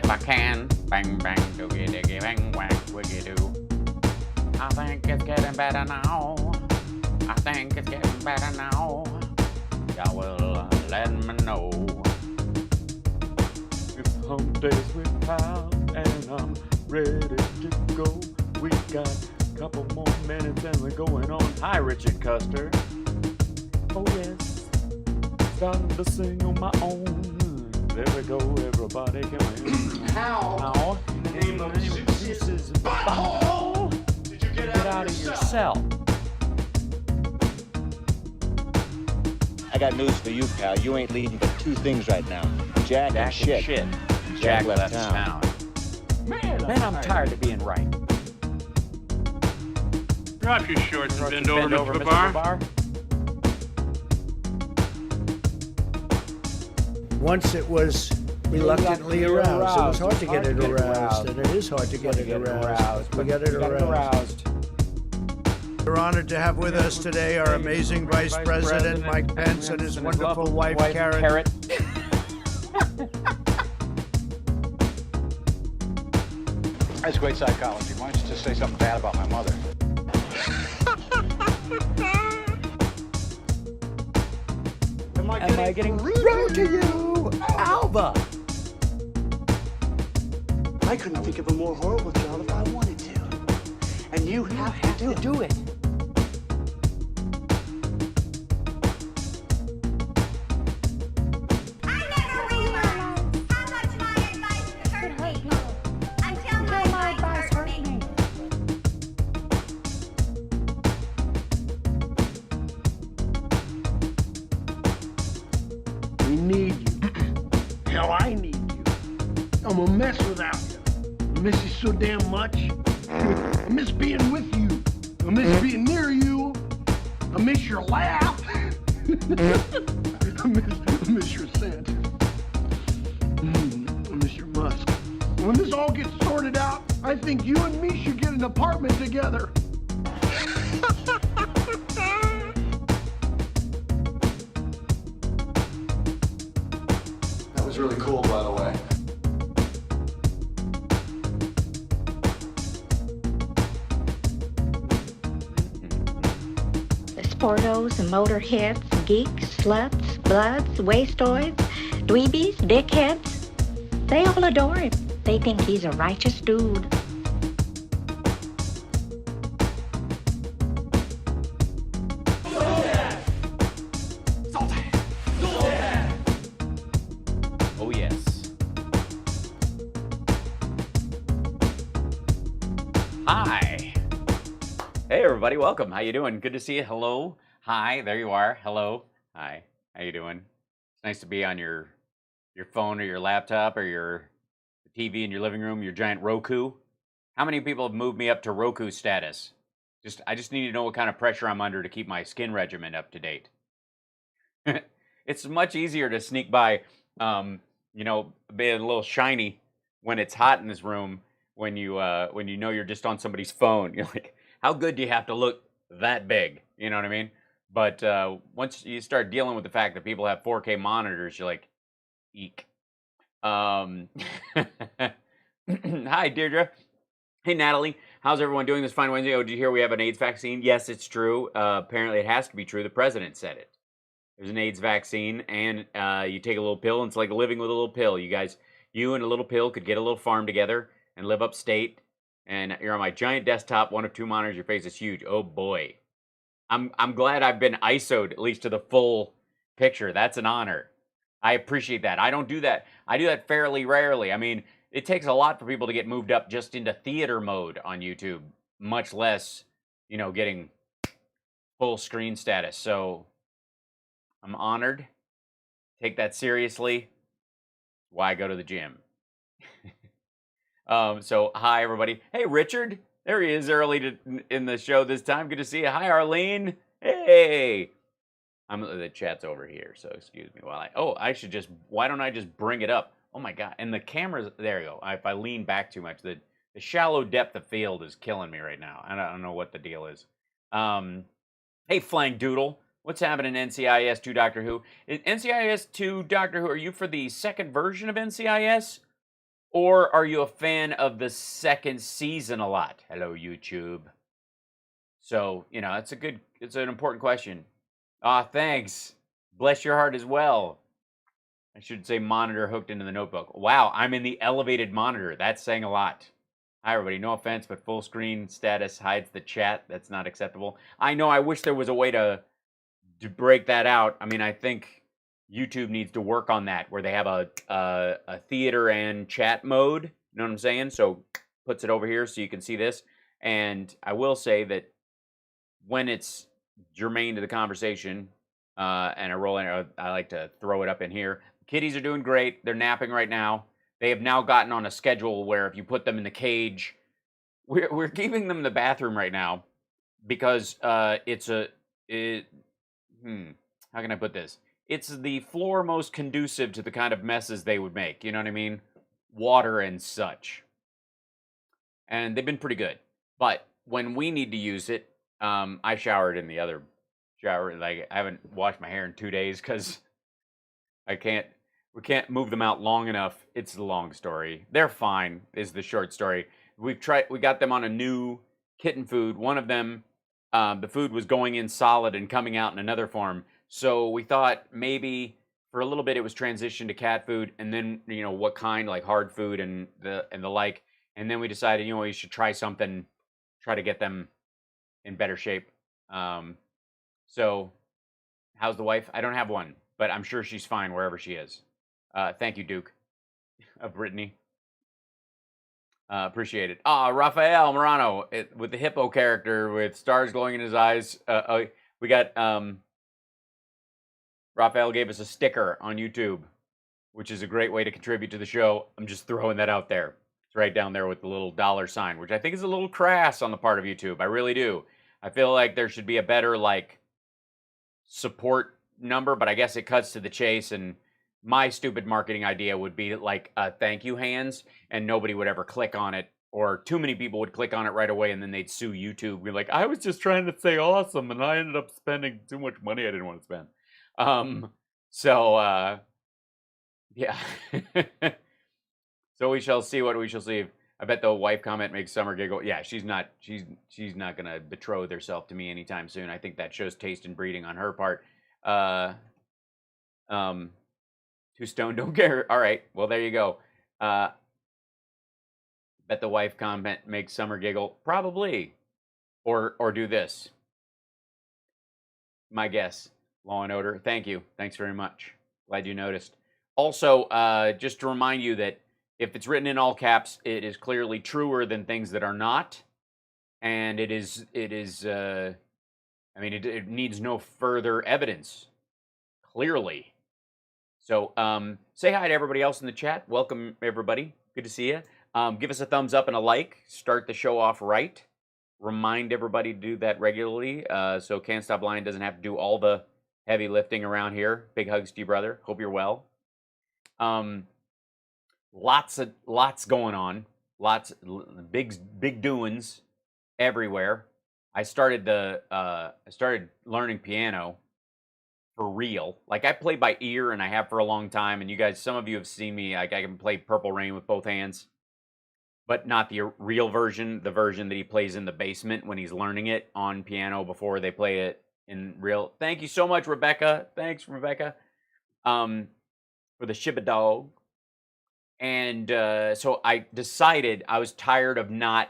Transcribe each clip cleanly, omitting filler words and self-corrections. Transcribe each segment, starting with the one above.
I can. Bang, bang, doogie, diggy, bang, whack, wiggy, doo. I think it's getting better now. I think it's getting better now. Y'all will let me know. It's hump days with Pal, and I'm ready to go. We got a couple more minutes and we're going on. Hi, Richard Custer. Oh, yes. Starting to sing on my own. There we go, everybody come in. How? In the name of Zeus's butthole. Did you get Out of your cell. I got news for you, pal. You ain't leading but two things right now. Jack and shit. Jack left town. Man, I'm tired of being right. Drop your shorts and bend over, Mr. Babar. Once it was reluctantly aroused. It was hard to get it aroused, and it is hard to get it aroused. We got it aroused. We're honored to have with us today our amazing Vice President Mike Pence and his wonderful wife Karen. That's great psychology. Why don't you just say something bad about my mother? Am I getting Rude to you, Alva. I couldn't think of a more horrible job if I wanted to. And you have to do it. I never realized how much my advice hurt people until my advice hurt me. We need you. Hell, I need you. I'm a mess without you. I miss you so damn much. I miss being with you. I miss being near you. I miss your laugh. I miss your scent. I miss your musk. When this all gets sorted out, I think you and me should get an apartment together. That was really cool, by the way. The sportos, the motorheads, geeks, sluts, bloods, wastoids, dweebies, dickheads, they all adore him. They think he's a righteous dude. Oh, yes. Hi. Hey, everybody. Welcome. How you doing? Good to see you. Hello. Hi. There you are. Hello. Hi. How you doing? It's nice to be on your phone or your laptop or your TV in your living room, your giant Roku. How many people have moved me up to Roku status? I just need to know what kind of pressure I'm under to keep my skin regimen up to date. It's much easier to sneak by, being a little shiny when it's hot in this room. When you know you're just on somebody's phone, you're like, how good do you have to look that big? You know what I mean? But once you start dealing with the fact that people have 4K monitors, you're like, eek. Hi, Deirdre. Hey, Natalie. How's everyone doing this fine Wednesday? Oh, did you hear we have an AIDS vaccine? Yes, it's true. Apparently, it has to be true. The president said it. There's an AIDS vaccine, and you take a little pill, and it's like living with a little pill. You guys, you and a little pill could get a little farm together and live upstate, and you're on my giant desktop, one of two monitors. Your face is huge. Oh, boy. I'm glad I've been ISO'd, at least to the full picture. That's an honor. I appreciate that. I don't do that. I do that fairly rarely. I mean, it takes a lot for people to get moved up just into theater mode on YouTube, much less, getting full screen status. So I'm honored. Take that seriously. Why go to the gym? So hi, everybody. Hey, Richard. There he is early in the show this time. Good to see you. Hi, Arlene. Hey. The chat's over here, so excuse me while why don't I just bring it up? Oh my God, and the camera's, there you go. If I lean back too much, the shallow depth of field is killing me right now. I don't know what the deal is. Hey, Flank Doodle, what's happening in NCIS 2 Doctor Who? NCIS 2 Doctor Who, are you for the second version of NCIS? Or are you a fan of the second season a lot? Hello, YouTube. So, it's an important question. Thanks. Bless your heart as well. I should say monitor hooked into the notebook. Wow, I'm in the elevated monitor. That's saying a lot. Hi, everybody. No offense, but full screen status hides the chat. That's not acceptable. I know. I wish there was a way to break that out. I mean, I think YouTube needs to work on that, where they have a theater and chat mode. You know what I'm saying? So puts it over here so you can see this. And I will say that when it's germane to the conversation, and I like to throw it up in here. Kitties are doing great. They're napping right now. They have now gotten on a schedule where if you put them in the cage, we're keeping them in the bathroom right now because how can I put this? It's the floor most conducive to the kind of messes they would make. You know what I mean? Water and such. And they've been pretty good. But when we need to use it, I showered in the other shower. Like, I haven't washed my hair in 2 days because we can't move them out long enough. It's a long story. They're fine, is the short story. We got them on a new kitten food. One of them, the food was going in solid and coming out in another form. So we thought maybe for a little bit it was transitioned to cat food, and then what kind, like hard food and the like. And then we decided we should try something, try to get them in better shape. So how's the wife? I don't have one, but I'm sure she's fine wherever she is. Thank you, Duke of Brittany. Appreciate it. Rafael Morano with the hippo character with stars glowing in his eyes. We got Rafael gave us a sticker on YouTube, which is a great way to contribute to the show. I'm just throwing that out there. It's right down there with the little dollar sign, which I think is a little crass on the part of YouTube. I really do. I feel like there should be a better support number, but I guess it cuts to the chase. And my stupid marketing idea would be like thank you hands, and nobody would ever click on it, or too many people would click on it right away, and then they'd sue YouTube. Be like, I was just trying to say awesome, and I ended up spending too much money I didn't want to spend. Yeah. So we shall see what we shall see. I bet the wife comment makes Summer giggle. Yeah, she's not gonna betroth herself to me anytime soon. I think that shows taste and breeding on her part. Two stone don't care. All right, well there you go. Bet the wife comment makes Summer giggle. Probably, or do this. My guess. Law and Odor. Thank you. Thanks very much. Glad you noticed. Also, just to remind you that if it's written in all caps, it is clearly truer than things that are not, and it needs no further evidence. Clearly. So, say hi to everybody else in the chat. Welcome everybody. Good to see you. Give us a thumbs up and a like. Start the show off right. Remind everybody to do that regularly, so Can't Stop Lying doesn't have to do all the heavy lifting around here. Big hugs to you, brother. Hope you're well. Lots going on. Big doings everywhere. I started learning piano for real. Like, I play by ear, and I have for a long time. And you guys, some of you have seen me. Like, I can play Purple Rain with both hands, but not the real version. The version that he plays in the basement when he's learning it on piano before they play it in real. Thank you so much, Rebecca. Thanks, Rebecca, for the Shiba dog. And so I decided I was tired of not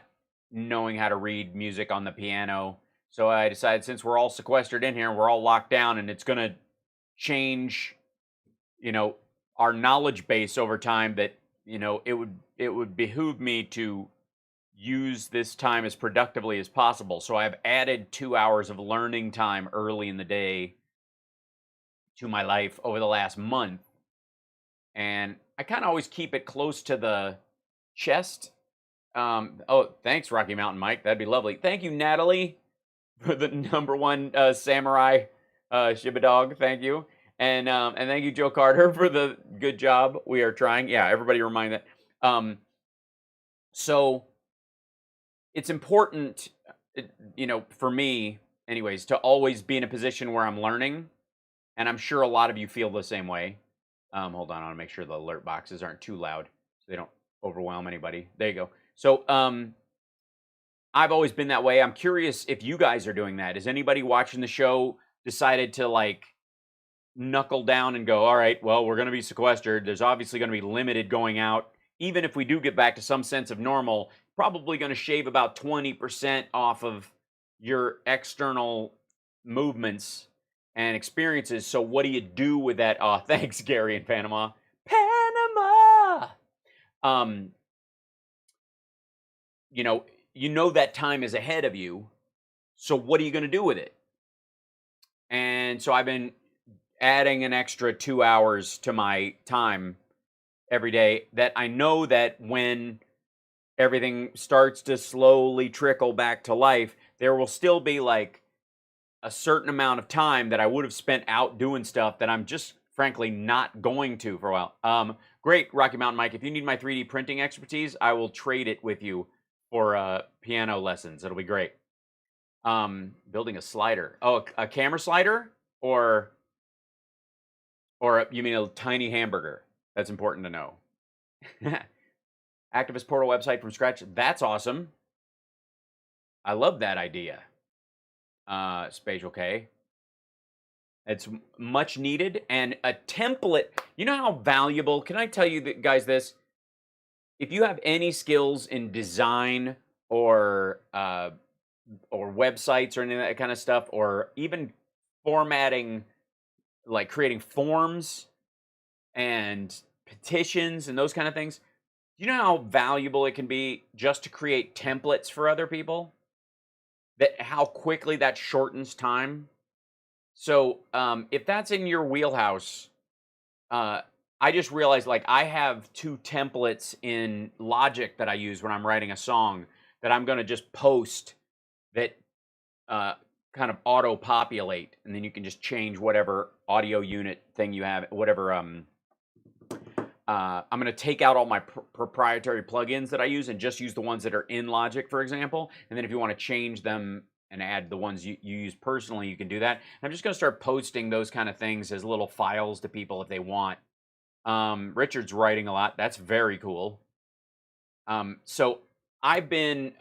knowing how to read music on the piano. So I decided, since we're all sequestered in here and we're all locked down, and it's going to change, our knowledge base over time, that, it would behoove me to use this time as productively as possible. So I've added 2 hours of learning time early in the day to my life over the last month. And I kind of always keep it close to the chest. Oh, thanks, Rocky Mountain Mike. That'd be lovely. Thank you, Natalie, for the #1 samurai Shiba dog. Thank you. And thank you, Joe Carter, for the good job. We are trying. Yeah, everybody remind that. So it's important, for me, anyways, to always be in a position where I'm learning. And I'm sure a lot of you feel the same way. Hold on, I want to make sure the alert boxes aren't too loud so they don't overwhelm anybody. There you go. So I've always been that way. I'm curious if you guys are doing that. Is anybody watching the show decided to like knuckle down and go, all right, well, we're going to be sequestered. There's obviously going to be limited going out. Even if we do get back to some sense of normal, probably going to shave about 20% off of your external movements and experiences. So what do you do with that? Oh, thanks, Gary in Panama. Panama! You know that time is ahead of you. So what are you going to do with it? And so I've been adding an extra 2 hours to my time every day that I know that when everything starts to slowly trickle back to life, there will still be like a certain amount of time that I would have spent out doing stuff that I'm just frankly not going to for a while. Great, Rocky Mountain Mike. If you need my 3D printing expertise, I will trade it with you for piano lessons. It'll be great. Building a slider. Oh, a camera slider? Or you mean a tiny hamburger? That's important to know. Activist portal website from scratch. That's awesome. I love that idea. Spatial K. It's much needed, and a template. You know how valuable? Can I tell you guys this? If you have any skills in design or websites or any of that kind of stuff, or even formatting, like creating forms and petitions and those kind of things, do you know how valuable it can be just to create templates for other people? How quickly that shortens time. So if that's in your wheelhouse, I just realized like I have 2 templates in Logic that I use when I'm writing a song that I'm going to just post that kind of auto-populate, and then you can just change whatever audio unit thing you have, whatever. I'm going to take out all my proprietary plugins that I use and just use the ones that are in Logic, for example. And then if you want to change them and add the ones you use personally, you can do that. And I'm just going to start posting those kind of things as little files to people if they want. Richard's writing a lot. That's very cool. So I've been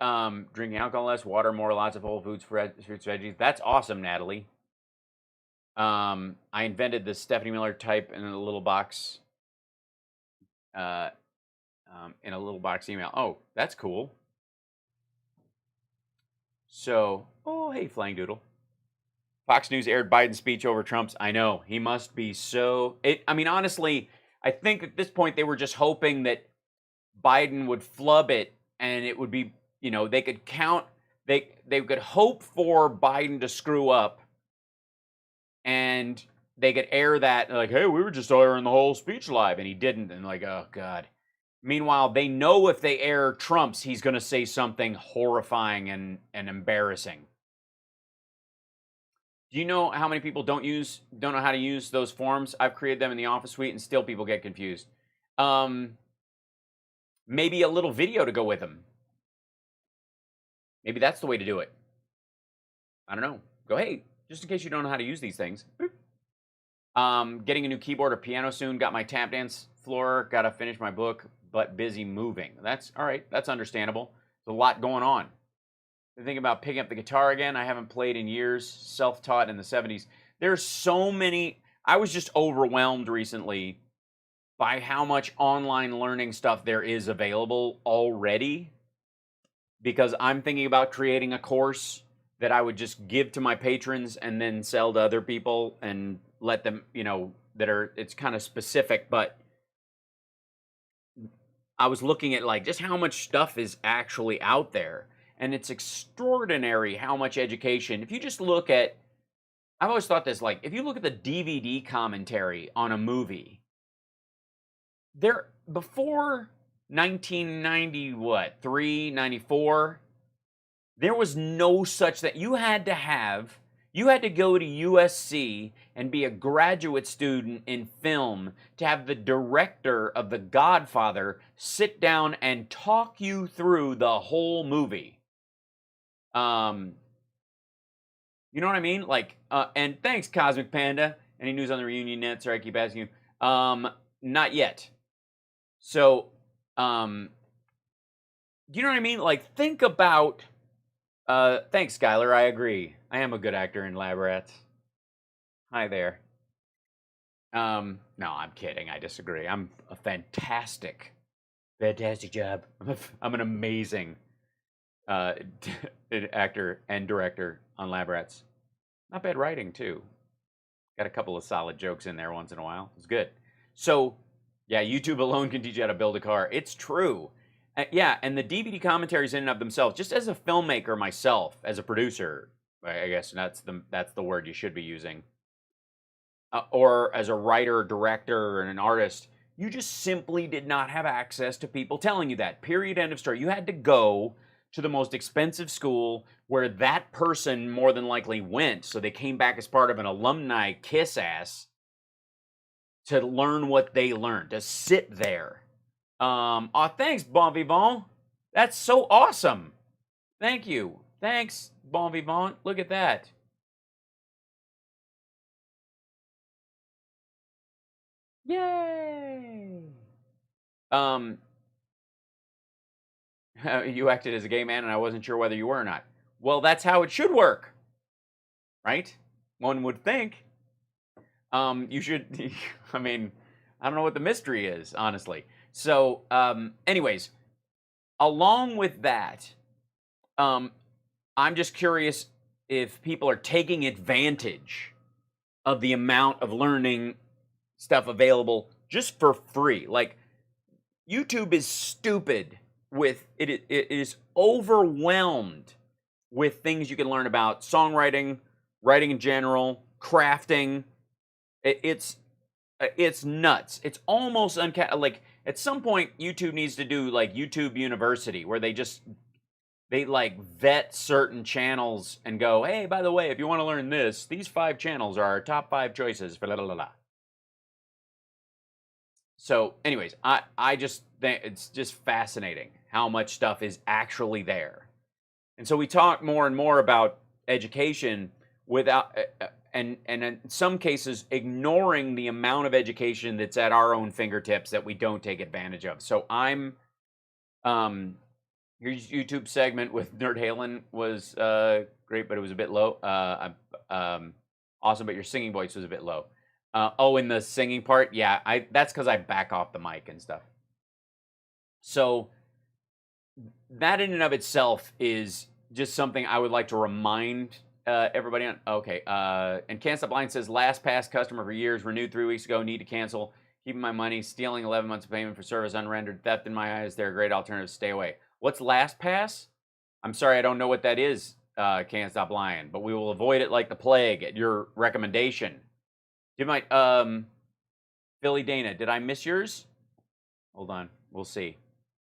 drinking alcohol less, water more, lots of whole foods, fruits, veggies. That's awesome, Natalie. I invented the Stephanie Miller type in a little box. In a little box email. Oh, that's cool. So, oh, hey, Flying Doodle. Fox News aired Biden's speech over Trump's. I know, he must be so... I mean, honestly, I think at this point they were just hoping that Biden would flub it and it would be, they could count... They could hope for Biden to screw up and they could air that, like, hey, we were just airing the whole speech live, and he didn't, and like, oh, God. Meanwhile, they know if they air Trump's, he's going to say something horrifying and embarrassing. Do you know how many people don't know how to use those forms? I've created them in the Office Suite, and still people get confused. Maybe a little video to go with them. Maybe that's the way to do it. I don't know. Go, hey, just in case you don't know how to use these things. Getting a new keyboard or piano soon. Got my tap dance floor. Got to finish my book, but busy moving. That's all right. That's understandable. There's a lot going on. I think about picking up the guitar again. I haven't played in years. Self-taught in the 70s. There's so many. I was just overwhelmed recently by how much online learning stuff there is available already, because I'm thinking about creating a course that I would just give to my patrons and then sell to other people and let them, it's kind of specific, but I was looking at like just how much stuff is actually out there, and it's extraordinary how much education. If you just look at, I've always thought this, like if you look at the DVD commentary on a movie, there before 1990, 94, there was no such thing. You had to go to USC and be a graduate student in film to have the director of The Godfather sit down and talk you through the whole movie. You know what I mean? Like, and thanks, Cosmic Panda. Any news on the reunion net? Sorry, I keep asking you. Not yet. So, you know what I mean? Like, think about. Thanks, Skylar. I agree. I am a good actor in Lab Rats. Hi there. No, I'm kidding. I disagree. I'm a fantastic job. I'm an amazing actor and director on Lab Rats. Not bad writing too. Got a couple of solid jokes in there once in a while. It's good. So, yeah, YouTube alone can teach you how to build a car. It's true. Yeah, and the DVD commentaries in and of themselves, just as a filmmaker myself, as a producer, I guess that's the word you should be using, or as a writer, director, and an artist, you just simply did not have access to people telling you that. Period, end of story. You had to go to the most expensive school where that person more than likely went, so they came back as part of an alumni kiss ass to learn what they learned, to sit there. Oh, thanks, Bon Vivant. That's so awesome. Thank you. Thanks, Bon Vivant. Look at that. Yay! You acted as a gay man and I wasn't sure whether you were or not. Well, that's how it should work. Right? One would think. You should, I mean, I don't know what the mystery is, honestly. So, anyways, along with that, I'm just curious if people are taking advantage of the amount of learning stuff available just for free. Like, YouTube is stupid with it. It is overwhelmed with things you can learn about songwriting, writing in general, crafting. It's nuts. It's almost like at some point YouTube needs to do like YouTube University, where they like vet certain channels and go, hey, by the way, if you want to learn this, these 5 channels are our top 5 choices for la la la. So, anyways, I just think it's just fascinating how much stuff is actually there. And so we talk more and more about education without, and in some cases, ignoring the amount of education that's at our own fingertips that we don't take advantage of. So your YouTube segment with Nerd Halen was great, but it was a bit low. Awesome, but your singing voice was a bit low. In the singing part, yeah, that's because I back off the mic and stuff. So that in and of itself is just something I would like to remind everybody on. Okay, and Can't Stop Lying says, LastPass customer for years, renewed 3 weeks ago, need to cancel, keeping my money, stealing 11 months of payment for service unrendered, theft in my eyes, they're a great alternative, stay away. What's LastPass? I'm sorry, I don't know what that is, Can't Stop Lying, but we will avoid it like the plague at your recommendation. Did my, Philly Dana, did I miss yours? Hold on, we'll see.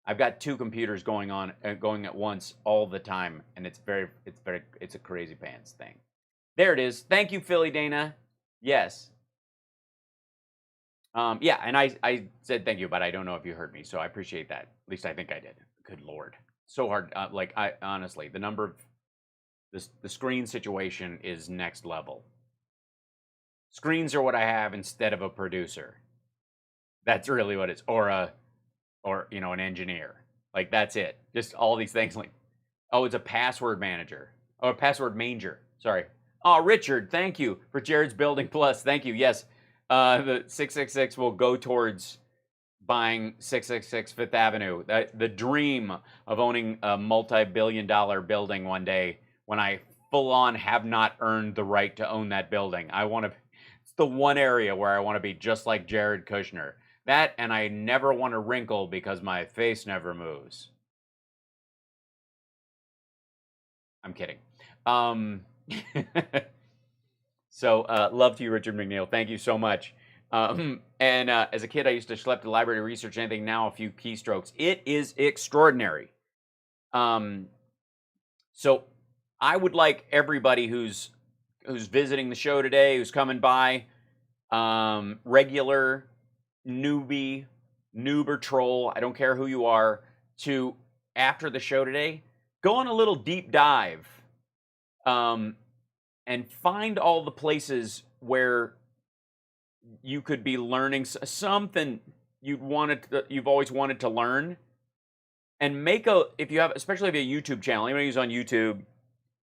I've got 2 computers going at once all the time, and it's a crazy pants thing. There it is. Thank you, Philly Dana. Yes. Yeah, and I said thank you, but I don't know if you heard me, so I appreciate that. At least I think I did. Good Lord. So hard. Honestly, the number of, the screen situation is next level. Screens are what I have instead of a producer. That's really what it's, or an engineer. Like, that's it. Just all these things like, oh, it's a password manager. Oh, a password manger. Sorry. Oh, Richard, thank you for Jared's Building Plus. Thank you. Yes. The 666 will go towards buying 666 Fifth Avenue. The dream of owning a multi-billion-dollar building one day when I full-on have not earned the right to own that building. It's the one area where I want to be just like Jared Kushner. That, and I never want to wrinkle because my face never moves. I'm kidding. So, love to you, Richard McNeil. Thank you so much. As a kid, I used to schlep to the library to research anything. Now, a few keystrokes. It is extraordinary. So, I would like everybody who's visiting the show today, who's coming by, regular, newbie, noob or troll, I don't care who you are, to, after the show today, go on a little deep dive and find all the places where you could be learning something you've always wanted to learn, and if you have, especially if you have a YouTube channel, anybody who's on YouTube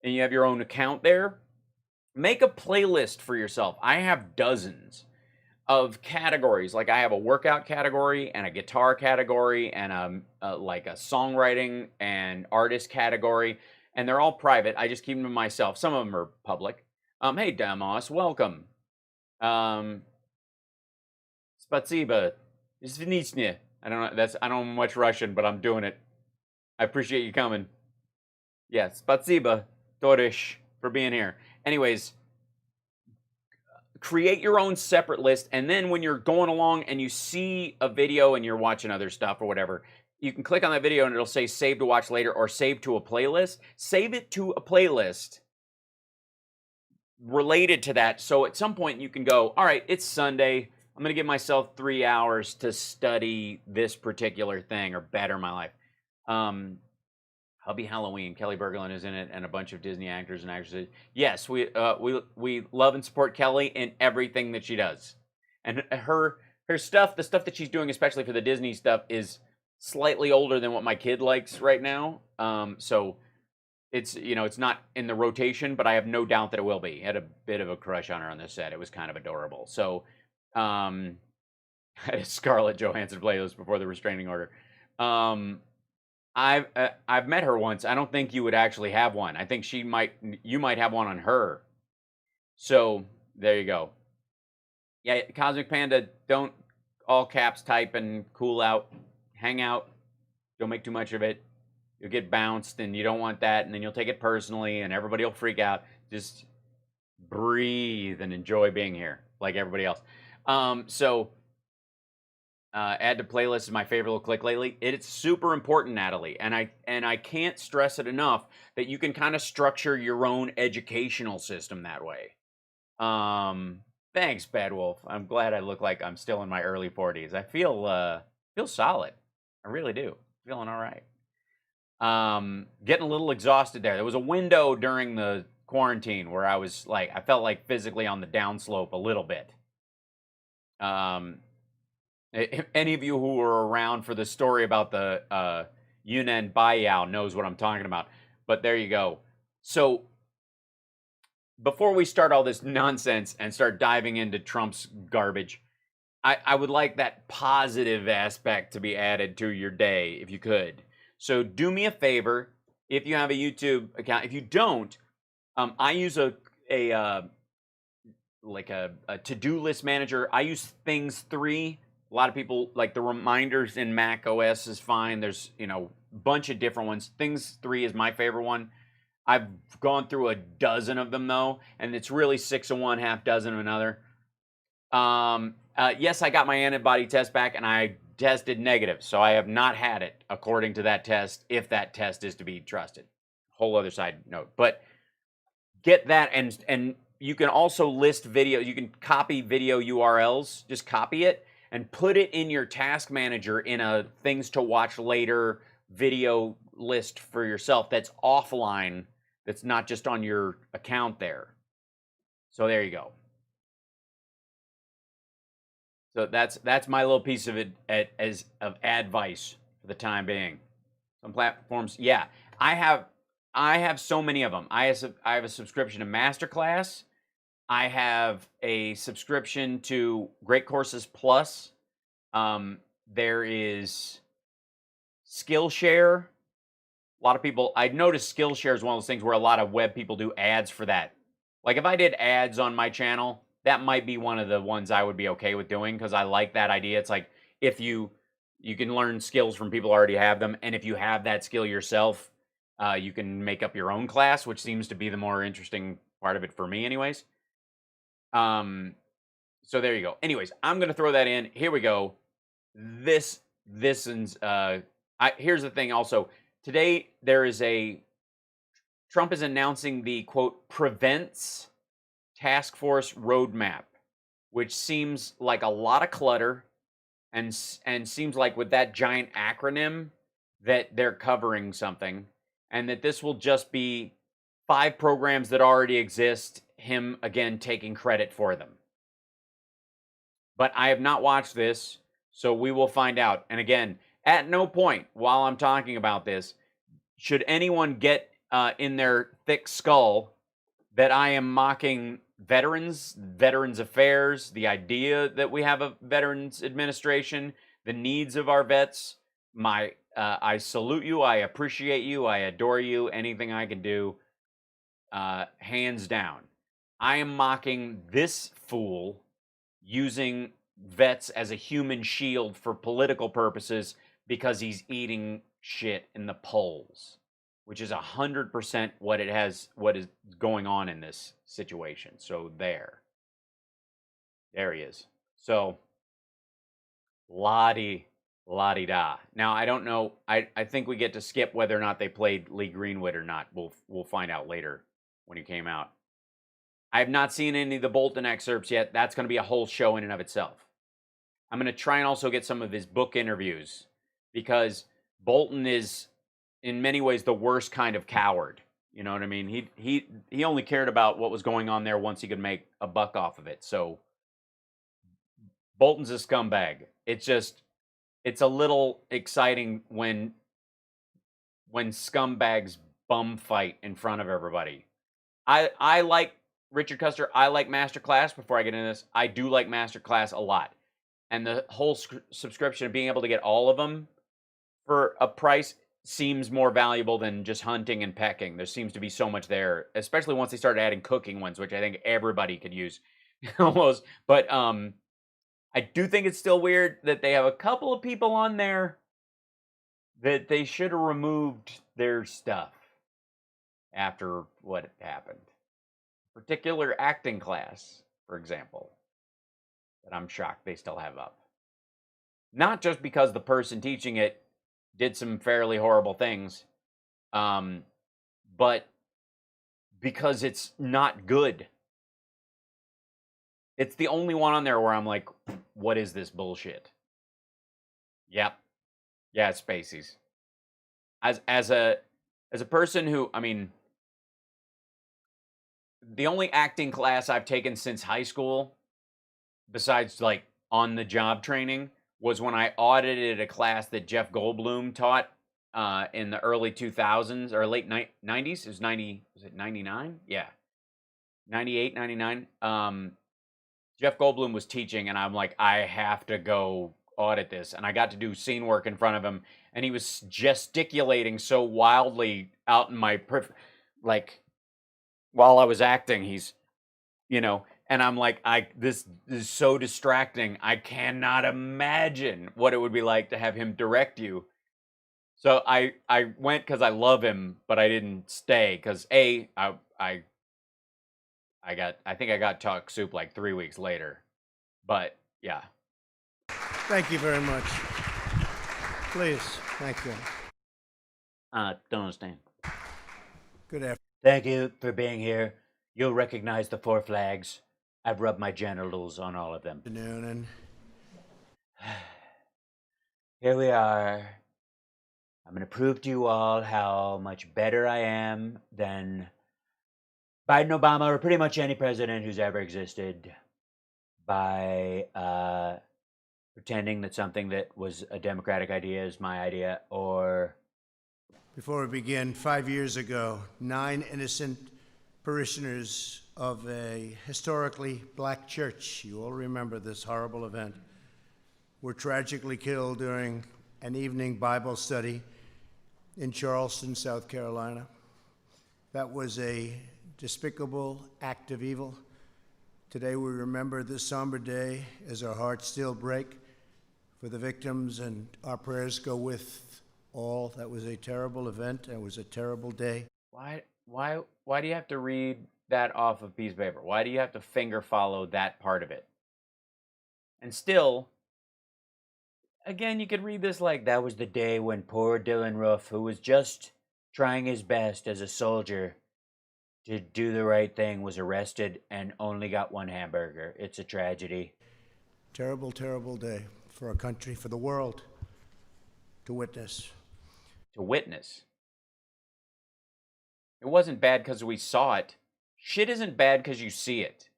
and you have your own account there, make a playlist for yourself. I have dozens of categories. Like, I have a workout category and a guitar category and like a songwriting and artist category, and they're all private. I just keep them to myself. Some of them are public. Hey Damos, welcome. Spatsiba, Izvinitsny. I don't know much Russian, but I'm doing it. I appreciate you coming. Yeah, Spatsiba, Torish, for being here. Anyways, create your own separate list, and then when you're going along and you see a video and you're watching other stuff or whatever, you can click on that video and it'll say save to watch later or save to a playlist. Save it to a playlist related to that, so at some point you can go, all right, it's Sunday, I'm going to give myself 3 hours to study this particular thing or better my life. Hubby Halloween, Kelly Berglund is in it, and a bunch of Disney actors and actresses. Yes, we love and support Kelly in everything that she does, and her stuff, the stuff that she's doing, especially for the Disney stuff, is slightly older than what my kid likes right now. So it's, it's not in the rotation, but I have no doubt that it will be. I had a bit of a crush on her on this set. It was kind of adorable. So, I had Scarlett Johansson play those before the restraining order. I've met her once. I don't think you would actually have one. I think you might have one on her. So there you go. Yeah, Cosmic Panda, don't all caps type and cool out. Hang out. Don't make too much of it. You'll get bounced, and you don't want that, and then you'll take it personally, and everybody will freak out. Just breathe and enjoy being here, like everybody else. Add to playlist is my favorite little click lately. It's super important, Natalie, and I can't stress it enough that you can kind of structure your own educational system that way. Thanks, Bad Wolf. I'm glad I look like I'm still in my early 40s. I feel solid. I really do. Feeling all right. Getting a little exhausted there. There was a window during the quarantine where I felt like physically on the downslope a little bit. If any of you who were around for the story about the Yunnan Baiyao knows what I'm talking about. But there you go. So before we start all this nonsense and start diving into Trump's garbage, I would like that positive aspect to be added to your day, if you could. So do me a favor, if you have a YouTube account. If you don't, I use a to-do list manager. I use Things 3. A lot of people like the reminders in Mac OS is fine. There's, a bunch of different ones. Things 3 is my favorite one. I've gone through a dozen of them though, and it's really 6 of one, half dozen of another. Yes, I got my antibody test back and I tested negative, so I have not had it according to that test, if that test is to be trusted. Whole other side note. But get that, and you can also list video. You can copy video URLs, just copy it and put it in your task manager in a things to watch later video list for yourself that's offline, that's not just on your account there. So there you go. So that's my little piece of it as of advice for the time being. Some platforms, yeah. I have so many of them. I have a subscription to Masterclass. I have a subscription to Great Courses Plus. There is Skillshare. A lot of people, I noticed Skillshare is one of those things where a lot of web people do ads for that. Like if I did ads on my channel, that might be one of the ones I would be okay with doing, because I like that idea. It's like if you can learn skills from people who already have them, and if you have that skill yourself, you can make up your own class, which seems to be the more interesting part of it for me anyways. So there you go. Anyways, I'm going to throw that in. Here we go. Here's the thing also. Today, Trump is announcing the, quote, prevents task force roadmap, which seems like a lot of clutter and seems like with that giant acronym that they're covering something, and that this will just be 5 programs that already exist, him again taking credit for them. But I have not watched this. So we will find out. And again, at no point while I'm talking about this should anyone get in their thick skull that I am mocking veterans, veterans affairs, the idea that we have a veterans administration, the needs of our vets. I salute you. I appreciate you. I adore you. Anything I can do, hands down. I am mocking this fool using vets as a human shield for political purposes because he's eating shit in the polls, which is 100% what is going on in this situation. So there he is. So la-di-da. Now I don't know. I think we get to skip whether or not they played Lee Greenwood or not. We'll find out later when he came out. I have not seen any of the Bolton excerpts yet. That's going to be a whole show in and of itself. I'm going to try and also get some of his book interviews because Bolton is, in many ways, the worst kind of coward. You know what I mean? He only cared about what was going on there once he could make a buck off of it. So Bolton's a scumbag. It's a little exciting when scumbags bum fight in front of everybody. I like Richard Custer. I like Masterclass. Before I get into this, I do like Masterclass a lot. And the whole subscription of being able to get all of them for a price seems more valuable than just hunting and pecking. There seems to be so much there, especially once they started adding cooking ones, which I think everybody could use almost. But I do think it's still weird that they have a couple of people on there that they should have removed their stuff after what happened. Particular acting class, for example, that I'm shocked they still have up. Not just because the person teaching it did some fairly horrible things, but because it's not good. It's the only one on there where I'm like, what is this bullshit? Yep. Yeah, it's Spacey's. As a person who, I mean, the only acting class I've taken since high school, besides like on the job training, was when I audited a class that Jeff Goldblum taught in the early 2000s or late 90s. It was 99? Yeah. 98, 99. Jeff Goldblum was teaching, and I'm like, I have to go audit this. And I got to do scene work in front of him, and he was gesticulating so wildly out in my, like, while I was acting, he's, and I'm like, this is so distracting. I cannot imagine what it would be like to have him direct you. So I went because I love him, but I didn't stay because I think I got talk soup like 3 weeks later. But yeah. Thank you very much. Please, thank you. Don't understand. Good afternoon. Thank you for being here. You'll recognize the 4 flags. I've rubbed my genitals on all of them. And here we are. I'm going to prove to you all how much better I am than Biden, Obama, or pretty much any president who's ever existed by pretending that something that was a Democratic idea is my idea, or... Before we begin, 5 years ago, 9 innocent parishioners of a historically black church, you all remember this horrible event, were tragically killed during an evening Bible study in Charleston, South Carolina. That was a despicable act of evil. Today we remember this somber day as our hearts still break for the victims, and our prayers go with all. That was a terrible event. It was a terrible day. Why do you have to read that off of a piece of paper? Why do you have to finger follow that part of it? And still, again, you could read this like, that was the day when poor Dylan Roof, who was just trying his best as a soldier to do the right thing, was arrested and only got 1 hamburger. It's a tragedy. Terrible, terrible day for our country, for the world to witness. To witness? It wasn't bad because we saw it. Shit isn't bad because you see it.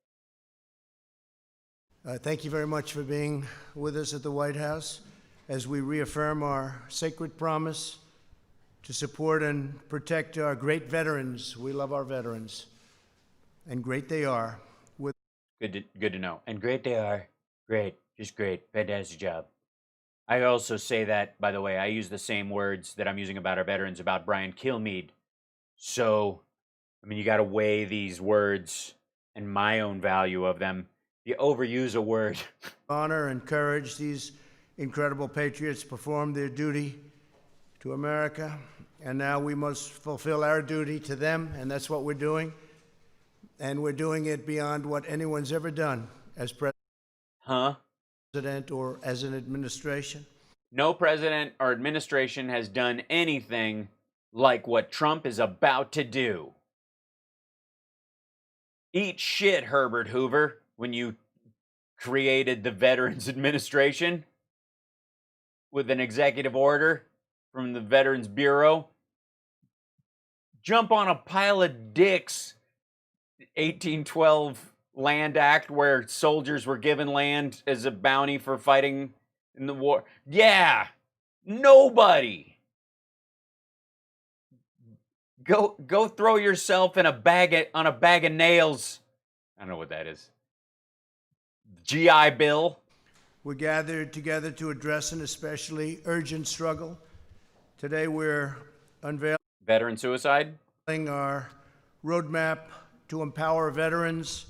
Thank you very much for being with us at the White House as we reaffirm our sacred promise to support and protect our great veterans. We love our veterans, and great they are. Good to know. And great they are. Great. Just great. Fantastic job. I also say that, by the way, I use the same words that I'm using about our veterans about Brian Kilmeade. So, I mean, you got to weigh these words and my own value of them. You overuse a word. Honor and courage these incredible patriots perform their duty to America, and now we must fulfill our duty to them, and that's what we're doing. And we're doing it beyond what anyone's ever done as president or as an administration. No president or administration has done anything like what Trump is about to do. Eat shit, Herbert Hoover, when you created the Veterans Administration with an executive order from the Veterans Bureau. Jump on a pile of dicks. 1812 Land Act, where soldiers were given land as a bounty for fighting in the war. Yeah, nobody. Go throw yourself in on a bag of nails. I don't know what that is. GI Bill. We're gathered together to address an especially urgent struggle. Today we're unveiling veteran suicide. Our roadmap to empower veterans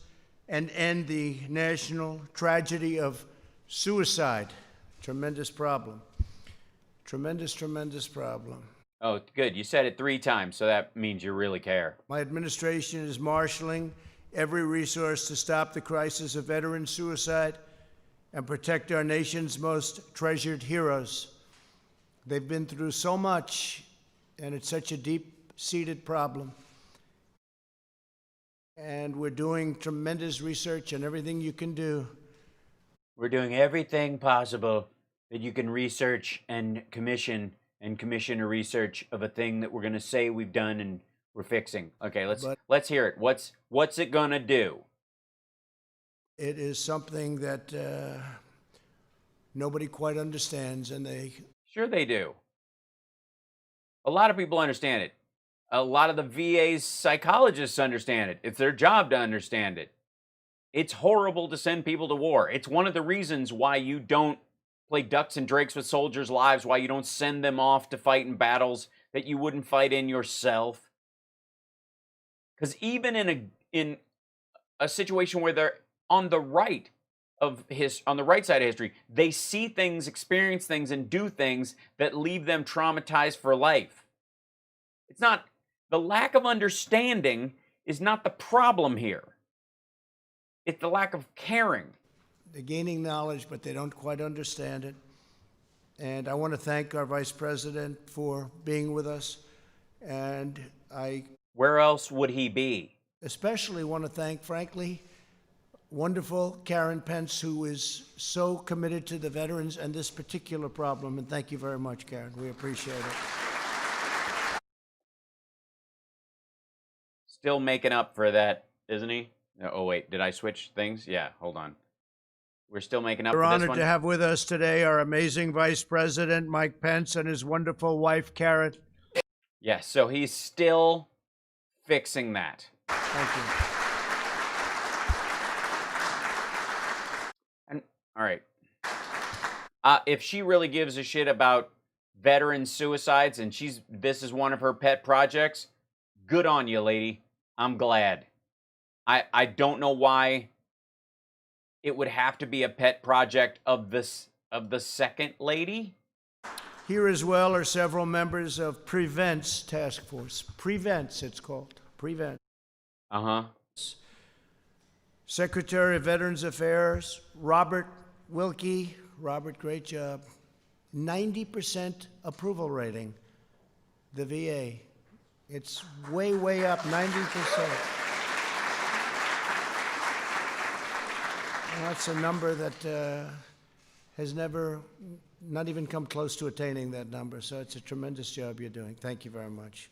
and end the national tragedy of suicide. Tremendous problem. Tremendous problem. Oh, good. You said it 3 times, so that means you really care. My administration is marshaling every resource to stop the crisis of veteran suicide and protect our nation's most treasured heroes. They've been through so much, and it's such a deep-seated problem. And we're doing tremendous research and everything you can do. We're doing everything possible that you can research and commission a research of a thing that we're going to say we've done and we're fixing. Okay, let's hear it. What's it going to do? It is something that nobody quite understands, and Sure they do. A lot of people understand it. A lot of the VA's psychologists understand it. It's their job to understand it. It's horrible to send people to war. It's one of the reasons why you don't play ducks and drakes with soldiers' lives, why you don't send them off to fight in battles that you wouldn't fight in yourself. Because even in a situation where they're on the right side of history, they see things, experience things, and do things that leave them traumatized for life. It's not the lack of understanding is not the problem here. It's the lack of caring. They're gaining knowledge, but they don't quite understand it. And I want to thank our Vice President for being with us. And I Where else would he be? Especially want to thank, frankly, wonderful Karen Pence, who is so committed to the veterans and this particular problem. And thank you very much, Karen. We appreciate it. Still making up for that, isn't he? Oh, wait, did I switch things? Yeah, hold on. We're still making up for this one. We're honored to have with us today our amazing Vice President, Mike Pence, and his wonderful wife, Karen. Yes, so he's still fixing that. Thank you. And all right. If she really gives a shit about veteran suicides and this is one of her pet projects, good on you, lady. I'm glad. I don't know why it would have to be a pet project of the second lady. Here as well are several members of Prevent's task force. Prevent's, it's called. Prevent. Uh-huh. Secretary of Veterans Affairs, Robert Wilkie. Robert, great job. 90% approval rating, the VA. It's way, way up, 90%. That's a number that has not even come close to attaining that number. So it's a tremendous job you're doing. Thank you very much.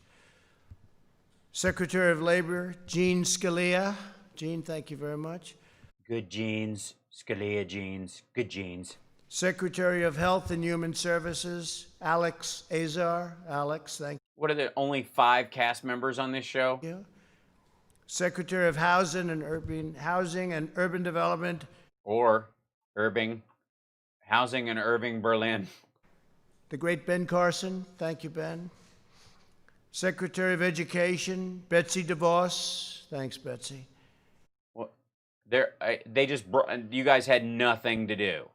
Secretary of Labor, Gene Scalia. Gene, thank you very much. Good genes. Scalia jeans. Good jeans. Secretary of Health and Human Services, Alex Azar. Alex, thank What are there only 5 cast members on this show? you. Secretary of Housing and Urban Development, Or Housing in Irving, Berlin. the great Ben Carson. Thank you, Ben. Secretary of Education, Betsy DeVos. Thanks, Betsy. Well, they just brought, you guys had nothing to do.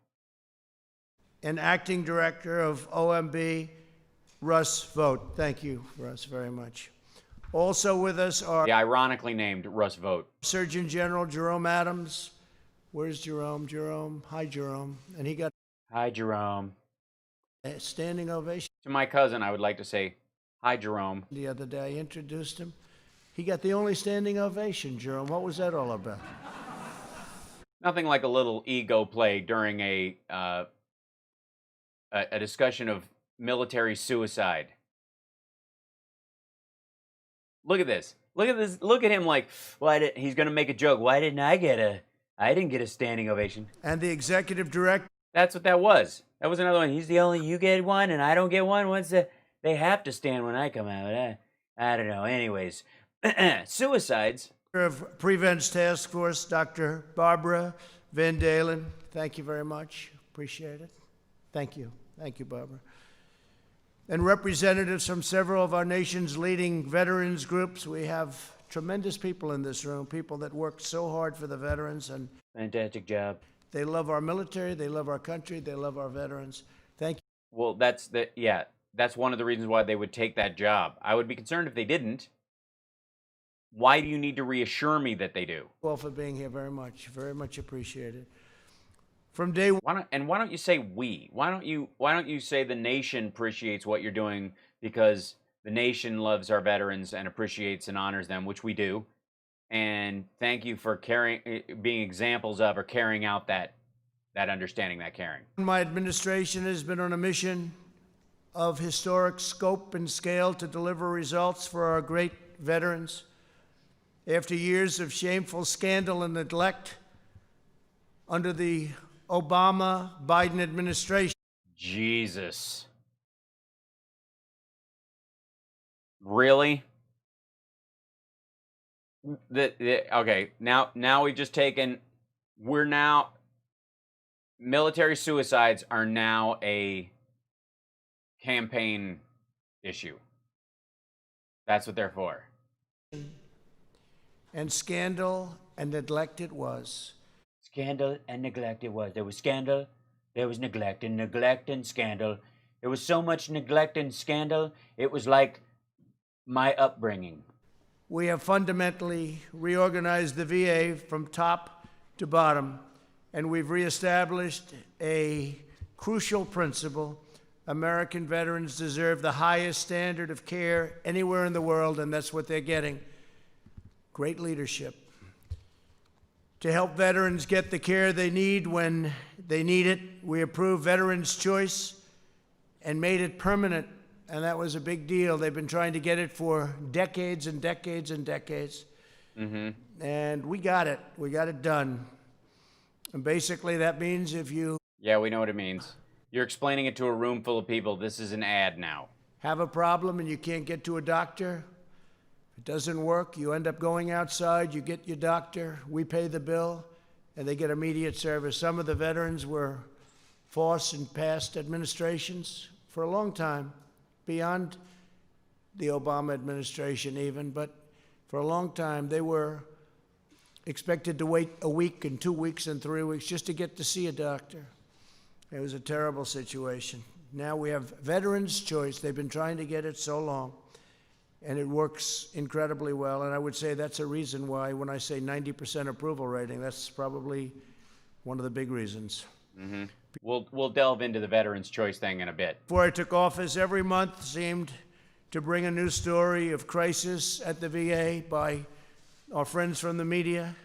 And Acting Director of OMB, Russ Vogt. Thank you, Russ, very much. Also with us are The ironically named Russ Vogt. Surgeon General Jerome Adams. Where's Jerome? Jerome. Hi, Jerome. And he got Hi, Jerome. a standing ovation To my cousin, I would like to say, hi, Jerome. the other day. I introduced him. He got the only standing ovation, Jerome. What was that all about? Nothing like a little ego play during a discussion of military suicide. Look at this. Look at this. Look at him like, he's going to make a joke. Why didn't I didn't get a standing ovation. And the Executive Director That's what that was. That was another one. He's the only, you get one and I don't get one. They have to stand when I come out. I don't know. Anyways, suicides. of Prevents Task Force, Dr. Barbara Van Dalen. Thank you very much. Appreciate it. Thank you. Thank you, Barbara. And representatives from several of our nation's leading veterans groups. We have tremendous people in this room, people that work so hard for the veterans, and Fantastic job. they love our military, they love our country, they love our veterans. Thank you. Well, that's one of the reasons why they would take that job. I would be concerned if they didn't. Why do you need to reassure me that they do? All for being here very much appreciated. From day one. Why don't you say we? Why don't you say the nation appreciates what you're doing because the nation loves our veterans and appreciates and honors them, which we do. And thank you for being examples of or carrying out that understanding, that caring. My administration has been on a mission of historic scope and scale to deliver results for our great veterans. After years of scandal and neglect under the Obama-Biden administration. Jesus. Really? Okay, now we've just taken, military suicides are now a campaign issue. That's what they're for. And scandal and neglect it was. Scandal and neglect it was. There was scandal, there was neglect, and scandal. There was so much neglect and scandal, it was like my upbringing. We have fundamentally reorganized the VA from top to bottom, and we've reestablished a crucial principle. American veterans deserve the highest standard of care anywhere in the world, and that's what they're getting. Great leadership. To help veterans get the care they need when they need it, we approved Veterans Choice and made it permanent, and that was a big deal. They've been trying to get it for decades and decades and decades. Mm-hmm. And we got it. We got it done. And basically that means if you Yeah, we know what it means. You're explaining it to a room full of people. This is an ad now. have a problem and you can't get to a doctor, it doesn't work, you end up going outside, you get your doctor, we pay the bill, and they get immediate service. Some of the veterans were forced in past administrations for a long time, beyond the Obama administration even, but for a long time they were expected to wait a week and 2 weeks and 3 weeks just to get to see a doctor. It was a terrible situation. Now we have Veterans Choice. They've been trying to get it so long, and it works incredibly well. And I would say that's a reason why, when I say 90% approval rating, that's probably one of the big reasons. Mm-hmm. We'll delve into the Veterans Choice thing in a bit. Before I took office, every month seemed to bring a new story of crisis at the VA by our friends from the media.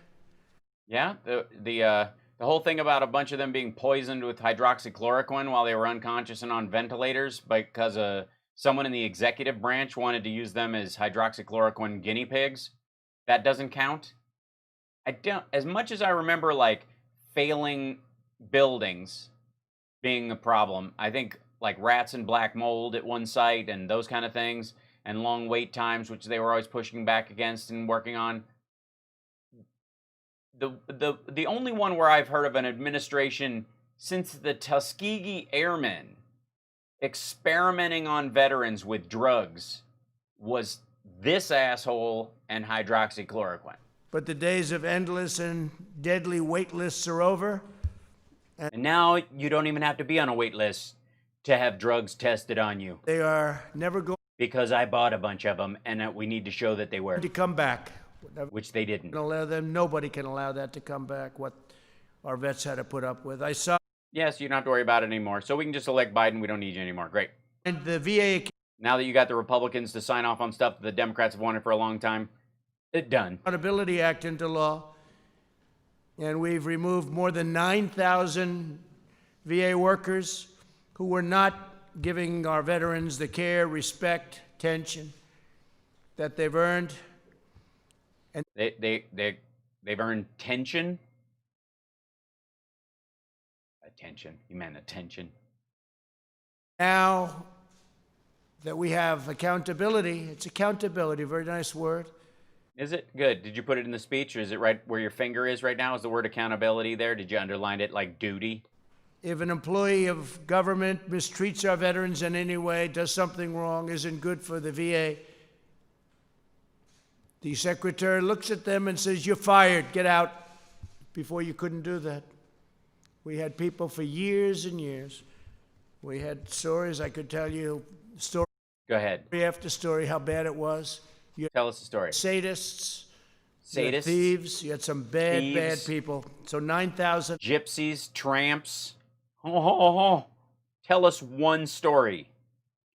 Yeah, the whole thing about a bunch of them being poisoned with hydroxychloroquine while they were unconscious and on ventilators because someone in the executive branch wanted to use them as hydroxychloroquine guinea pigs. That doesn't count. I don't. As much as I remember, like failing buildings being a problem. I think like rats and black mold at one site and those kind of things, and long wait times, which they were always pushing back against and working on. The only one where I've heard of an administration since the Tuskegee Airmen experimenting on veterans with drugs was this asshole and hydroxychloroquine. But the days of endless and deadly wait lists are over. And now you don't even have to be on a wait list to have drugs tested on you. They are never going Because I bought a bunch of them, and we need to show that they were. to come back. Which they didn't. Allow them. Nobody can allow that to come back, what our vets had to put up with. I saw Yes, you don't have to worry about it anymore. So we can just elect Biden. We don't need you anymore. Great. and the VA Now that you got the Republicans to sign off on stuff that the Democrats have wanted for a long time, it's done. Accountability Act into law, and we've removed more than 9,000 VA workers who were not giving our veterans the care, respect, attention that they've earned. And They've earned tension. Attention. You meant attention. now that we have accountability, it's accountability, very nice word. Is it? Good. Did you put it in the speech, or is it right where your finger is right now? Is the word accountability there? Did you underline it like duty? If an employee of government mistreats our veterans in any way, does something wrong, isn't good for the VA, the secretary looks at them and says, "You're fired, get out." Before you couldn't do that. We had people for years and years. We had stories, I could tell you, story Go ahead. after story, how bad it was. You Tell us the story. had sadists, you had Sadists, thieves, you had some bad thieves. people. So 9,000. gypsies, tramps. Tell us one story.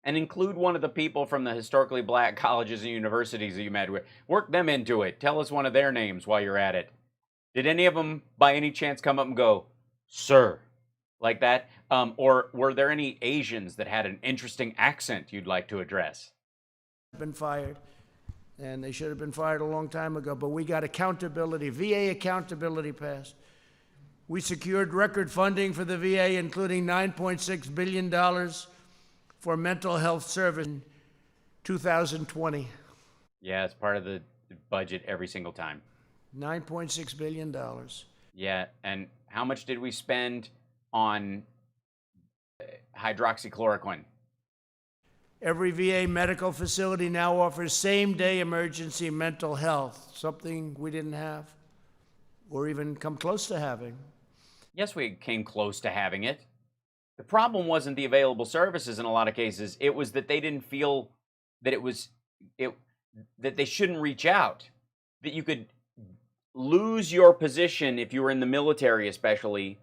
And include one of the people from the historically black colleges and universities that you met with. Work them into it. Tell us one of their names while you're at it. Did any of them, by any chance, come up and go, "Sir," like that? Or were there any Asians that had an interesting accent you'd like to address? Been fired, and they should have been fired a long time ago, but we got accountability, VA accountability passed. We secured record funding for the VA, including $9.6 billion for mental health service in 2020. Yeah, it's part of the budget every single time. $9.6 billion. Yeah, and how much did we spend on hydroxychloroquine? Every VA medical facility now offers same-day emergency mental health, something we didn't have or even come close to having. Yes, we came close to having it. The problem wasn't the available services in a lot of cases. It was that they didn't feel that that they shouldn't reach out, that you could lose your position if you were in the military, especially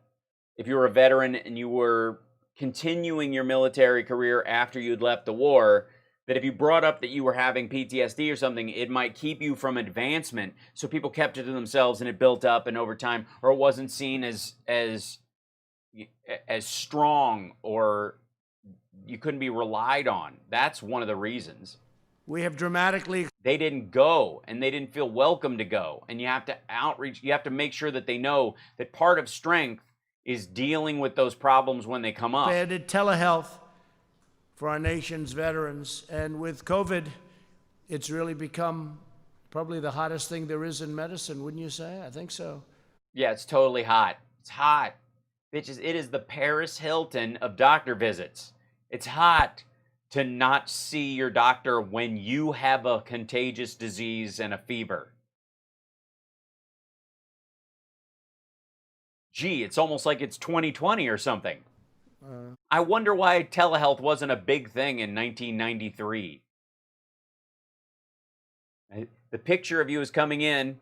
if you were a veteran and you were continuing your military career after you'd left the war, that if you brought up that you were having PTSD or something, it might keep you from advancement. So people kept it to themselves and it built up, and over time, or it wasn't seen as strong, or you couldn't be relied on. That's one of the reasons. We have dramatically. They didn't go, and they didn't feel welcome to go. And you have to outreach. You have to make sure that they know that part of strength is dealing with those problems when they come up. Added telehealth for our nation's veterans. And with COVID, it's really become probably the hottest thing there is in medicine, wouldn't you say? I think so. Yeah, it's totally hot. It's hot. Bitches, it is the Paris Hilton of doctor visits. It's hot to not see your doctor when you have a contagious disease and a fever. Gee, it's almost like it's 2020 or something. I wonder why telehealth wasn't a big thing in 1993. The picture of you is coming in.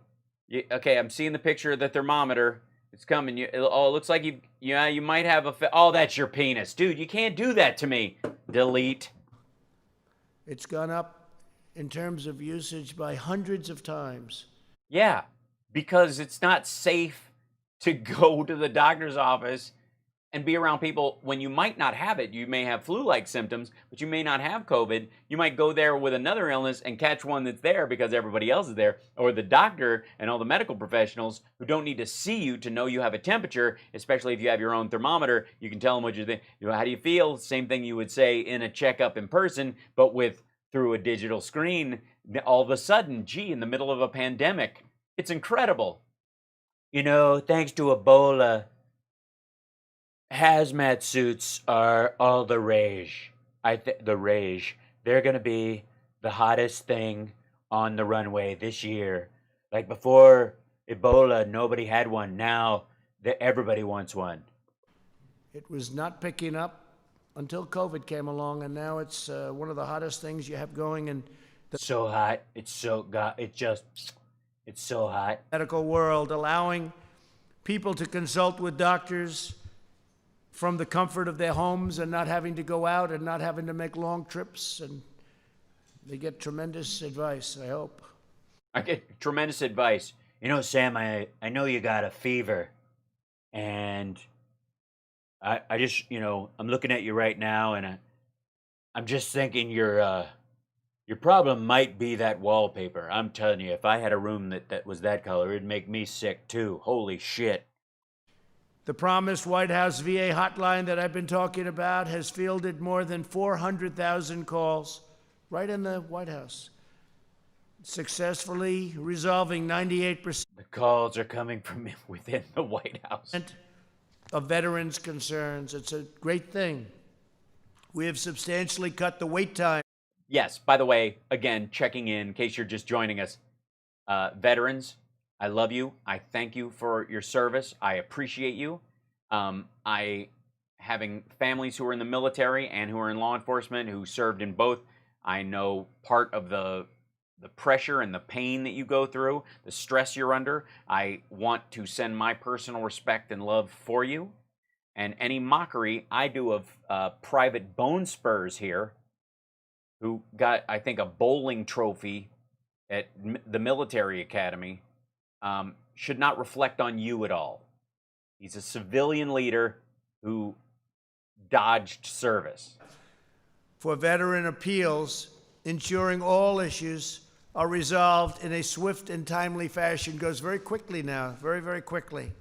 Okay, I'm seeing the picture of the thermometer. It's coming. It looks like you might have oh, that's your penis. Dude, you can't do that to me. Delete. It's gone up in terms of usage by hundreds of times. Yeah, because it's not safe to go to the doctor's office and be around people when you might not have it. You may have flu-like symptoms, but you may not have COVID. You might go there with another illness and catch one that's there because everybody else is there, or the doctor and all the medical professionals who don't need to see you to know you have a temperature, especially if you have your own thermometer. You can tell them what you think. You know, how do you feel? Same thing you would say in a checkup in person, but through a digital screen. All of a sudden, gee, in the middle of a pandemic, it's incredible. You know, thanks to Ebola, hazmat suits are all the rage. The rage. They're gonna be the hottest thing on the runway this year. Like before Ebola, nobody had one. Now everybody wants one. It was not picking up until COVID came along, and now it's one of the hottest things you have going in the so hot. It's so hot. Medical world, allowing people to consult with doctors from the comfort of their homes and not having to go out and not having to make long trips, and they get tremendous advice, I hope. I get tremendous advice. You know, Sam, I know you got a fever, and I just, you know, I'm looking at you right now, and I'm just thinking your problem might be that wallpaper. I'm telling you, if I had a room that was that color, it'd make me sick too. Holy shit. The promised White House VA hotline that I've been talking about has fielded more than 400,000 calls right in the White House, successfully resolving 98%. The calls are coming from within the White House. Of veterans' concerns. It's a great thing. We have substantially cut the wait time. Yes, by the way, again, checking in case you're just joining us. Veterans, I love you. I thank you for your service. I appreciate you. Having families who are in the military and who are in law enforcement who served in both, I know part of the pressure and the pain that you go through, the stress you're under. I want to send my personal respect and love for you. And any mockery I do of Private Bone Spurs here, who got, I think, a bowling trophy at the military academy, should not reflect on you at all. He's a civilian leader who dodged service. For veteran appeals, ensuring all issues are resolved in a swift and timely fashion. Goes very quickly now, very, very quickly.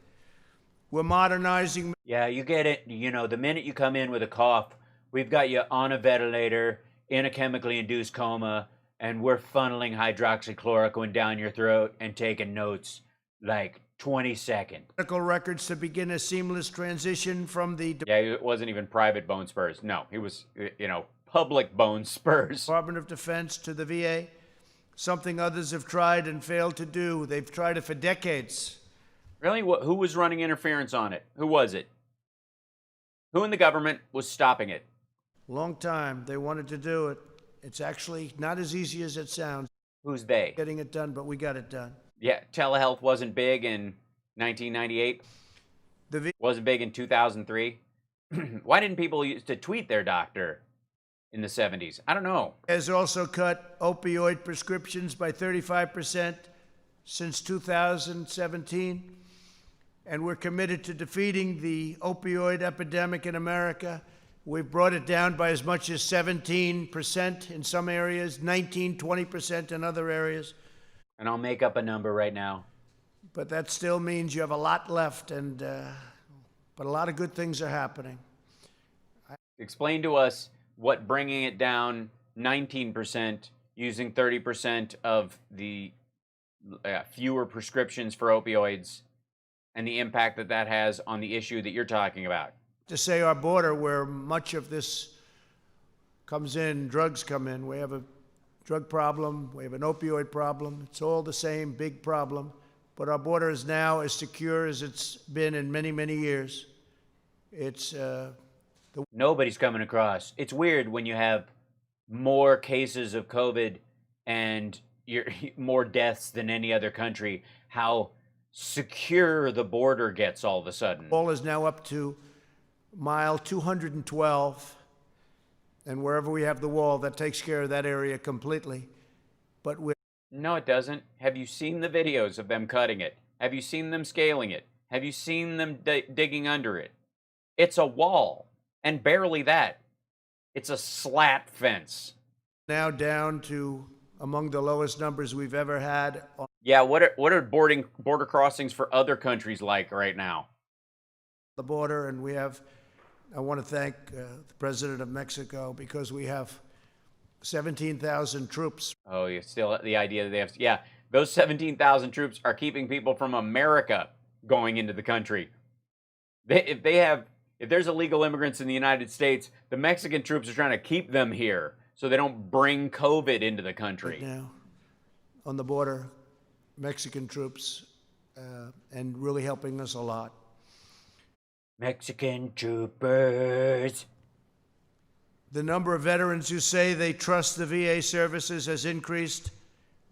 We're modernizing. Yeah, you get it. You know, the minute you come in with a cough, we've got you on a ventilator, in a chemically induced coma, and we're funneling hydroxychloroquine down your throat and taking notes like 20 seconds. Medical records to begin a seamless transition from the Yeah, it wasn't even Private Bone Spurs. No, he was, you know, Public Bone Spurs. Department of Defense to the VA, something others have tried and failed to do. They've tried it for decades. Really? Who was running interference on it? Who was it? Who in the government was stopping it? Long time. They wanted to do it. It's actually not as easy as it sounds. Who's they? Getting it done, but we got it done. Yeah, telehealth wasn't big in 1998. Wasn't big in 2003. Why didn't people used to tweet their doctor in the 70s? I don't know. Has also cut opioid prescriptions by 35% since 2017. And we're committed to defeating the opioid epidemic in America. We've brought it down by as much as 17% in some areas, 19, 20% in other areas. And I'll make up a number right now. But that still means you have a lot left, and but a lot of good things are happening. Explain to us what bringing it down 19% using 30% of the fewer prescriptions for opioids and the impact that that has on the issue that you're talking about. To say our border, where much of this comes in, drugs come in, we have a drug problem, we have an opioid problem. It's all the same big problem. But our border is now as secure as it's been in many, many years. It's nobody's coming across. It's weird when you have more cases of COVID and more deaths than any other country, how secure the border gets all of a sudden. All is now up to mile 212, and wherever we have the wall, that takes care of that area completely. But no, it doesn't. Have you seen the videos of them cutting it? Have you seen them scaling it? Have you seen them digging under it? It's a wall, and barely that. It's a slat fence. Now down to among the lowest numbers we've ever had. Yeah, what are border crossings for other countries like right now? The border, and I want to thank the President of Mexico because we have 17,000 troops. Oh, you still the idea that they have, yeah, those 17,000 troops are keeping people from America going into the country. If there's illegal immigrants in the United States, the Mexican troops are trying to keep them here so they don't bring COVID into the country. Right now, on the border, Mexican troops, and really helping us a lot. Mexican troopers. The number of veterans who say they trust the VA services has increased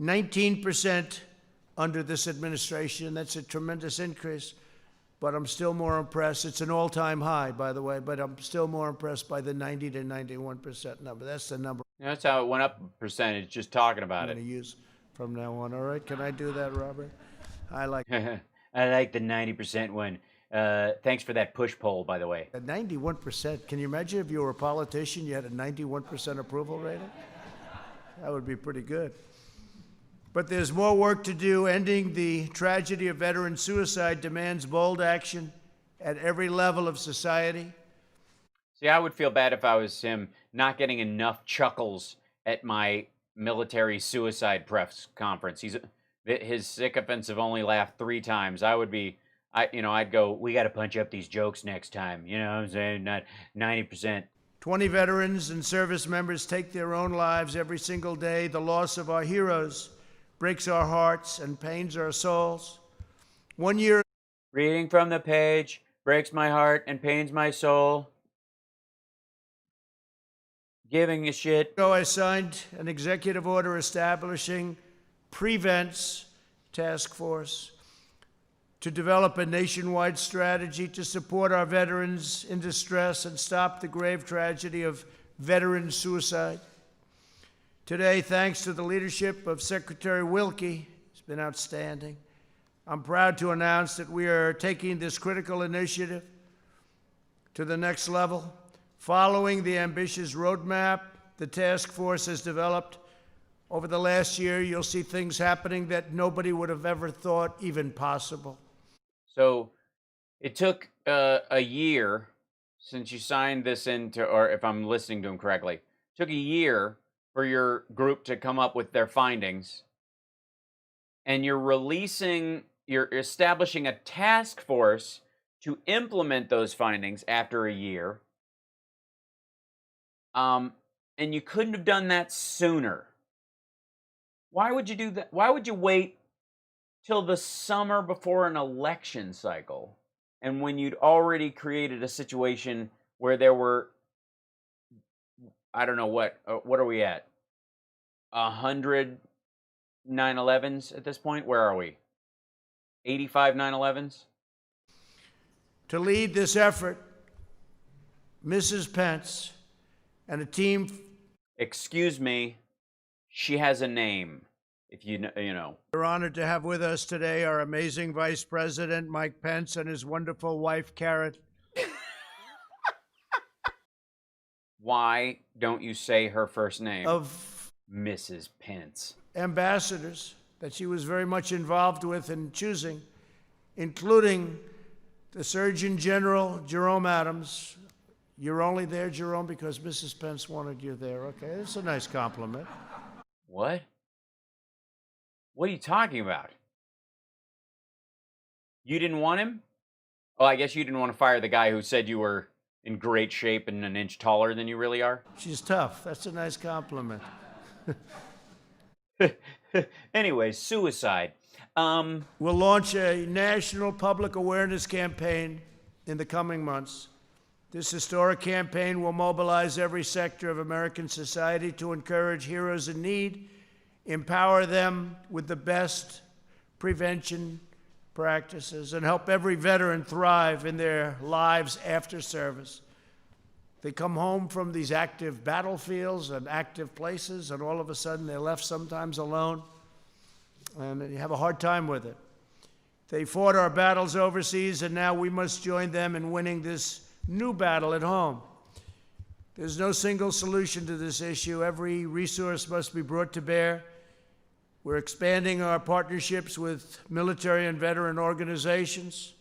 19% under this administration. That's a tremendous increase, but I'm still more impressed. It's an all-time high, by the way, but I'm still more impressed by the 90 to 91% number. That's the number That's how it went up a percentage, just talking about I'm it. going to use from now on. All right, can I do that, Robert? I like I like the 90% one. Thanks for that push poll, by the way. 91%. Can you imagine if you were a politician, you had a 91% approval rating? That would be pretty good. But there's more work to do. Ending the tragedy of veteran suicide demands bold action at every level of society. See, I would feel bad if I was him not getting enough chuckles at my military suicide press conference. His sycophants have only laughed 3 times. I'd go, we got to punch up these jokes next time. You know what I'm saying? Not 90%. 20 veterans and service members take their own lives every single day. The loss of our heroes breaks our hearts and pains our souls. 1 year. Reading from the page breaks my heart and pains my soul. Giving a shit. ago, I signed an executive order establishing Prevents Task Force to develop a nationwide strategy to support our veterans in distress and stop the grave tragedy of veteran suicide. Today, thanks to the leadership of Secretary Wilkie, it's been outstanding, I'm proud to announce that we are taking this critical initiative to the next level. Following the ambitious roadmap the task force has developed over the last year, you'll see things happening that nobody would have ever thought even possible. So it took a year since you signed this into, or if I'm listening to him correctly, took a year for your group to come up with their findings. And you're establishing a task force to implement those findings after a year. And you couldn't have done that sooner. Why would you do that? Why would you wait till the summer before an election cycle, and when you'd already created a situation where there were, I don't know what are we at? 100 9/11s at this point? Where are we? 85 9/11s? To lead this effort, Mrs. Pence and a team. Excuse me, she has a name. If you know. We're honored to have with us today our amazing Vice President, Mike Pence, and his wonderful wife, Karen. Why don't you say her first name? Of Mrs. Pence. Ambassadors that she was very much involved with in choosing, including the Surgeon General, Jerome Adams. You're only there, Jerome, because Mrs. Pence wanted you there. Okay, that's a nice compliment. What? What are you talking about? You didn't want him? Oh, I guess you didn't want to fire the guy who said you were in great shape and an inch taller than you really are? She's tough. That's a nice compliment. Anyway, suicide. We'll launch a national public awareness campaign in the coming months. This historic campaign will mobilize every sector of American society to encourage heroes in need, empower them with the best prevention practices, and help every veteran thrive in their lives after service. They come home from these active battlefields and active places, and all of a sudden they're left sometimes alone, and you have a hard time with it. They fought our battles overseas, and now we must join them in winning this new battle at home. There's no single solution to this issue. Every resource must be brought to bear. We're expanding our partnerships with military and veteran organizations,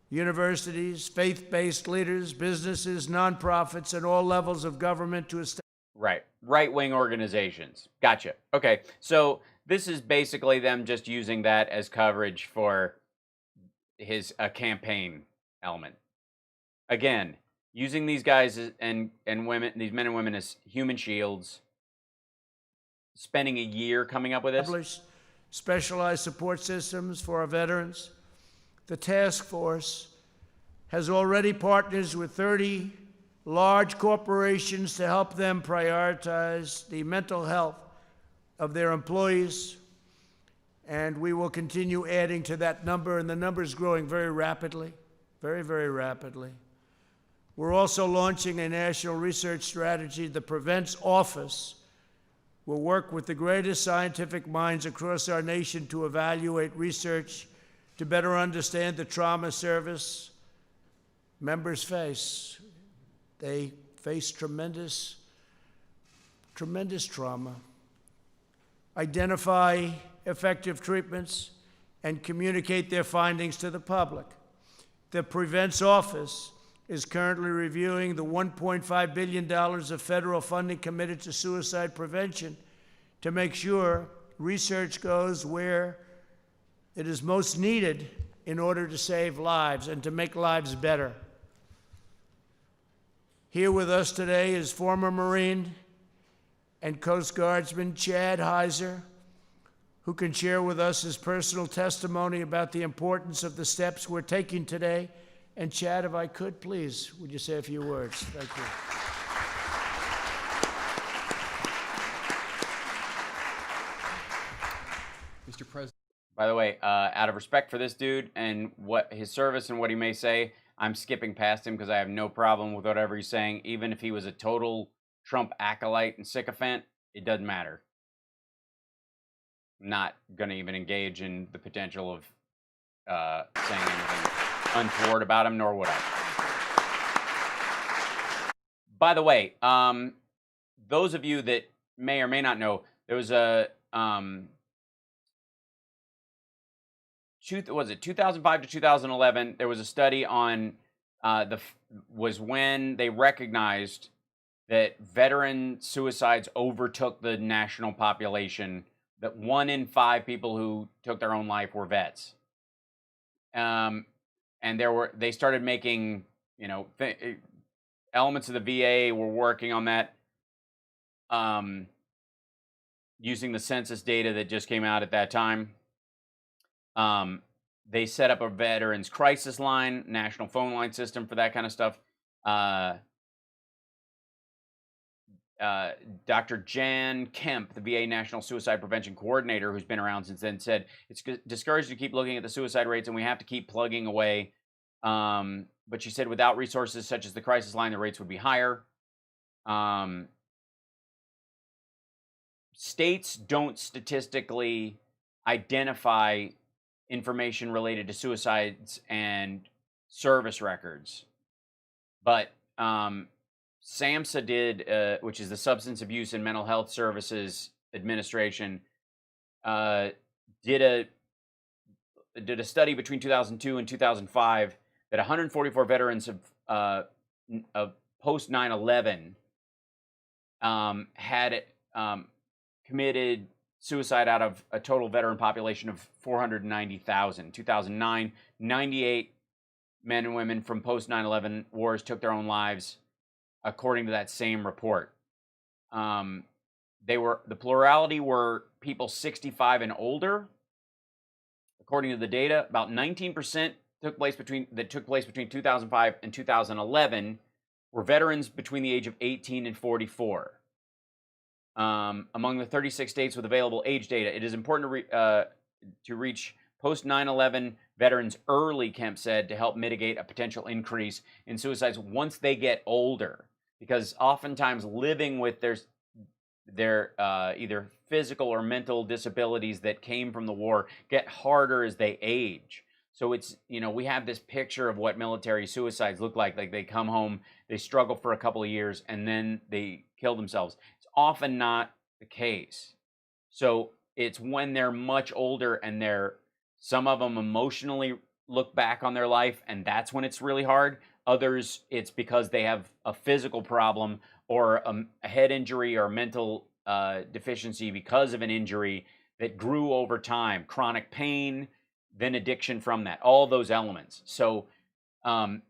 universities, faith-based leaders, businesses, nonprofits, and all levels of government to establish. Right. Right-wing organizations. Gotcha. Okay. So this is basically them just using that as coverage for his campaign element. Again, using these guys and women, these men and women as human shields, spending a year coming up with this. Specialized support systems for our veterans. The task force has already partners with 30 large corporations to help them prioritize the mental health of their employees. And we will continue adding to that number, and the number is growing very rapidly, very, very rapidly. We're also launching a national research strategy. The Prevents Office will work with the greatest scientific minds across our nation to evaluate research to better understand the trauma service members face. They face tremendous trauma. Identify effective treatments and communicate their findings to the public. The Prevents Office is currently reviewing the $1.5 billion of federal funding committed to suicide prevention to make sure research goes where it is most needed in order to save lives and to make lives better. Here with us today is former Marine and Coast Guardsman Chad Heiser, who can share with us his personal testimony about the importance of the steps we're taking today. And Chad, if I could, please, would you say a few words? Thank you. Mr. President. By the way, out of respect for this dude and what his service and what he may say, I'm skipping past him because I have no problem with whatever he's saying. Even if he was a total Trump acolyte and sycophant, it doesn't matter. I'm not going to even engage in the potential of saying anything untoward about him, nor would I. By the way, those of you that may or may not know, there was a 2005 to 2011? There was a study on was when they recognized that veteran suicides overtook the national population. That 1 in 5 people who took their own life were vets. And they started making, elements of the VA were working on that, using the census data that just came out at that time. They set up a veterans crisis line, national phone line system for that kind of stuff. Dr. Jan Kemp, the VA National Suicide Prevention Coordinator, who's been around since then, said it's discouraged to keep looking at the suicide rates and we have to keep plugging away. But she said without resources such as the crisis line, the rates would be higher. States don't statistically identify information related to suicides and service records, but SAMHSA did, which is the Substance Abuse and Mental Health Services Administration, did a study between 2002 and 2005 that 144 veterans of post 9/11 had committed suicide out of a total veteran population of 490,000. 2009, 98 men and women from post 9/11 wars took their own lives, according to that same report. The plurality were people 65 and older. According to the data, about 19% took place between 2005 and 2011 were veterans between the age of 18 and 44. Among the 36 states with available age data, it is important to reach post 9/11 veterans early, Kemp said, to help mitigate a potential increase in suicides once they get older, because oftentimes living with their either physical or mental disabilities that came from the war get harder as they age. So it's, we have this picture of what military suicides look like. Like they come home, they struggle for a couple of years, and then they kill themselves. It's often not the case. So it's when they're much older and some of them emotionally look back on their life, and that's when it's really hard. Others, it's because they have a physical problem or a head injury or mental deficiency because of an injury that grew over time, chronic pain, then addiction from that, all those elements. So, we've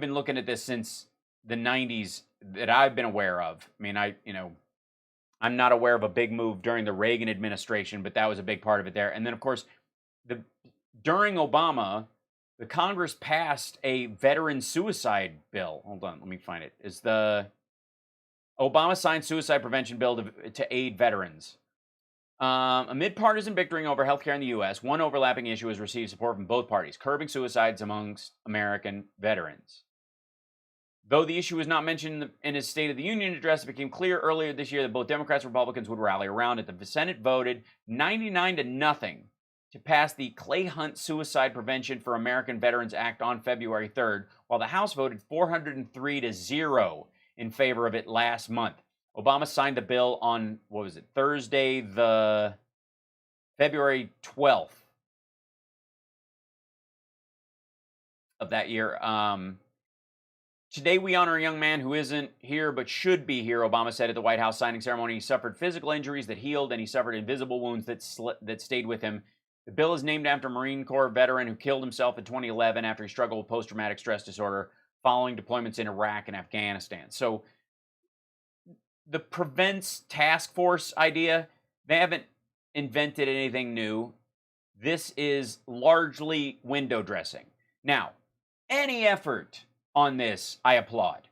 been looking at this since the 90s that I've been aware of. I'm not aware of a big move during the Reagan administration, but that was a big part of it there. And then, of course, during Obama, the Congress passed a veteran suicide bill. Hold on, let me find it. It's the Obama signed suicide prevention bill to aid veterans. Amid partisan bickering over healthcare in the U.S., one overlapping issue has received support from both parties, curbing suicides amongst American veterans. Though the issue was not mentioned in his State of the Union address, it became clear earlier this year that both Democrats and Republicans would rally around it. The Senate voted 99-0 to pass the Clay Hunt Suicide Prevention for American Veterans Act on February 3rd, while the House voted 403-0 in favor of it last month. Obama signed the bill on, Thursday, the February 12th of that year. Today we honor a young man who isn't here but should be here, Obama said at the White House signing ceremony. He suffered physical injuries that healed, and he suffered invisible wounds that stayed with him. The bill is named after a Marine Corps veteran who killed himself in 2011 after he struggled with post-traumatic stress disorder following deployments in Iraq and Afghanistan. So the Prevents Task Force idea, they haven't invented anything new. This is largely window dressing. Now, any effort on this, I applaud.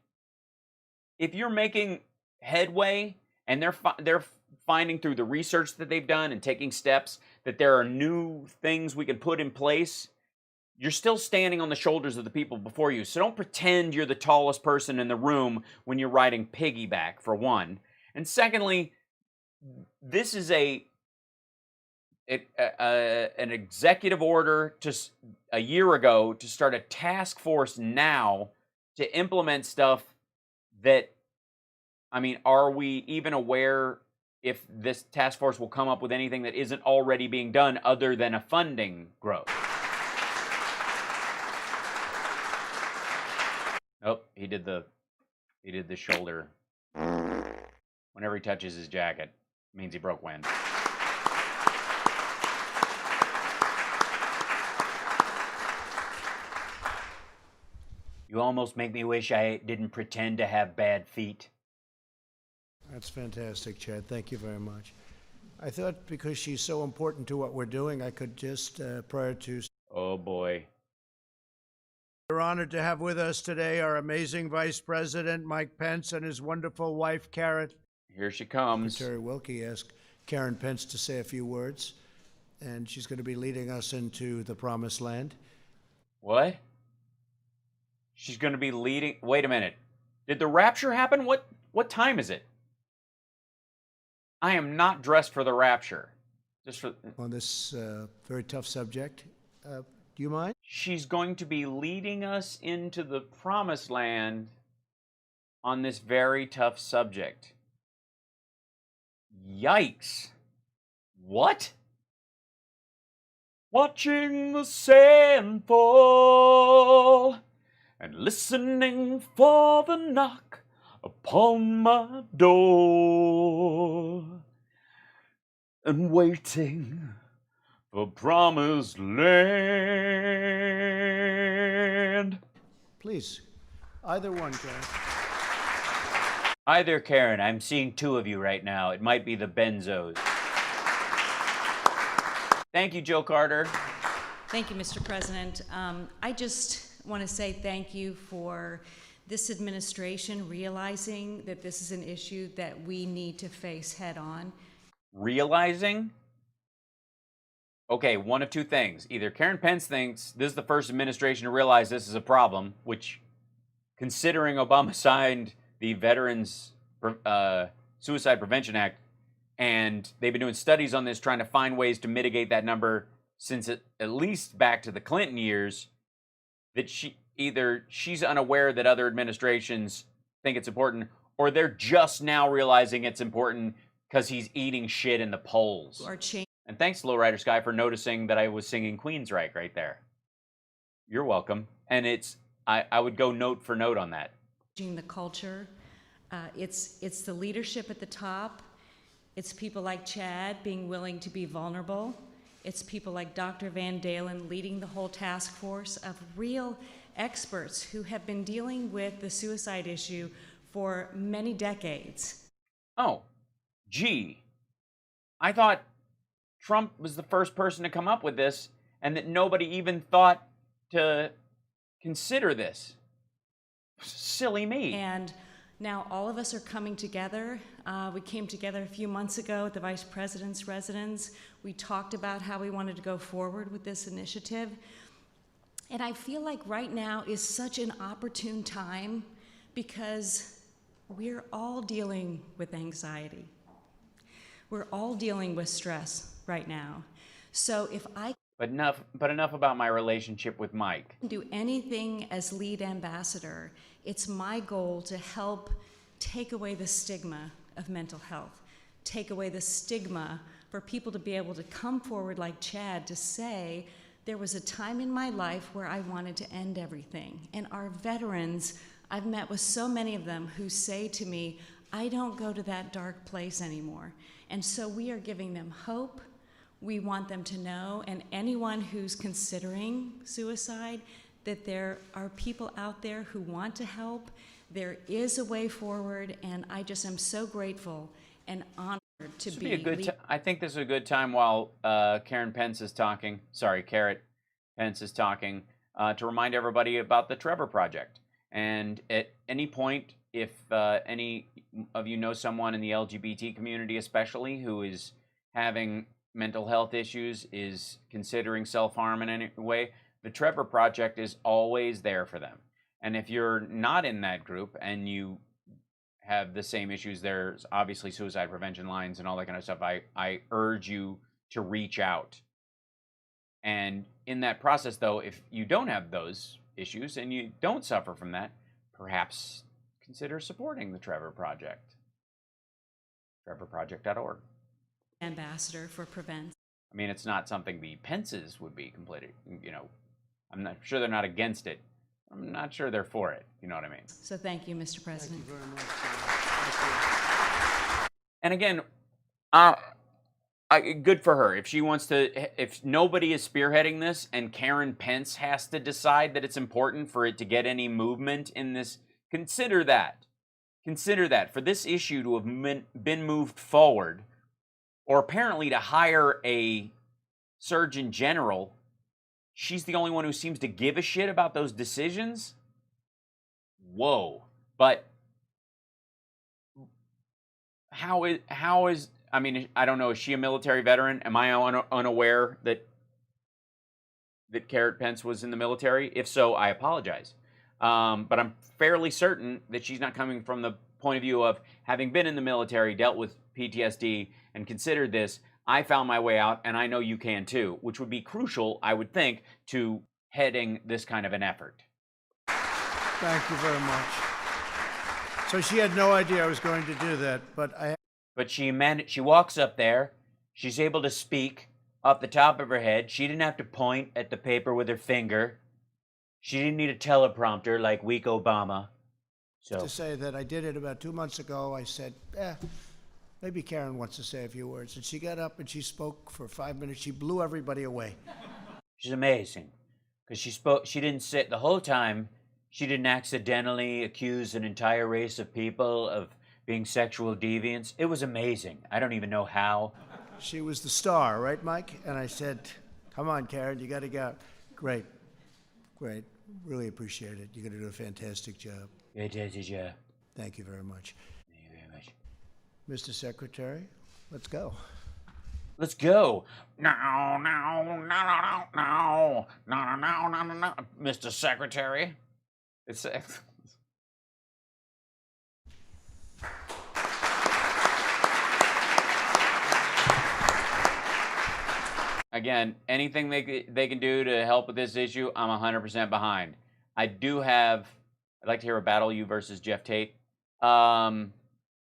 If you're making headway and they're finding through the research that they've done and taking steps that there are new things we can put in place, you're still standing on the shoulders of the people before you. So don't pretend you're the tallest person in the room when you're riding piggyback, for one. And secondly, this is an executive order a year ago to start a task force now to implement stuff that, are we even aware if this task force will come up with anything that isn't already being done other than a funding growth? Oh, he did the shoulder. Whenever he touches his jacket, it means he broke wind. You almost make me wish I didn't pretend to have bad feet. That's fantastic, Chad. Thank you very much. I thought because she's so important to what we're doing, I could just, prior to... Oh, boy. We're honored to have with us today our amazing Vice President, Mike Pence, and his wonderful wife, Karen. Here she comes. Secretary Wilkie asked Karen Pence to say a few words, and she's going to be leading us into the promised land. What? She's going to be leading... Wait a minute. Did the rapture happen? What time is it? I am not dressed for the rapture. Just for... On this very tough subject. Do you mind? She's going to be leading us into the promised land on this very tough subject. Yikes. What? Watching the sand fall and listening for the knock upon my door and waiting for promised land. Please, either one, Karen. Hi there, Karen. I'm seeing two of you right now. It might be the benzos. Thank you, Joe Carter. Thank you, Mr. President. I just want to say thank you for this administration realizing that this is an issue that we need to face head on. Realizing? Okay, one of two things. Either Karen Pence thinks this is the first administration to realize this is a problem, which, considering Obama signed the Veterans Suicide Prevention Act, and they've been doing studies on this, trying to find ways to mitigate that number since at least back to the Clinton years, that she's unaware that other administrations think it's important, or they're just now realizing it's important because he's eating shit in the polls. And thanks, Lowrider Sky, for noticing that I was singing Queensryche right there. You're welcome. And I would go note for note on that. The culture, it's the leadership at the top. It's people like Chad being willing to be vulnerable. It's people like Dr. Van Dalen leading the whole task force of real experts who have been dealing with the suicide issue for many decades. Oh, gee. I thought Trump was the first person to come up with this and that nobody even thought to consider this. Silly me. And now all of us are coming together. We came together a few months ago at the Vice President's residence. We talked about how we wanted to go forward with this initiative. And I feel like right now is such an opportune time because we're all dealing with anxiety. We're all dealing with stress right now. So if I But enough about my relationship with Mike. can do anything as lead ambassador, it's my goal to help take away the stigma of mental health, take away the stigma for people to be able to come forward like Chad to say, there was a time in my life where I wanted to end everything. And our veterans, I've met with so many of them who say to me, I don't go to that dark place anymore. And so we are giving them hope. We want them to know, and anyone who's considering suicide, that there are people out there who want to help. There is a way forward, and I just am so grateful and honored to be. I think this is a good time while Karen Pence is talking. Sorry, Carrot Pence is talking to remind everybody about the Trevor Project. And at any point, if any of you know someone in the LGBT community, especially who is having mental health issues, is considering self-harm in any way, the Trevor Project is always there for them. And if you're not in that group and you have the same issues, there's obviously suicide prevention lines and all that kind of stuff. I urge you to reach out. And in that process, though, if you don't have those issues and you don't suffer from that, perhaps consider supporting the Trevor Project. TrevorProject.org. Ambassador for Prevent. I mean, it's not something the Pences would be completely, I'm not sure they're not against it. I'm not sure they're for it. You know what I mean? So thank you, Mr. President. Thank you very much. Thank you. And again, good for her. If she wants to, if nobody is spearheading this and Karen Pence has to decide that it's important for it to get any movement in this, consider that. Consider that. For this issue to have been moved forward, or apparently to hire a surgeon general, she's the only one who seems to give a shit about those decisions? Whoa. But how is I mean, I don't know, is she a military veteran? Am I unaware that Carrot Pence was in the military? If so, I apologize. But I'm fairly certain that she's not coming from the point of view of having been in the military, dealt with PTSD, and considered this. I found my way out, and I know you can too, which would be crucial, I would think, to heading this kind of an effort. Thank you very much. So she had no idea I was going to do that, but she walks up there, she's able to speak off the top of her head. She didn't have to point at the paper with her finger. She didn't need a teleprompter like weak Obama. So to say that I did it about 2 months ago, I said, maybe Karen wants to say a few words. And she got up and she spoke for 5 minutes. She blew everybody away. She's amazing. Because she didn't sit the whole time. She didn't accidentally accuse an entire race of people of being sexual deviants. It was amazing. I don't even know how. She was the star, right, Mike? And I said, come on, Karen, you got to go. Great. Really appreciate it. You're going to do a fantastic job. Fantastic job. Thank you very much. Thank you very much. Mr. Secretary, let's go. Let's go. No. Mr. Secretary. It's again, anything they can do to help with this issue, I'm 100% behind. I'd like to hear a battle you versus Jeff Tate. I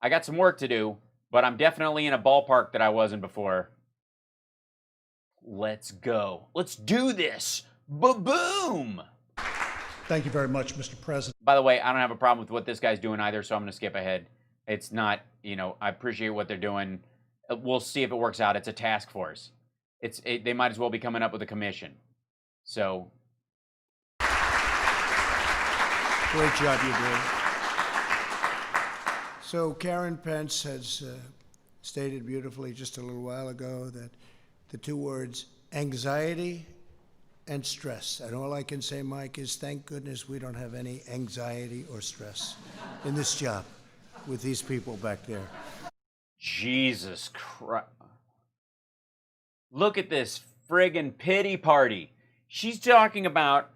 got some work to do, but I'm definitely in a ballpark that I wasn't before. Let's go. Let's do this. Ba-boom! Thank you very much, Mr. President. By the way, I don't have a problem with what this guy's doing either, so I'm going to skip ahead. It's not, I appreciate what they're doing. We'll see if it works out. It's a task force. They might as well be coming up with a commission. So. Great job you're doing. So Karen Pence has stated beautifully just a little while ago that the two words anxiety and stress. And all I can say, Mike, is thank goodness we don't have any anxiety or stress in this job with these people back there. Jesus Christ. Look at this friggin' pity party. She's talking about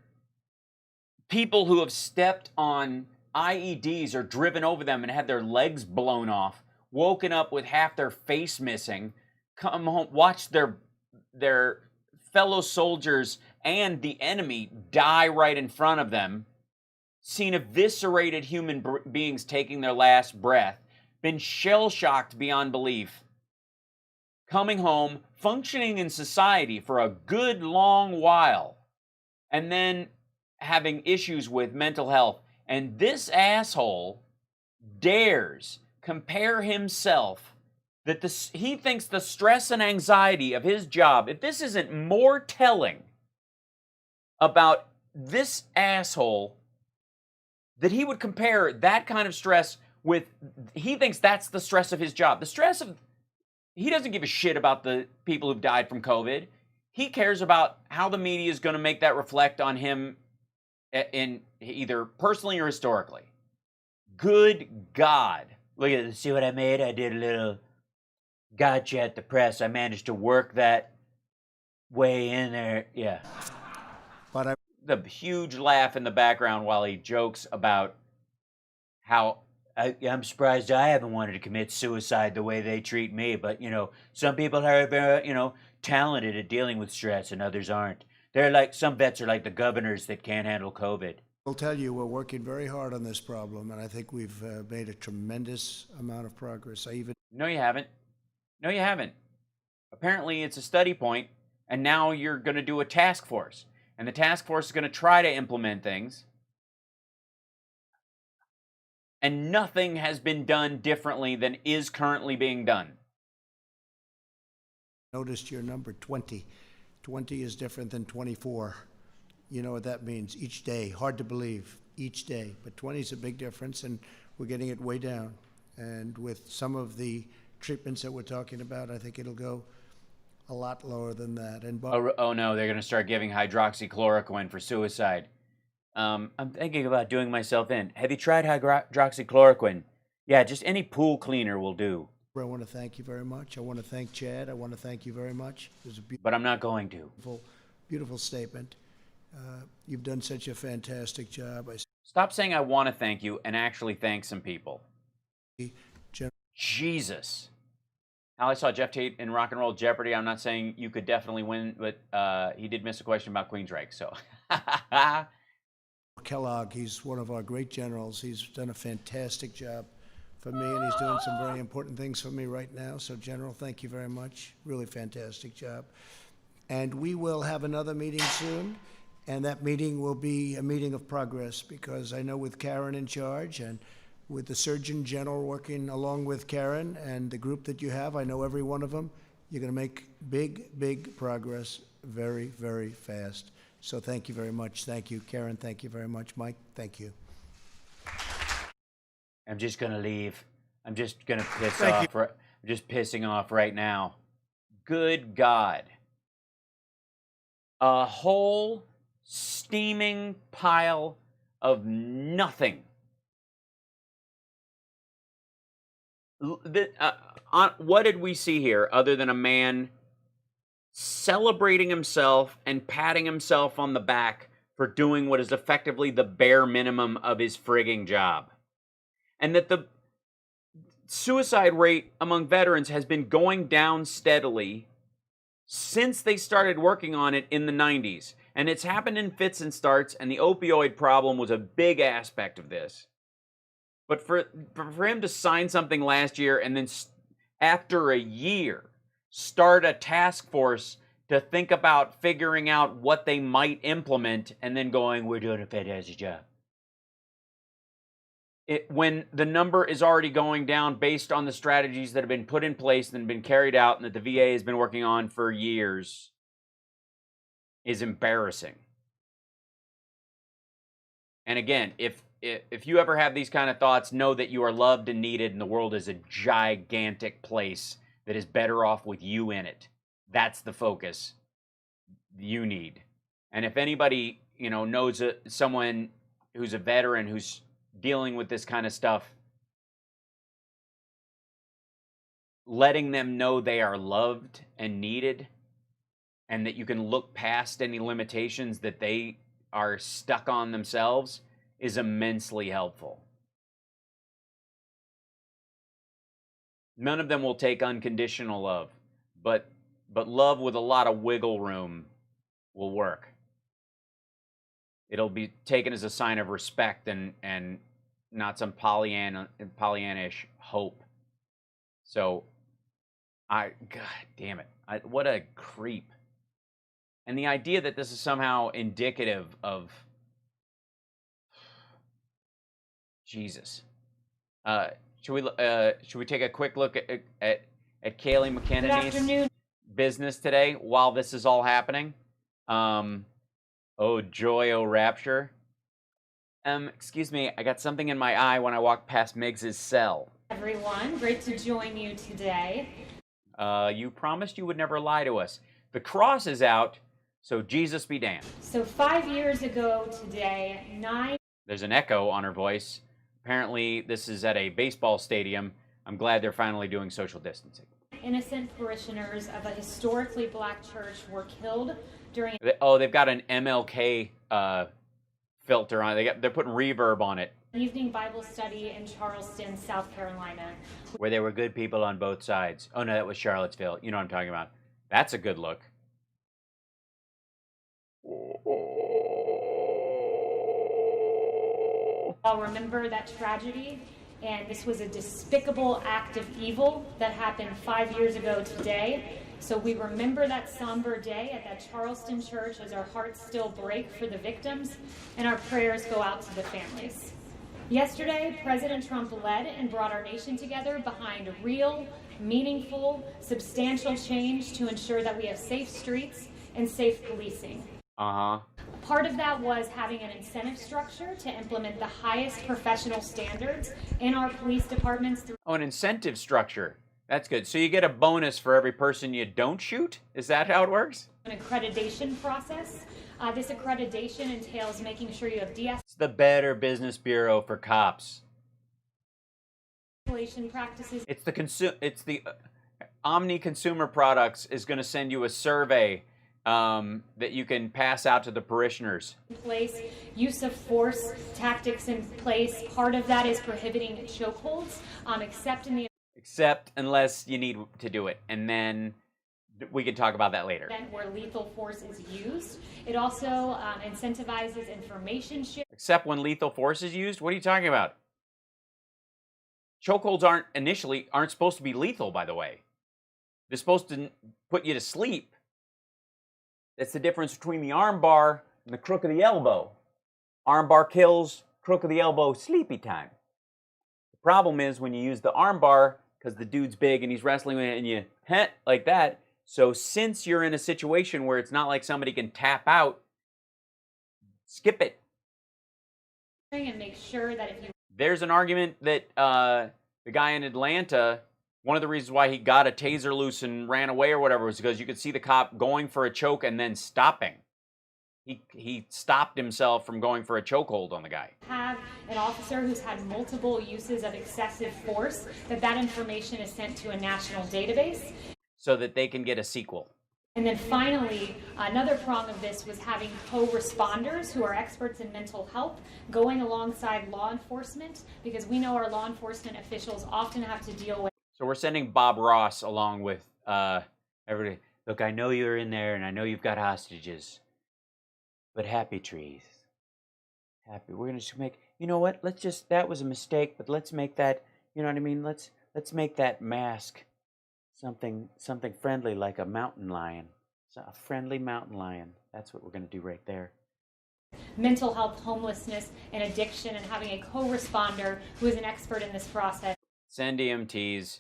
people who have stepped on IEDs or driven over them and had their legs blown off, woken up with half their face missing, come home, watch their fellow soldiers and the enemy die right in front of them, seen eviscerated human beings taking their last breath, been shell-shocked beyond belief, coming home, functioning in society for a good long while, and then having issues with mental health. And this asshole dares compare himself that he thinks the stress and anxiety of his job, if this isn't more telling about this asshole, that he would compare that kind of stress with, he thinks that's the stress of his job. The stress of, he doesn't give a shit about the people who've died from COVID. He cares about how the media is going to make that reflect on him in either personally or historically. Good God. Look at this. See what I made? I did a little gotcha at the press. I managed to work that way in there. Yeah. But the huge laugh in the background while he jokes about how I'm surprised I haven't wanted to commit suicide the way they treat me. But, some people are very, talented at dealing with stress and others aren't. They're like, some vets are like the governors that can't handle COVID. I'll tell you, we're working very hard on this problem, and I think we've made a tremendous amount of progress. No, you haven't. No, you haven't. Apparently, it's a study point, and now you're going to do a task force. And the task force is going to try to implement things. And nothing has been done differently than is currently being done. Noticed your number 20. 20 is different than 24. You know what that means. Each day. Hard to believe. Each day. But 20 is a big difference, and we're getting it way down. And with some of the treatments that we're talking about, I think it'll go a lot lower than that. And oh no, they're going to start giving hydroxychloroquine for suicide. I'm thinking about doing myself in. Have you tried hydroxychloroquine? Yeah, just any pool cleaner will do. I want to thank you very much. I want to thank Chad. I want to thank you very much. It was a but I'm not going to. Beautiful statement. You've done such a fantastic job. Stop saying I want to thank you and actually thank some people. Jesus. How I saw Jeff Tate in Rock and Roll Jeopardy. I'm not saying you could definitely win, but he did miss a question about Queensryche, so. Kellogg, he's one of our great generals. He's done a fantastic job for me, and he's doing some very important things for me right now. So, General, thank you very much. Really fantastic job. And we will have another meeting soon, and that meeting will be a meeting of progress, because I know with Karen in charge and with the Surgeon General working along with Karen and the group that you have, I know every one of them, you're going to make big, big progress very, very fast. So thank you very much. Thank you, Karen. Thank you very much. Mike, thank you. I'm just going to leave. I'm just going to piss off. I'm just pissing off right now. Good God. A whole steaming pile of nothing. What did we see here other than a man celebrating himself and patting himself on the back for doing what is effectively the bare minimum of his frigging job? And that the suicide rate among veterans has been going down steadily since they started working on it in the 90s. And it's happened in fits and starts, and the opioid problem was a big aspect of this. But for him to sign something last year and then after a year start a task force to think about figuring out what they might implement and then going, we're doing a fantastic job. When the number is already going down based on the strategies that have been put in place and been carried out and that the VA has been working on for years, is embarrassing. And again, if you ever have these kind of thoughts, know that you are loved and needed, and the world is a gigantic place that is better off with you in it. That's the focus you need. And if anybody, knows someone who's a veteran who's dealing with this kind of stuff, letting them know they are loved and needed, and that you can look past any limitations that they are stuck on themselves, is immensely helpful. None of them will take unconditional love, but love with a lot of wiggle room will work. It'll be taken as a sign of respect and not some Pollyannish hope. So, God damn it. What a creep. And the idea that this is somehow indicative of Jesus. Should we take a quick look at Kayleigh McEnany's business today while this is all happening? Oh joy, oh rapture. Excuse me, I got something in my eye when I walked past Miggs's cell. Everyone, great to join you today. You promised you would never lie to us. The cross is out, so Jesus be damned. So 5 years ago today, There's an echo on her voice. Apparently, this is at a baseball stadium. I'm glad they're finally doing social distancing. Innocent parishioners of a historically black church were killed during... They've got an MLK filter on it. They're putting reverb on it. An evening Bible study in Charleston, South Carolina. Where there were good people on both sides. Oh, no, that was Charlottesville. You know what I'm talking about. That's a good look. I'll remember that tragedy, and this was a despicable act of evil that happened 5 years ago today. So we remember that somber day at that Charleston church as our hearts still break for the victims, and our prayers go out to the families. Yesterday, President Trump led and brought our nation together behind real, meaningful, substantial change to ensure that we have safe streets and safe policing. Part of that was having an incentive structure to implement the highest professional standards in our police departments. An incentive structure. That's good. So you get a bonus for every person you don't shoot? Is that how it works? An accreditation process. This accreditation entails making sure you have It's the Better Business Bureau for cops. de-escalation practices. It's the Omni Consumer Products is going to send you a survey that you can pass out to the parishioners. In place, use of force tactics in place. Part of that is prohibiting chokeholds, except unless you need to do it, and then we can talk about that later. Where lethal force is used. It also incentivizes information sharing. Except when lethal force is used? What are you talking about? Chokeholds aren't supposed to be lethal, by the way. They're supposed to put you to sleep. That's the difference between the arm bar and the crook of the elbow. Arm bar kills, crook of the elbow, sleepy time. The problem is when you use the arm bar, because the dude's big and he's wrestling with it, and you like that. So since you're in a situation where it's not like somebody can tap out, skip it. And make sure that if you... There's an argument that the guy in Atlanta, one of the reasons why he got a taser loose and ran away or whatever was because you could see the cop going for a choke and then stopping. He stopped himself from going for a chokehold on the guy. Have an officer who's had multiple uses of excessive force, that information is sent to a national database. So that they can get a sequel. And then finally, another prong of this was having co-responders who are experts in mental health going alongside law enforcement, because we know our law enforcement officials often have to deal with... So we're sending Bob Ross along with everybody. Look, I know you're in there, and I know you've got hostages, but happy trees. Happy. We're gonna just make. You know what? Let's just. That was a mistake, but let's make that. You know what I mean? Let's make that mask something friendly, like a mountain lion. So a friendly mountain lion. That's what we're gonna do right there. Mental health, homelessness, and addiction, and having a co-responder who is an expert in this process. Send EMTs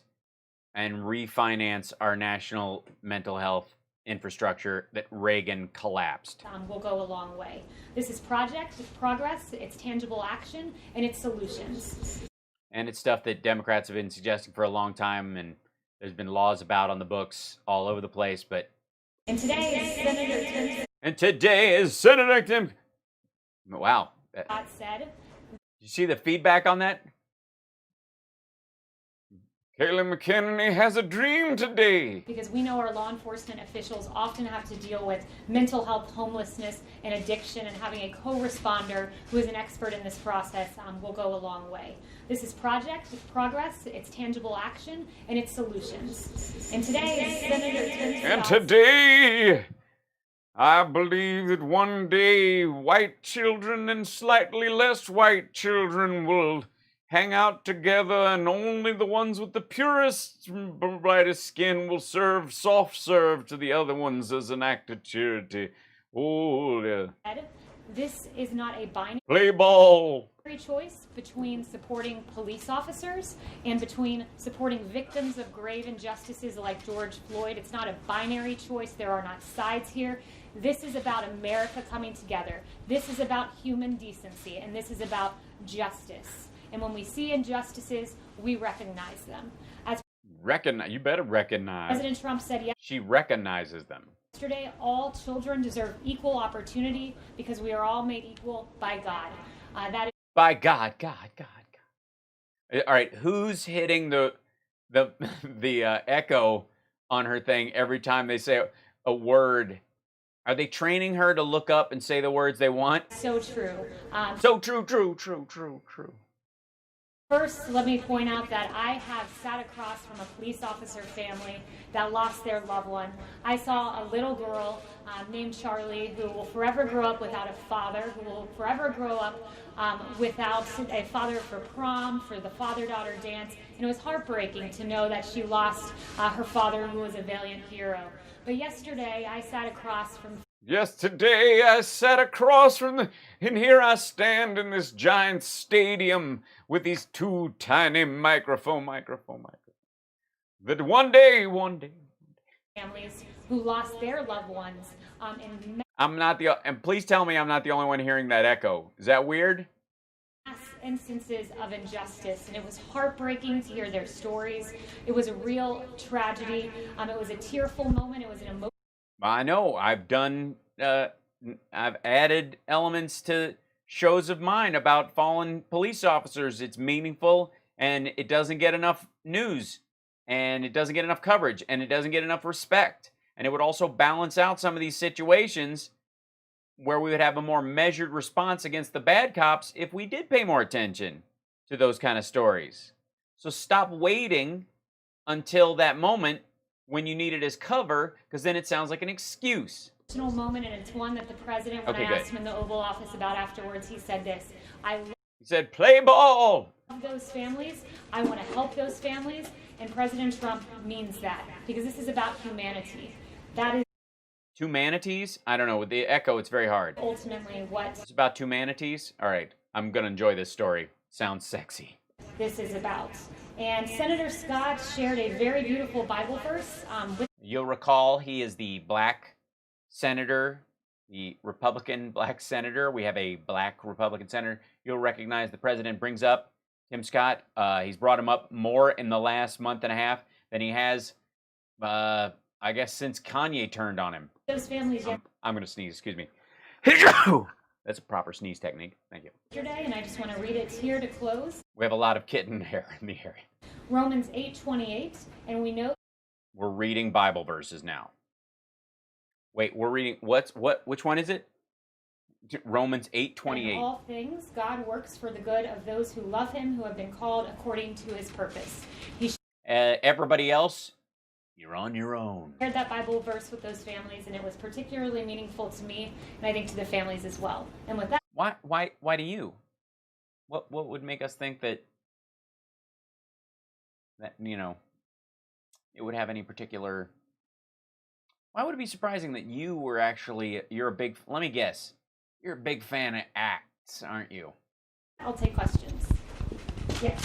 and refinance our national mental health infrastructure that Reagan collapsed. Will go a long way. This is progress, it's tangible action, and it's solutions. And it's stuff that Democrats have been suggesting for a long time, and there's been laws about on the books all over the place. But and today is Senator Tim. Wow. God said. Did you see the feedback on that? Kayla McKinney has a dream today. Because we know our law enforcement officials often have to deal with mental health, homelessness, and addiction, and having a co-responder who is an expert in this process will go a long way. This is progress, it's tangible action, and it's solutions. And today is Senator Tim. And today, I believe that one day white children and slightly less white children will hang out together, and only the ones with the purest, brightest skin will soft serve to the other ones as an act of charity. Oh, yeah. This is not a binary Play ball. choice between supporting police officers and between supporting victims of grave injustices like George Floyd. It's not a binary choice. There are not sides here. This is about America coming together. This is about human decency, and this is about justice. And when we see injustices, we recognize them. As You better recognize. President Trump said yesterday, she recognizes them. all children deserve equal opportunity because we are all made equal by God. That is By God. All right, who's hitting the echo on her thing every time they say a word? Are they training her to look up and say the words they want? so true. So true. First, let me point out that I have sat across from a police officer family that lost their loved one. I saw a little girl named Charlie who will forever grow up without a father, who will forever grow up without a father for prom, for the father-daughter dance. And it was heartbreaking to know that she lost her father, who was a valiant hero. But yesterday, I sat across from... Yesterday I sat across from and here I stand in this giant stadium with these two tiny microphone. That one day. families who lost their loved ones. And please tell me I'm not the only one hearing that echo. Is that weird? Mass instances of injustice, and it was heartbreaking to hear their stories. It was a real tragedy. It was a tearful moment. It was an emotional. I know. I've added elements to shows of mine about fallen police officers. It's meaningful, and it doesn't get enough news, and it doesn't get enough coverage, and it doesn't get enough respect. And it would also balance out some of these situations where we would have a more measured response against the bad cops if we did pay more attention to those kind of stories. So stop waiting until that moment when you need it as cover, because then it sounds like an excuse. Moment, and it's one that the president, when I asked him in the Oval Office about afterwards, he said this: He said, play ball! love those families. I want to help those families, and President Trump means that, because this is about humanity. That is Two manatees? I don't know. With the echo, it's very hard. ultimately what It's about two manatees? All right. I'm going to enjoy this story. Sounds sexy. this is about. And Senator Scott shared a very beautiful Bible verse with... You'll recall he is the black senator, the Republican black senator. We have a black Republican senator. You'll recognize the president brings up Tim Scott. He's brought him up more in the last month and a half than he has, I guess, since Kanye turned on him. Those families I'm going to sneeze. Excuse me. That's a proper sneeze technique. Thank you. yesterday, and I just want to read it here to close. We have a lot of kitten hair in the area. Romans 8:28, and we know We're reading Bible verses now. Wait, we're reading which one is it? Romans 8:28. in all things God works for the good of those who love him, who have been called according to his purpose. Everybody else, You're on your own. Shared that Bible verse with those families, and it was particularly meaningful to me, and I think to the families as well. And with that, Why do you? What would make us think that it would have any particular? Why would it be surprising that you were actually let me guess, you're a big fan of acts, aren't you? I'll take questions. Yes.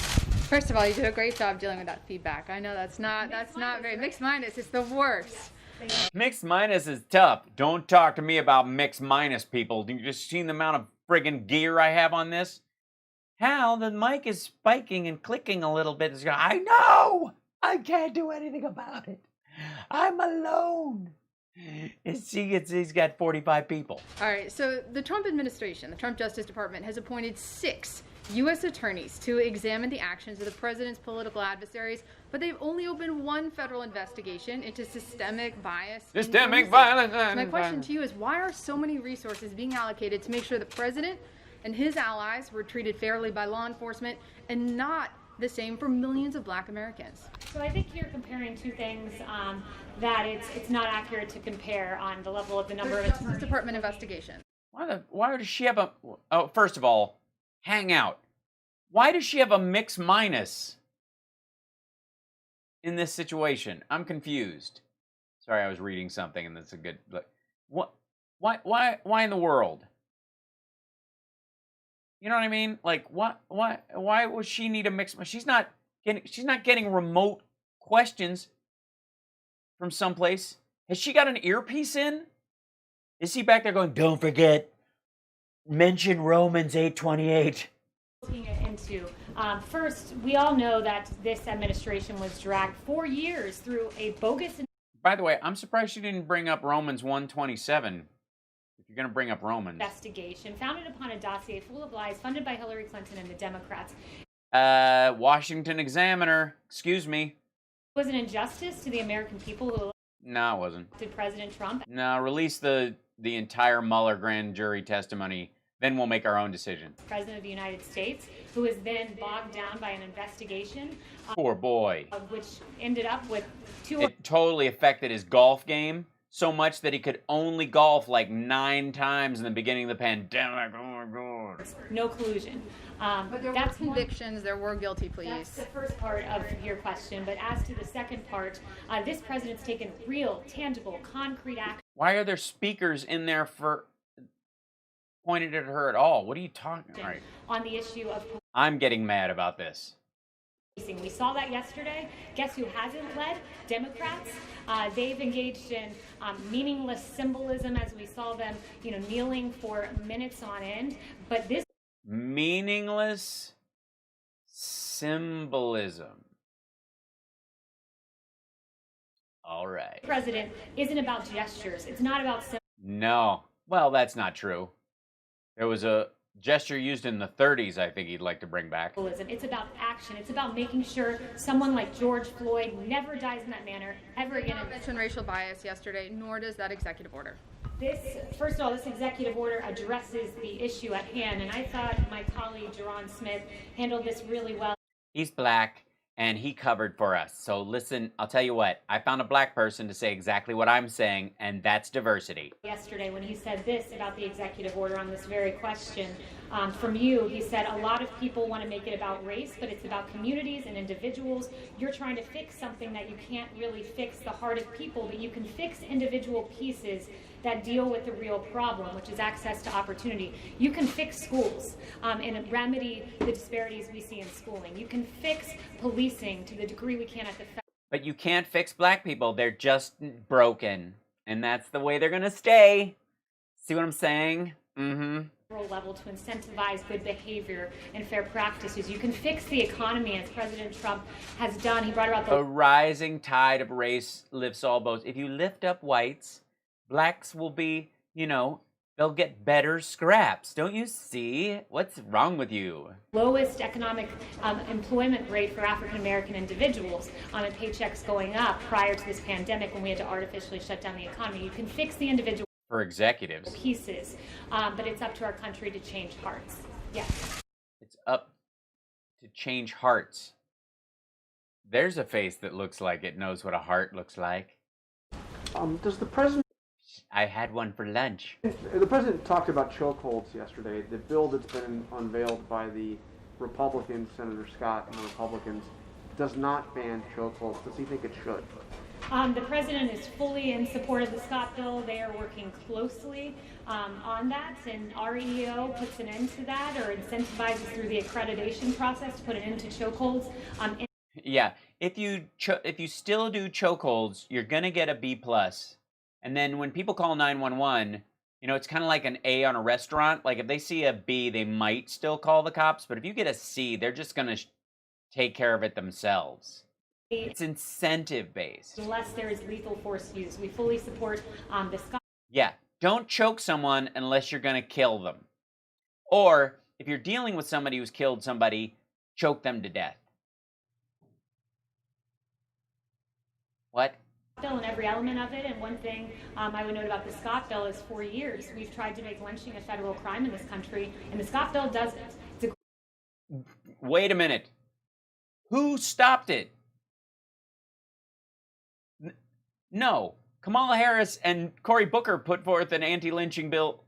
First of all, you do a great job dealing with that feedback. I know that's not very mixed minus. It's the worst. Mixed minus is tough. Don't talk to me about mixed minus, people. You just seen the amount of friggin' gear I have on this? Hal, the mic is spiking and clicking a little bit. I know! I can't do anything about it. I'm alone. He's got 45 people. All right, so the Trump administration, the Trump Justice Department, has appointed 6 U.S. attorneys to examine the actions of the president's political adversaries, but they've only opened one federal investigation into systemic bias. Systemic violence. My question to you is, why are so many resources being allocated to make sure the president and his allies were treated fairly by law enforcement and not the same for millions of Black Americans? So I think you're comparing two things that it's not accurate to compare on the level of the number of Justice Department investigation. Why does she have a? Oh, first of all, hang out. Why does she have a mixed minus in this situation? I'm confused. Sorry, I was reading something, and that's a good. What? Why in the world? You know what I mean? Like, what? Why would she need a mixed? She's not getting remote questions from someplace. Has she got an earpiece in? Is he back there going, "Don't forget, mention Romans 8:28"? Looking into first, we all know that this administration was dragged 4 years through a bogus. By the way, I'm surprised she didn't bring up Romans 1:27. If you're going to bring up Romans. Investigation founded upon a dossier full of lies funded by Hillary Clinton and the Democrats. Washington Examiner. Excuse me. It was an injustice to the American people who No, it wasn't. elected President Trump. No, release the entire Mueller grand jury testimony. Then we'll make our own decision. President of the United States, who was then bogged down by an investigation. Poor boy. Which ended up with It totally affected his golf game so much that he could only golf like 9 times in the beginning of the pandemic. Oh my God. No collusion. But there were convictions, there were guilty pleas. That's the first part of your question. But as to the second part, this president's taken real, tangible, concrete action. Why are there speakers in there pointed at her at all? What are you talking about? Right. On the issue of I'm getting mad about this. policing. We saw that yesterday. Guess who hasn't led? Democrats. They've engaged in meaningless symbolism as we saw them, kneeling for minutes on end. But this meaningless symbolism. All right. President isn't about gestures. It's not about symbolism. No. Well, that's not true. There was a gesture used in the 30s, I think he'd like to bring back. It's about action. It's about making sure someone like George Floyd never dies in that manner ever again. You did not mention racial bias yesterday, nor does that executive order. First of all, this executive order addresses the issue at hand, and I thought my colleague, Jerron Smith, handled this really well. He's Black, and he covered for us. So listen, I'll tell you what. I found a Black person to say exactly what I'm saying, and that's diversity. Yesterday, when he said this about the executive order on this very question, from you, he said, a lot of people want to make it about race, but it's about communities and individuals. You're trying to fix something that you can't really fix the heart of people, but you can fix individual pieces that deal with the real problem, which is access to opportunity. You can fix schools and remedy the disparities we see in schooling. You can fix policing to the degree we can at the federal. But you can't fix Black people. They're just broken. And that's the way they're going to stay. See what I'm saying? Level to incentivize good behavior and fair practices. You can fix the economy, as President Trump has done. He brought about the rising tide of race lifts all boats. If you lift up whites, Blacks will be, they'll get better scraps. Don't you see? What's wrong with you? Lowest economic employment rate for African American individuals and paychecks going up prior to this pandemic when we had to artificially shut down the economy. You can fix the individual for executives pieces, but it's up to our country to change hearts. Yes. It's up to change hearts. There's a face that looks like it knows what a heart looks like. Does the president... I had one for lunch. The president talked about chokeholds yesterday. The bill that's been unveiled by the Republicans, Senator Scott and the Republicans, does not ban chokeholds. Does he think it should? The president is fully in support of the Scott bill. They are working closely on that, and our EO puts an end to that or incentivizes through the accreditation process to put an end to chokeholds. Yeah, if you still do chokeholds, you're gonna get a B+. And then when people call 911, you know, it's kind of like an A on a restaurant. Like if they see a B, they might still call the cops. But if you get a C, they're just gonna take care of it themselves. It's incentive-based. Unless there is lethal force used. We fully support the Scott. Yeah, don't choke someone unless you're gonna kill them. Or if you're dealing with somebody who's killed somebody, choke them to death. What? Bill and every element of it, and one thing I would note about the Scott bill is for years we've tried to make lynching a federal crime in this country, and the Scott bill does it. Wait a minute. Who stopped it? No. Kamala Harris and Cory Booker put forth an anti-lynching bill,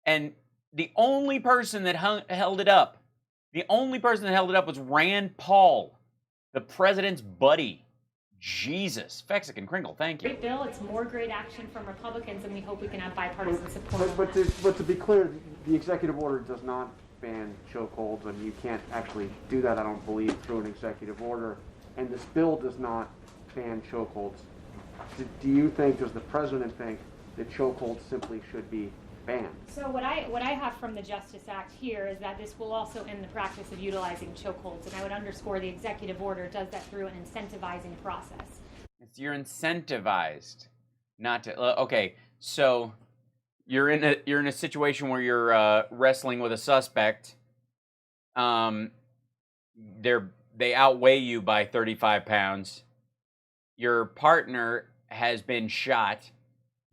and the only person that held it up was Rand Paul, the president's buddy. Jesus. Mexican Kringle, thank you. Great bill. It's more great action from Republicans, and we hope we can have bipartisan support. But to be clear, the executive order does not ban chokeholds, and you can't actually do that, I don't believe, through an executive order. And this bill does not ban chokeholds. Do you think, does the president think that chokeholds simply should be banned? So what I have from the Justice Act here is that this will also end the practice of utilizing chokeholds, and I would underscore the executive order does that through an incentivizing process. You're incentivized not to. Okay, so you're in a situation where you're wrestling with a suspect. They outweigh you by 35 pounds. Your partner has been shot.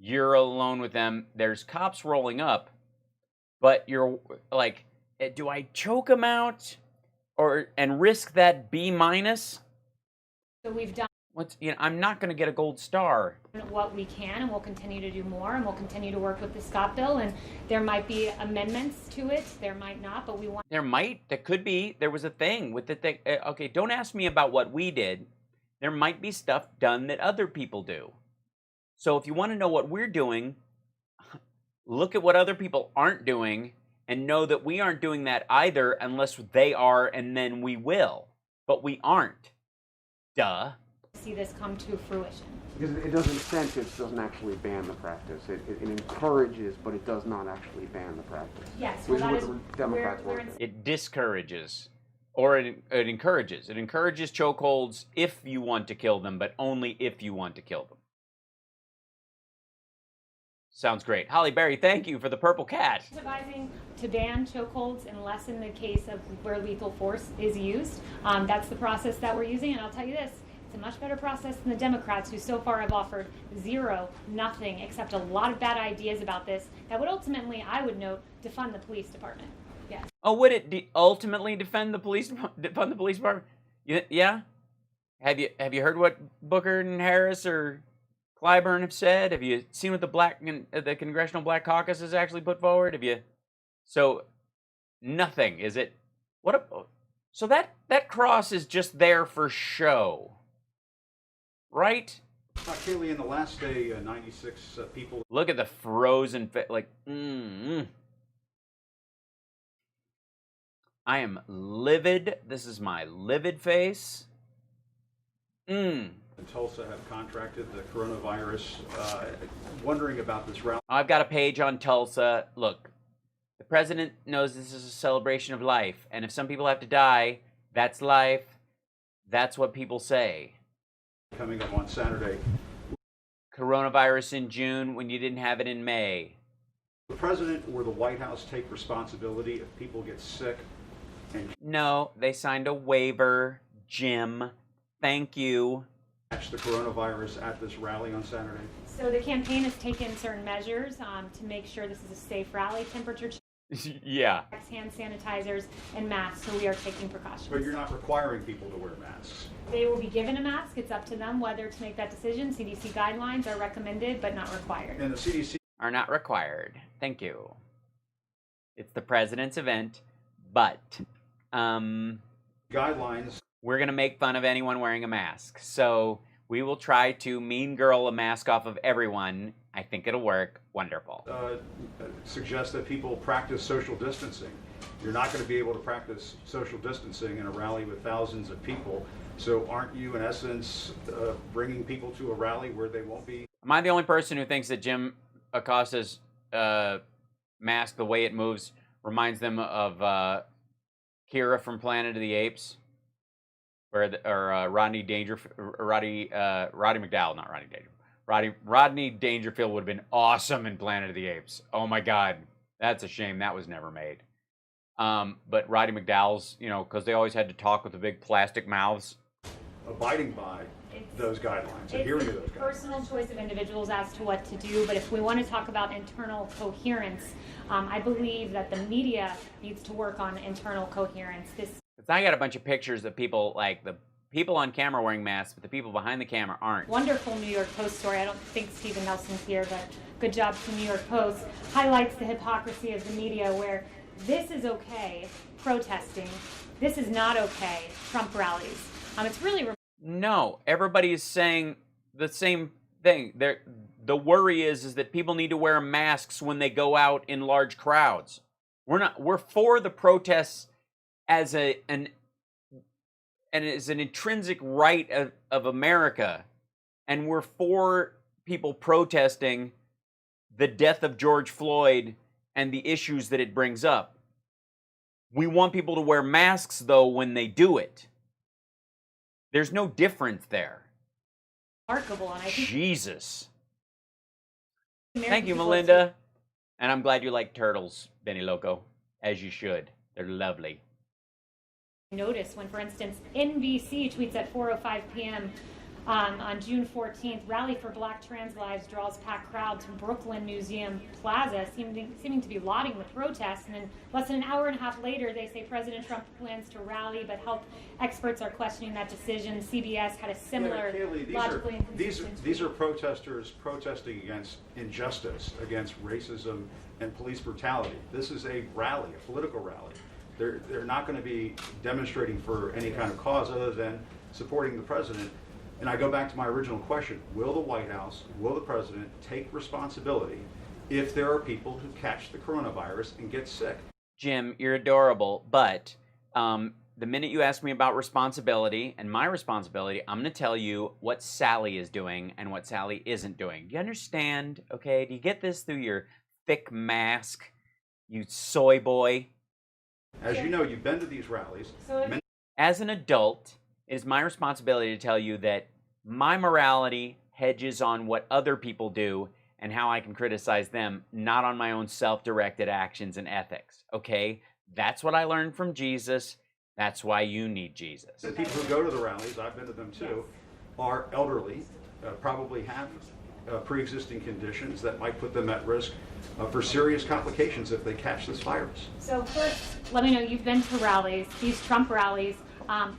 You're alone with them. There's cops rolling up, but you're like, do I choke them out and risk that B-? So we've done I'm not going to get a gold star. What we can, and we'll continue to do more, and we'll continue to work with the Scott bill, and there might be amendments to it, there might not, but we want... There could be. There was a thing with the thing. Okay, don't ask me about what we did. There might be stuff done that other people do. So if you want to know what we're doing, look at what other people aren't doing and know that we aren't doing that either unless they are, and then we will. But we aren't. Duh. See this come to fruition. Because it does incentives, doesn't actually ban the practice. It encourages, but it does not actually ban the practice. Yes, well, that is Democrats we're it discourages, or it encourages. It encourages chokeholds if you want to kill them, but only if you want to kill them. Sounds great. Holly Berry, thank you for the purple cat. Advising to ban chokeholds unless in the case of where lethal force is used. That's the process that we're using, and I'll tell you this, it's a much better process than the Democrats, who so far have offered nothing, except a lot of bad ideas about this that would ultimately, I would note, defund the police department. Yes. Oh, would it ultimately defund the police department? Yeah? Have you heard what Booker and Harris or Clyburn have said? Have you seen what the Congressional Black Caucus has actually put forward? So nothing, is it? So that cross is just there for show, right? Kaylee, in the last day, 96 people. Look at the frozen I am livid. This is my livid face. In Tulsa have contracted the coronavirus. Wondering about this route. I've got a page on Tulsa. Look, the president knows this is a celebration of life, and if some people have to die, that's life. That's what people say. Coming up on Saturday. Coronavirus in June when you didn't have it in May. The president or the White House take responsibility if people get sick? No, they signed a waiver, Jim. Thank you. Catch the coronavirus at this rally on Saturday? So the campaign has taken certain measures to make sure this is a safe rally. Temperature. Yeah. Hand sanitizers and masks, so we are taking precautions. But you're not requiring people to wear masks. They will be given a mask. It's up to them whether to make that decision. CDC guidelines are recommended but not required. And the CDC are not required. Thank you. It's the president's event, but guidelines. We're going to make fun of anyone wearing a mask. So we will try to mean girl a mask off of everyone. I think it'll work. Wonderful. Suggest that people practice social distancing. You're not going to be able to practice social distancing in a rally with thousands of people. So aren't you, in essence, bringing people to a rally where they won't be? Am I the only person who thinks that Jim Acosta's mask, the way it moves, reminds them of Kira from Planet of the Apes? Or Rodney Dangerfield, Rodney McDowell, not Rodney Dangerfield. Rodney Dangerfield would have been awesome in Planet of the Apes. Oh my God, that's a shame that was never made. But Roddy McDowell's, you know, because they always had to talk with the big plastic mouths. Abiding by those guidelines, adhering to those guidelines. Personal choice of individuals as to what to do, but if we want to talk about internal coherence, I believe that the media needs to work on internal coherence. I got a bunch of pictures of people, like the people on camera wearing masks, but the people behind the camera aren't. Wonderful New York Post story. I don't think Stephen Nelson's here, but good job to New York Post. Highlights the hypocrisy of the media where this is okay, protesting. This is not okay, Trump rallies. It's really... No, everybody is saying the same thing. The worry is that people need to wear masks when they go out in large crowds. We're for the protests as an intrinsic right of America, and we're for people protesting the death of George Floyd and the issues that it brings up. We want people to wear masks, though, when they do it. There's no difference there. Remarkable, and I think Jesus. American Thank you, people Melinda. And I'm glad you like turtles, Benny Loco, as you should. They're lovely. Notice when, for instance, NBC tweets at 4:05 p.m. On June 14th, rally for Black trans lives draws packed crowd to Brooklyn Museum Plaza, seeming to be lauding the protests. And then less than an hour and a half later, they say President Trump plans to rally, but health experts are questioning that decision. CBS had a similar logically inconsistent these are protesters protesting against injustice, against racism and police brutality. This is a rally, a political rally. They're not going to be demonstrating for any kind of cause other than supporting the president. And I go back to my original question, will the White House, will the president take responsibility if there are people who catch the coronavirus and get sick? Jim, you're adorable, but the minute you ask me about responsibility and my responsibility, I'm going to tell you what Sally is doing and what Sally isn't doing. Do you understand? Okay, do you get this through your thick mask, you soy boy? As you know, you've been to these rallies. As an adult, it is my responsibility to tell you that my morality hedges on what other people do and how I can criticize them, not on my own self-directed actions and ethics, okay? That's what I learned from Jesus. That's why you need Jesus. The people who go to the rallies, I've been to them too, are elderly, probably have pre-existing conditions that might put them at risk for serious complications if they catch this virus. So first, let me know, you've been to rallies, these Trump rallies.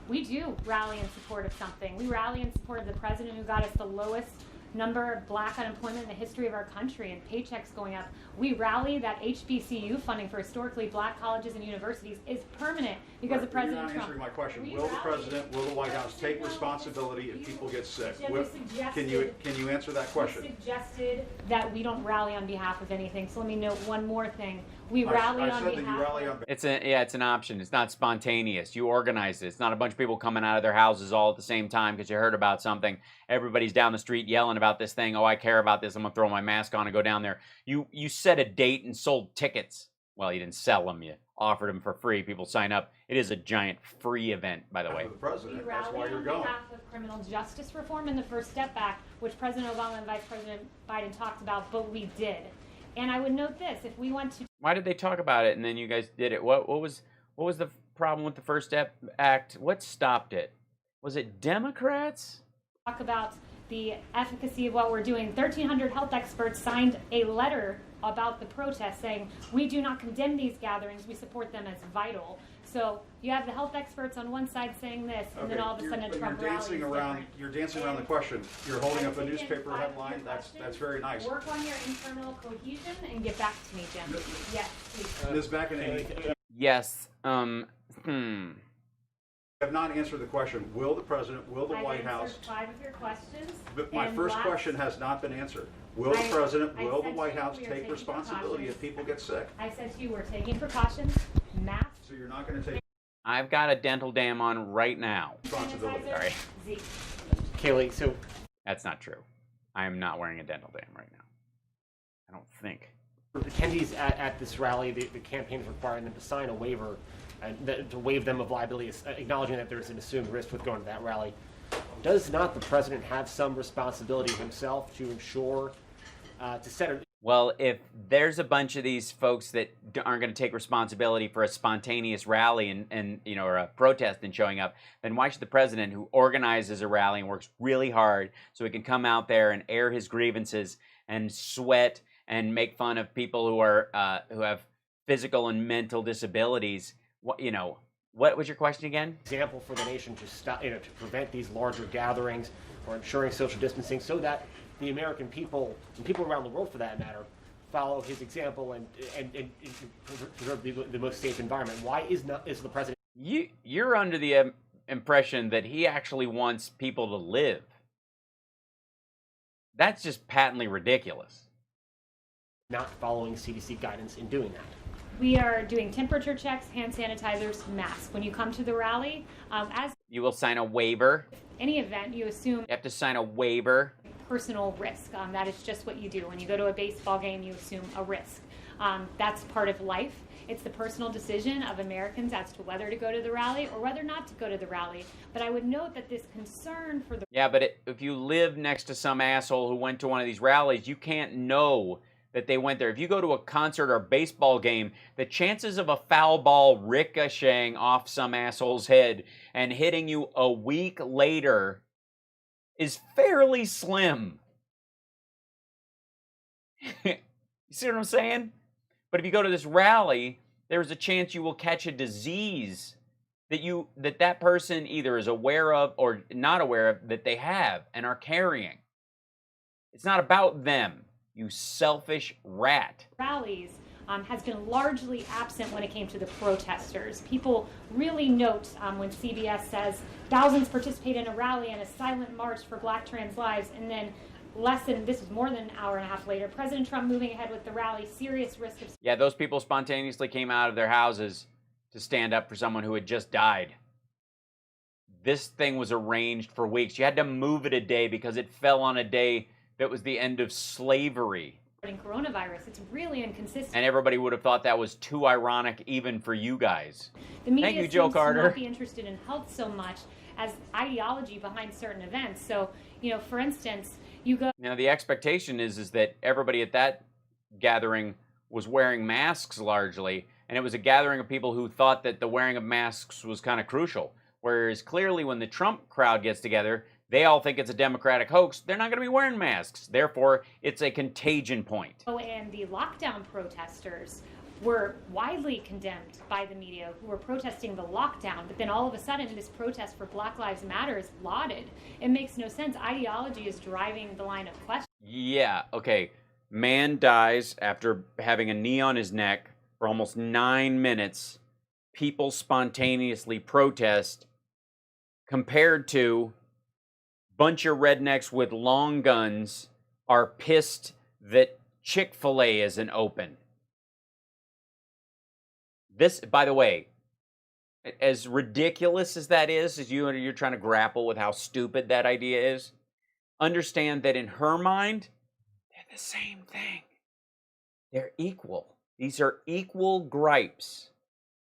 We do rally in support of something. We rally in support of the president who got us the lowest number of Black unemployment in the history of our country and paychecks going up. We rally that HBCU funding for historically Black colleges and universities is permanent because of President Trump. You're not answering my question. Will the president, will the White House take responsibility if people get sick? Can you answer that question? You suggested that we don't rally on behalf of anything. So let me note one more thing. We rally on behalf. It's an option. It's not spontaneous. You organize it. It's not a bunch of people coming out of their houses all at the same time because you heard about something. Everybody's down the street yelling about this thing. Oh, I care about this. I'm gonna throw my mask on and go down there. You set a date and sold tickets. Well, you didn't sell them. You offered them for free. People sign up. It is a giant free event, by the way. The president. We That's why rally you're on going. behalf of criminal justice reform and the First Step Act, which President Obama and Vice President Biden talked about, but we did. And I would note this: if we want to, why did they talk about it and then you guys did it? What was the problem with the First Step Act? What stopped it? Was it Democrats? talk about the efficacy of what we're doing. 1,300 health experts signed a letter about the protest saying, we do not condemn these gatherings, we support them as vital. So you have the health experts on one side saying this, and then all of a sudden a Trump rally is different. You're dancing around the question. You're holding up a newspaper headline. That's very nice. Work on your internal cohesion and get back to me, Jim. Yes, please. Ms. McEnany, Yes. have not answered the question. Will the president, will the White House? I've answered 5 of your questions. But my and first last- question has not been answered. Will the president, I will the said White to you House we are take taking responsibility if precautions. people get sick? I said to you, we're taking precautions, masks, So you're not going to take I've got a dental dam on right now. responsibility? Sorry. Zeke. Kaylee, so That's not true. I am not wearing a dental dam right now. I don't think. for attendees at this rally, the campaign is requiring them to sign a waiver to waive them of liability, acknowledging that there's an assumed risk with going to that rally. Does not the president have some responsibility himself to ensure to set a Well, if there's a bunch of these folks that aren't going to take responsibility for a spontaneous rally and or a protest and showing up, then why should the president, who organizes a rally and works really hard so he can come out there and air his grievances and sweat and make fun of people who are who have physical and mental disabilities? What was your question again? example for the nation to stop, to prevent these larger gatherings or ensuring social distancing, so that the American people and people around the world, for that matter, follow his example and preserve the most safe environment. Why is the president? You're under the impression that he actually wants people to live. That's just patently ridiculous. Not following CDC guidance in doing that? We are doing temperature checks, hand sanitizers, masks. When you come to the rally, as You will sign a waiver. any event, you assume You have to sign a waiver. personal risk. That is just what you do. When you go to a baseball game, you assume a risk. That's part of life. It's the personal decision of Americans as to whether to go to the rally or whether not to go to the rally. But I would note that this concern for the Yeah, but if you live next to some asshole who went to one of these rallies, you can't know that they went there. If you go to a concert or a baseball game, the chances of a foul ball ricocheting off some asshole's head and hitting you a week later is fairly slim. You see what I'm saying? But if you go to this rally, there's a chance you will catch a disease that person either is aware of or not aware of that they have and are carrying. It's not about them, you selfish rat. rallies has been largely absent when it came to the protesters. People really note when CBS says thousands participate in a rally and a silent march for Black trans lives, and then this was more than an hour and a half later, President Trump moving ahead with the rally, serious risk of... Yeah, those people spontaneously came out of their houses to stand up for someone who had just died. This thing was arranged for weeks. You had to move it a day because it fell on a day that was the end of slavery. Coronavirus, it's really inconsistent. And everybody would have thought that was too ironic even for you guys. The media Thank you, Joe seems Carter. to not be interested in health so much as ideology behind certain events. So, for instance, you go... Now, the expectation is that everybody at that gathering was wearing masks largely, and it was a gathering of people who thought that the wearing of masks was kind of crucial. Whereas clearly when the Trump crowd gets together, they all think it's a Democratic hoax. They're not going to be wearing masks. Therefore, it's a contagion point. And the lockdown protesters were widely condemned by the media who were protesting the lockdown, but then all of a sudden this protest for Black Lives Matter is lauded. It makes no sense. Ideology is driving the line of question. Yeah, okay. Man dies after having a knee on his neck for almost 9 minutes. People spontaneously protest compared to bunch of rednecks with long guns are pissed that Chick-fil-A isn't open. This, by the way, as ridiculous as that is, as you're trying to grapple with how stupid that idea is, understand that in her mind, they're the same thing. They're equal. These are equal gripes.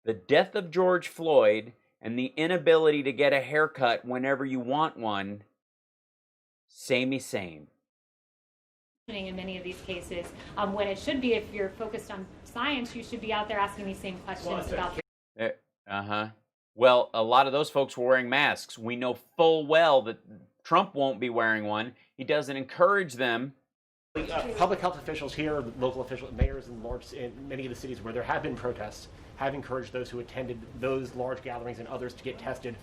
The death of George Floyd and the inability to get a haircut whenever you want one, samey same. In many of these cases, when it should be, if you're focused on science, you should be out there asking these same questions about... Well, a lot of those folks were wearing masks. We know full well that Trump won't be wearing one. He doesn't encourage them. Public health officials here, local officials, mayors in many of the cities where there have been protests, have encouraged those who attended those large gatherings and others to get tested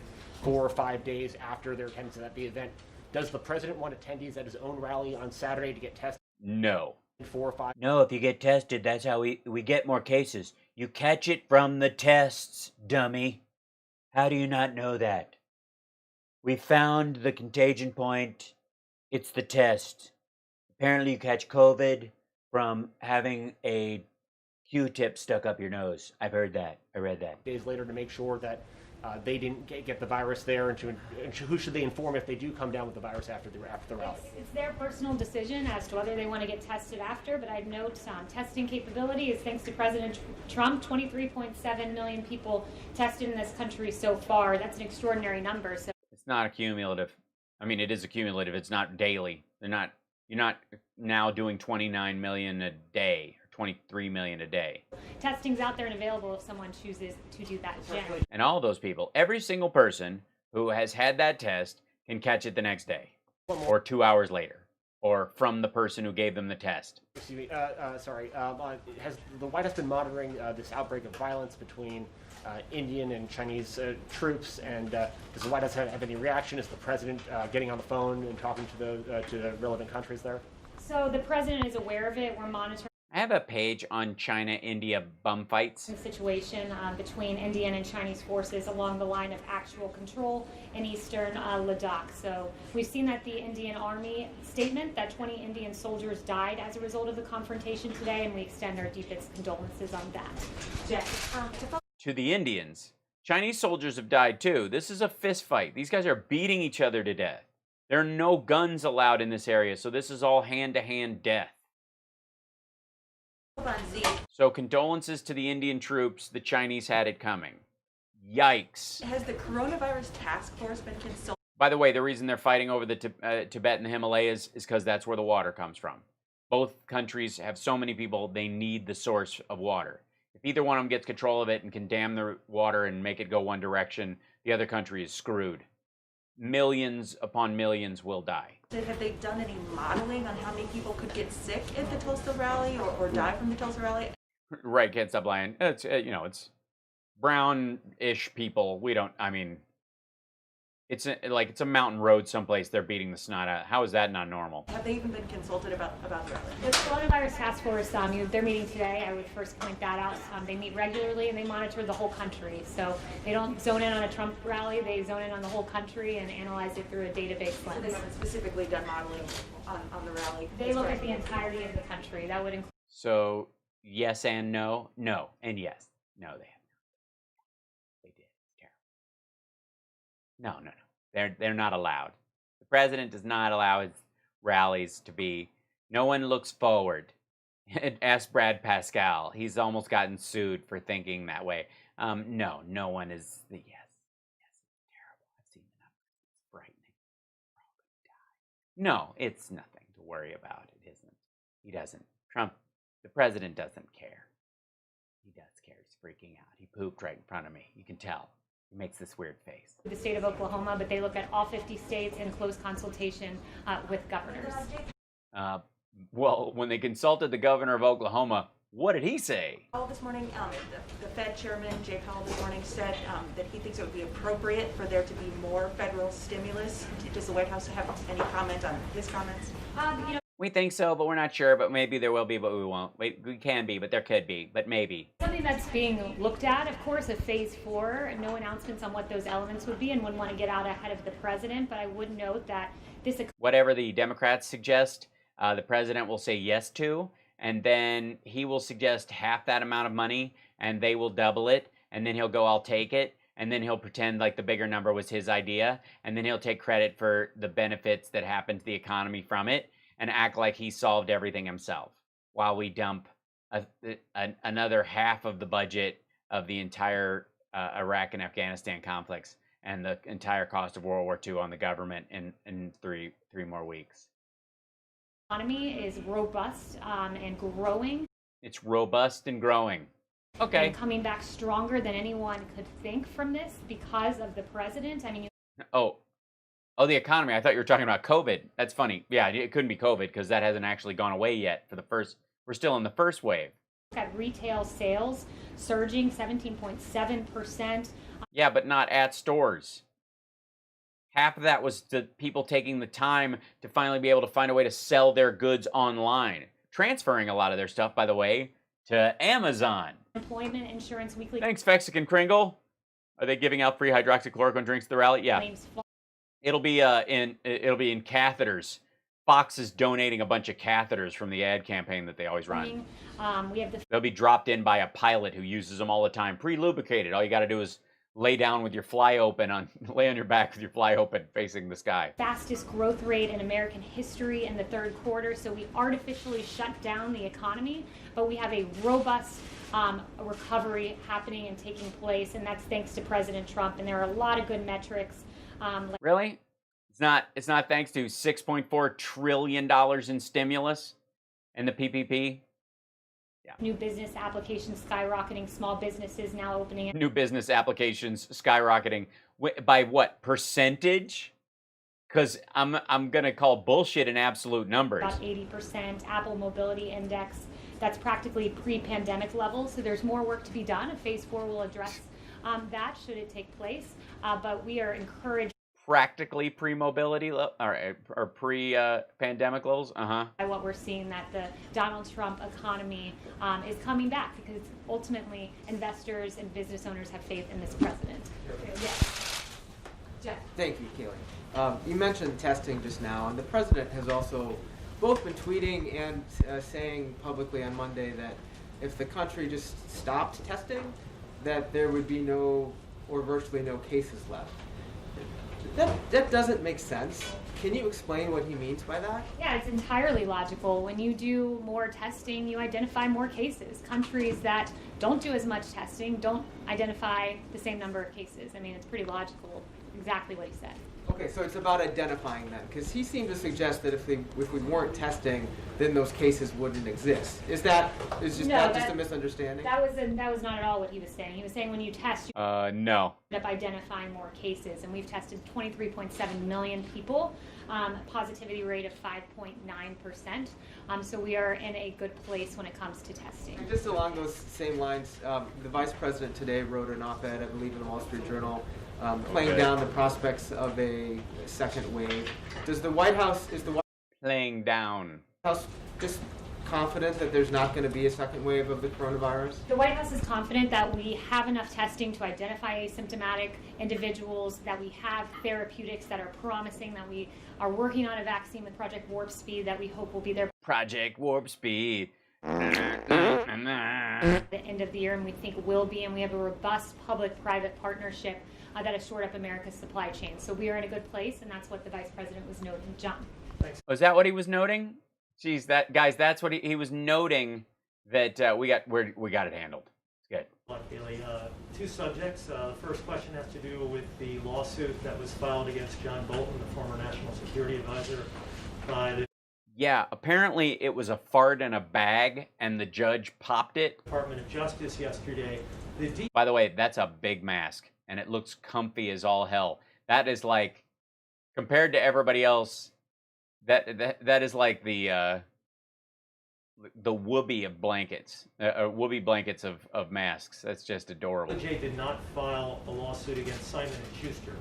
4 or 5 days after their attendance at the event. Does the president want attendees at his own rally on Saturday to get tested? No. 4 or 5? No, if you get tested, that's how we get more cases. You catch it from the tests, dummy. How do you not know that? We found the contagion point. It's the test. Apparently you catch COVID from having a Q-tip stuck up your nose. I've heard that. I read that. Days later to make sure that they didn't get the virus there, and who should they inform if they do come down with the virus after the rally? It's their personal decision as to whether they want to get tested after, but I'd note testing capability is thanks to President Trump. 23.7 million people tested in this country so far. That's an extraordinary number. So it's not accumulative. I mean, it is accumulative. It's not daily. You're not now doing 29 million a day or 23 million a day. Testing's out there and available if someone chooses to do that again. And all those people, every single person who has had that test can catch it the next day or 2 hours later or from the person who gave them the test. Excuse me, has the White House been monitoring this outbreak of violence between Indian and Chinese troops, and does the White House have any reaction? Is the president getting on the phone and talking to the relevant countries there? So the president is aware of it. We're monitoring. I have a page on China-India bum fights. Situation between Indian and Chinese forces along the line of actual control in eastern Ladakh. So we've seen that the Indian Army statement that 20 Indian soldiers died as a result of the confrontation today, and we extend our deepest condolences on that. To the Indians, Chinese soldiers have died too. This is a fist fight. These guys are beating each other to death. There are no guns allowed in this area, so this is all hand-to-hand death. So condolences to the Indian troops. The Chinese had it coming. Yikes. Has the coronavirus task force been consulted? By the way, the reason they're fighting over the Tibet and the Himalayas is because that's where the water comes from. Both countries have so many people, they need the source of water. If either one of them gets control of it and can dam the water and make it go one direction, the other country is screwed. Millions upon millions will die. Have they done any modeling on how many people could get sick at the Tulsa rally or die from the Tulsa rally? Right, can't stop lying. It's it's brown-ish people. It's a mountain road someplace. They're beating the snot out. How is that not normal? Have they even been consulted about the rally? The coronavirus task force, they're meeting today. I would first point that out. They meet regularly and they monitor the whole country. So they don't zone in on a Trump rally. They zone in on the whole country and analyze it through a database lens. So they haven't specifically done modeling on the rally? They look at the entirety of the country. That would include. So yes and no, no and yes. No, they haven't. They did. It's terrible. No. They're not allowed. The president does not allow his rallies to be. No one looks forward. Ask Brad Pascal. He's almost gotten sued for thinking that way. No one is. Yes, it's terrible. I've seen the numbers. It's frightening. We're all going to die. No, it's nothing to worry about. It isn't. He doesn't. Trump, the president doesn't care. He does care. He's freaking out. He pooped right in front of me. You can tell. He makes this weird face. The state of Oklahoma, but they look at all 50 states in close consultation with governors. Well, when they consulted the governor of Oklahoma, what did he say? This morning, the Fed chairman, Jay Powell, this morning said that he thinks it would be appropriate for there to be more federal stimulus. Does the White House have any comment on his comments? We think so, but we're not sure. But maybe there will be, but we won't. We can be, but there could be, but maybe. Something that's being looked at, of course, of phase 4. No announcements on what those elements would be, and wouldn't want to get out ahead of the president. But I would note that this. Whatever the Democrats suggest, the president will say yes to, and then he will suggest half that amount of money, and they will double it, and then he'll go, "I'll take it." And then he'll pretend like the bigger number was his idea, and then he'll take credit for the benefits that happened to the economy from it, and act like he solved everything himself, while we dump another half of the budget of the entire Iraq and Afghanistan conflicts and the entire cost of World War II on the government in three more weeks. Economy is robust and growing. It's robust and growing. Okay. And coming back stronger than anyone could think from this because of the president. I mean. Oh, Oh, the economy. I thought you were talking about COVID. That's funny. Yeah, it couldn't be COVID because that hasn't actually gone away yet for the first. We're still in the first wave. At retail sales surging 17.7%. Yeah, but not at stores. Half of that was the people taking the time to finally be able to find a way to sell their goods online. Transferring a lot of their stuff, by the way, to Amazon. Employment insurance weekly. Thanks, Mexican Kringle. Are they giving out free hydroxychloroquine drinks at the rally? Yeah. It'll be in catheters. Fox is donating a bunch of catheters from the ad campaign that they always run. We have the They'll be dropped in by a pilot who uses them all the time, pre-lubricated. All you got to do is lay down with your fly open lay on your back with your fly open, facing the sky. fastest growth rate in American history in the third quarter. So we artificially shut down the economy, but we have a robust recovery happening and taking place, and that's thanks to President Trump. And there are a lot of good metrics. Really? It's not thanks to $6.4 trillion in stimulus and the PPP. Yeah. New business applications skyrocketing, small businesses now opening. New business applications skyrocketing by what percentage? Because I'm gonna call bullshit in absolute numbers. About 80%. Apple Mobility Index, that's practically pre-pandemic levels. So there's more work to be done. Phase 4 will address that should it take place. But we are encouraged. Practically pre-mobility or pre-pandemic levels. By what we're seeing, that the Donald Trump economy is coming back because ultimately investors and business owners have faith in this president. Yes. Jeff. Thank you, Kaylee. You mentioned testing just now, and the president has also both been tweeting and saying publicly on Monday that if the country just stopped testing, that there would be no or virtually no cases left. That doesn't make sense. Can you explain what he means by that? Yeah, it's entirely logical. When you do more testing, you identify more cases. Countries that don't do as much testing don't identify the same number of cases. I mean, it's pretty logical, exactly what he said. Okay, so it's about identifying them, because he seemed to suggest that if we weren't testing, then those cases wouldn't exist. Is that just a misunderstanding? That was not at all what he was saying. He was saying when you test, you no. end up identifying more cases, and we've tested 23.7 million people, positivity rate of 5.9%. So we are in a good place when it comes to testing. And just along those same lines, the vice president today wrote an op-ed, I believe, in the Wall Street Journal, playing down the prospects of a second wave. Is the White House playing down? House just confident that there's not going to be a second wave of the coronavirus? The White House is confident that we have enough testing to identify asymptomatic individuals, that we have therapeutics that are promising, that we are working on a vaccine with Project Warp Speed that we hope will be there. Project Warp Speed. At the end of the year, and we think will be, and we have a robust public-private partnership that has shored up America's supply chain. So we are in a good place, and that's what the Vice President was noting. John. Thanks. Was that what he was noting? Geez, that's what he was noting, that we got it handled. It's good. Two subjects. The first question has to do with the lawsuit that was filed against John Bolton, the former National Security Advisor, by the Yeah, apparently it was a fart in a bag, and the judge popped it. Department of Justice yesterday. By the way, that's a big mask, and it looks comfy as all hell. That is like, compared to everybody else, that is like the whoopee of blankets, whoopee blankets of masks. That's just adorable. The DOJ did not file a lawsuit against Simon & Schuster,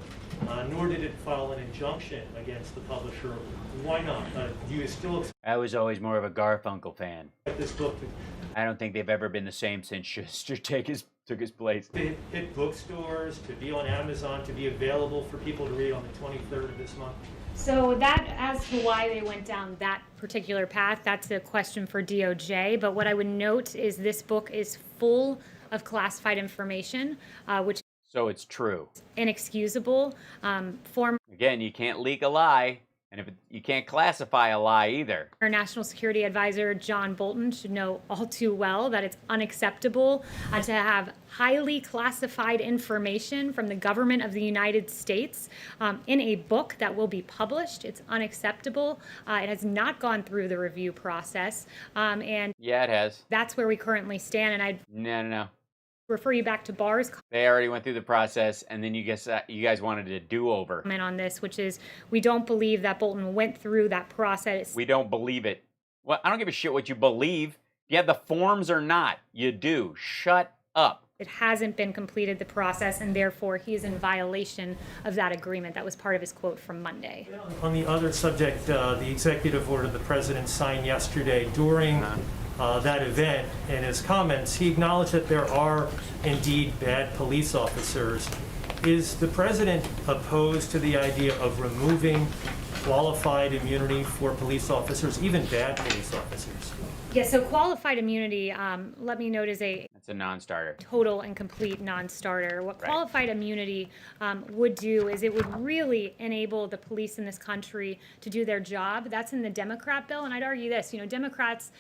nor did it file an injunction against the publisher. Why not? Do you still I was always more of a Garfunkel fan. This book I don't think they've ever been the same since Schuster took his place. to hit bookstores, to be on Amazon, to be available for people to read on the 23rd of this month? So that, as to why they went down that particular path, that's a question for DOJ. But what I would note is this book is full of classified information, which So it's true. is inexcusable. Again, you can't leak a lie, and you can't classify a lie either. Our National Security Advisor, John Bolton, should know all too well that it's unacceptable to have highly classified information from the government of the United States in a book that will be published. It's unacceptable. It has not gone through the review process. And Yeah, it has. that's where we currently stand. And I'd No. refer you back to Barr's They already went through the process, and then you guys wanted a do-over. comment on this, which is we don't believe that Bolton went through that process. We don't believe it. Well, I don't give a shit what you believe. If you have the forms or not, you do. Shut up. It hasn't been completed, the process, and therefore he is in violation of that agreement. That was part of his quote from Monday. On the other subject, the executive order the president signed yesterday during that event, in his comments, he acknowledged that there are indeed bad police officers. Is the president opposed to the idea of removing qualified immunity for police officers, even bad police officers? Yeah, so qualified immunity, let me note, is It's a non-starter. total and complete non-starter. What Right. qualified immunity would do is it would really enable the police in this country to do their job. That's in the Democrat bill, and I'd argue this. Democrats,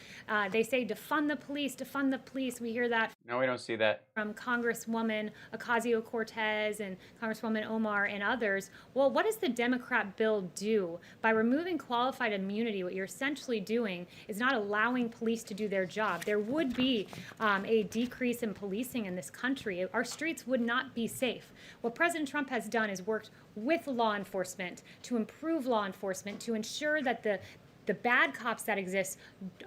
they say defund the police, defund the police. We hear that No, we don't see that. from Congresswoman Ocasio-Cortez and Congresswoman Omar and others. Well, what does the Democrat bill do? By removing qualified immunity, what you're essentially doing is not allowing police to do their job. There would be a decrease in policing in this country. Our streets would not be safe. What President Trump has done is worked with law enforcement to improve law enforcement, to ensure that the bad cops that exist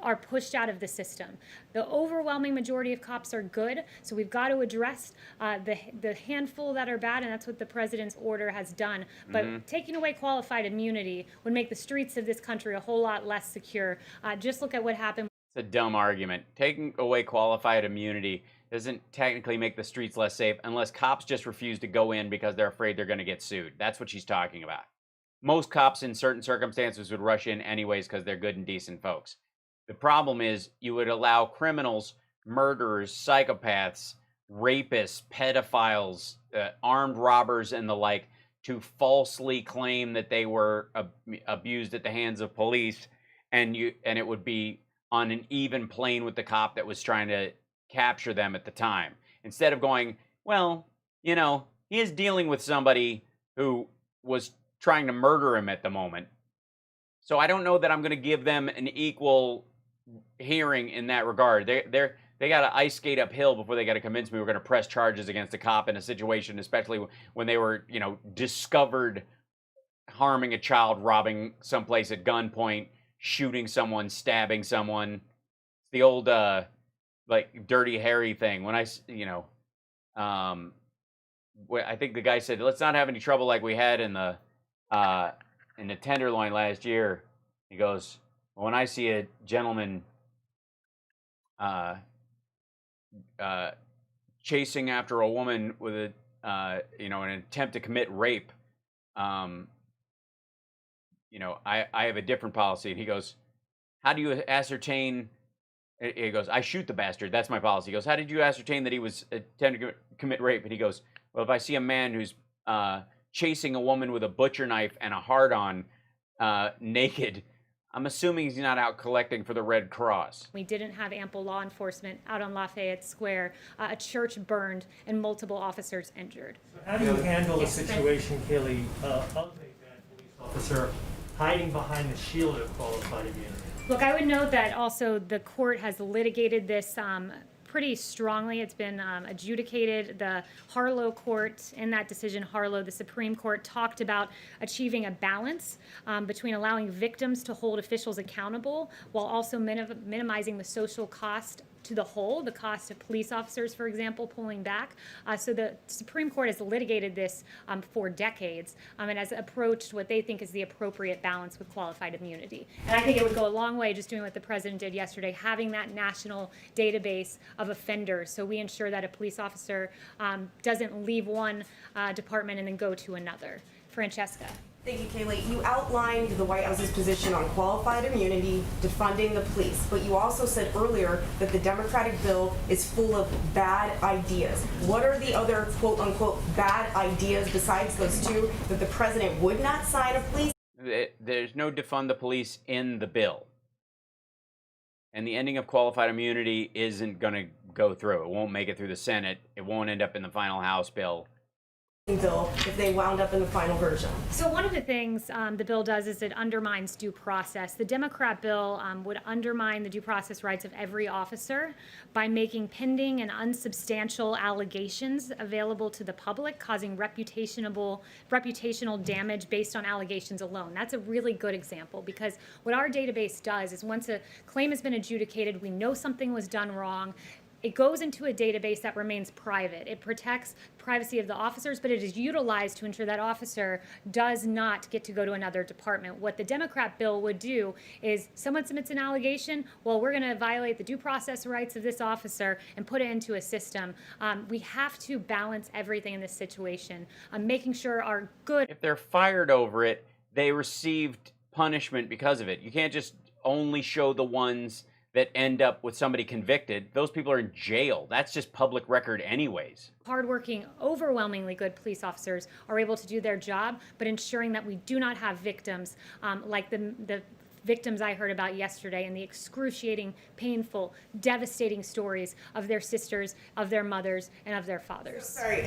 are pushed out of the system. The overwhelming majority of cops are good, so we've got to address the handful that are bad, and that's what the president's order has done. But taking away qualified immunity would make the streets of this country a whole lot less secure. Just look at what happened. It's a dumb argument. Taking away qualified immunity doesn't technically make the streets less safe unless cops just refuse to go in because they're afraid they're going to get sued. That's what she's talking about. Most cops in certain circumstances would rush in anyways because they're good and decent folks. The problem is you would allow criminals, murderers, psychopaths, rapists, pedophiles, armed robbers, and the like to falsely claim that they were abused at the hands of police, and it would be on an even plane with the cop that was trying to capture them at the time. Instead of going, well, he is dealing with somebody who was trying to murder him at the moment. So I don't know that I'm going to give them an equal hearing in that regard. They got to ice skate uphill before they got to convince me we're going to press charges against a cop in a situation, especially when they were, discovered harming a child, robbing someplace at gunpoint, shooting someone, stabbing someone. It's the old Dirty Harry thing. When I think the guy said, let's not have any trouble like we had in the Tenderloin last year. He goes, when I see a gentleman chasing after a woman with an attempt to commit rape, I have a different policy. And he goes, how do you ascertain? He goes, I shoot the bastard. That's my policy. He goes, how did you ascertain that he was attempting to commit rape? And he goes, well, if I see a man who's chasing a woman with a butcher knife and a hard-on naked, I'm assuming he's not out collecting for the Red Cross. We didn't have ample law enforcement out on Lafayette Square. A church burned and multiple officers injured. How do you handle a situation, Kaylee, of a bad police officer hiding behind the shield of qualified immunity? Look, I would note that also the court has litigated this pretty strongly. It's been adjudicated. The Harlow court, in that decision, Harlow, the Supreme Court, talked about achieving a balance between allowing victims to hold officials accountable while also minimizing the social cost to the whole, the cost of police officers, for example, pulling back. So the Supreme Court has litigated this for decades and has approached what they think is the appropriate balance with qualified immunity. And I think it would go a long way just doing what the president did yesterday, having that national database of offenders so we ensure that a police officer doesn't leave one department and then go to another. Francesca. Thank you, Kaylee. You outlined the White House's position on qualified immunity, defunding the police, but you also said earlier that the Democratic bill is full of bad ideas. What are the other quote-unquote bad ideas besides those two that the president would not sign a police? There's no defund the police in the bill. And the ending of qualified immunity isn't going to go through. It won't make it through the Senate. It won't end up in the final House bill. bill if they wound up in the final version? So one of the things the bill does is it undermines due process. The Democrat bill would undermine the due process rights of every officer by making pending and unsubstantial allegations available to the public, causing reputational damage based on allegations alone. That's a really good example, because what our database does is once a claim has been adjudicated, we know something was done wrong, it goes into a database that remains private. It protects privacy of the officers, but it is utilized to ensure that officer does not get to go to another department. What the Democrat bill would do is someone submits an allegation, well, we're going to violate the due process rights of this officer and put it into a system. We have to balance everything in this situation, making sure our good... If they're fired over it, they received punishment because of it. You can't just only show the ones that end up with somebody convicted. Those people are in jail. That's just public record anyways. Hardworking, overwhelmingly good police officers are able to do their job, but ensuring that we do not have victims like the victims I heard about yesterday, and the excruciating, painful, devastating stories of their sisters, of their mothers, and of their fathers. Sorry,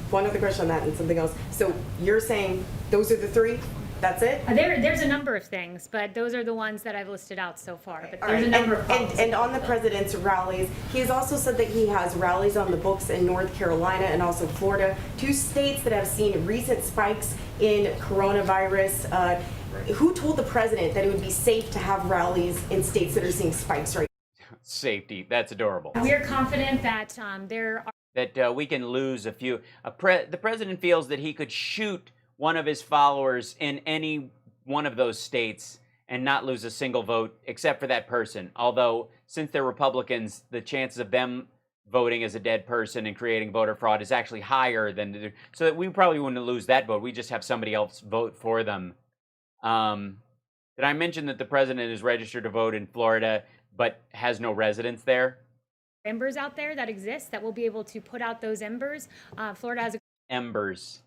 one other question on that and something else. So you're saying those are the three? That's it? There's a number of things, but those are the ones that I've listed out so far. But there's a number of problems. And on the president's rallies, he has also said that he has rallies on the books in North Carolina and also Florida, two states that have seen recent spikes in coronavirus. Who told the president that it would be safe to have rallies in states that are seeing spikes right now? Safety, that's adorable. We are confident that there are... That we can lose a few. The president feels that he could shoot one of his followers in any one of those states and not lose a single vote except for that person. Although, since they're Republicans, the chances of them voting as a dead person and creating voter fraud is actually higher than... So that we probably wouldn't lose that vote. We just have somebody else vote for them. Did I mention that the president is registered to vote in Florida but has no residence there? Embers out there that exist that will be able to put out those embers. Florida has a... Embers.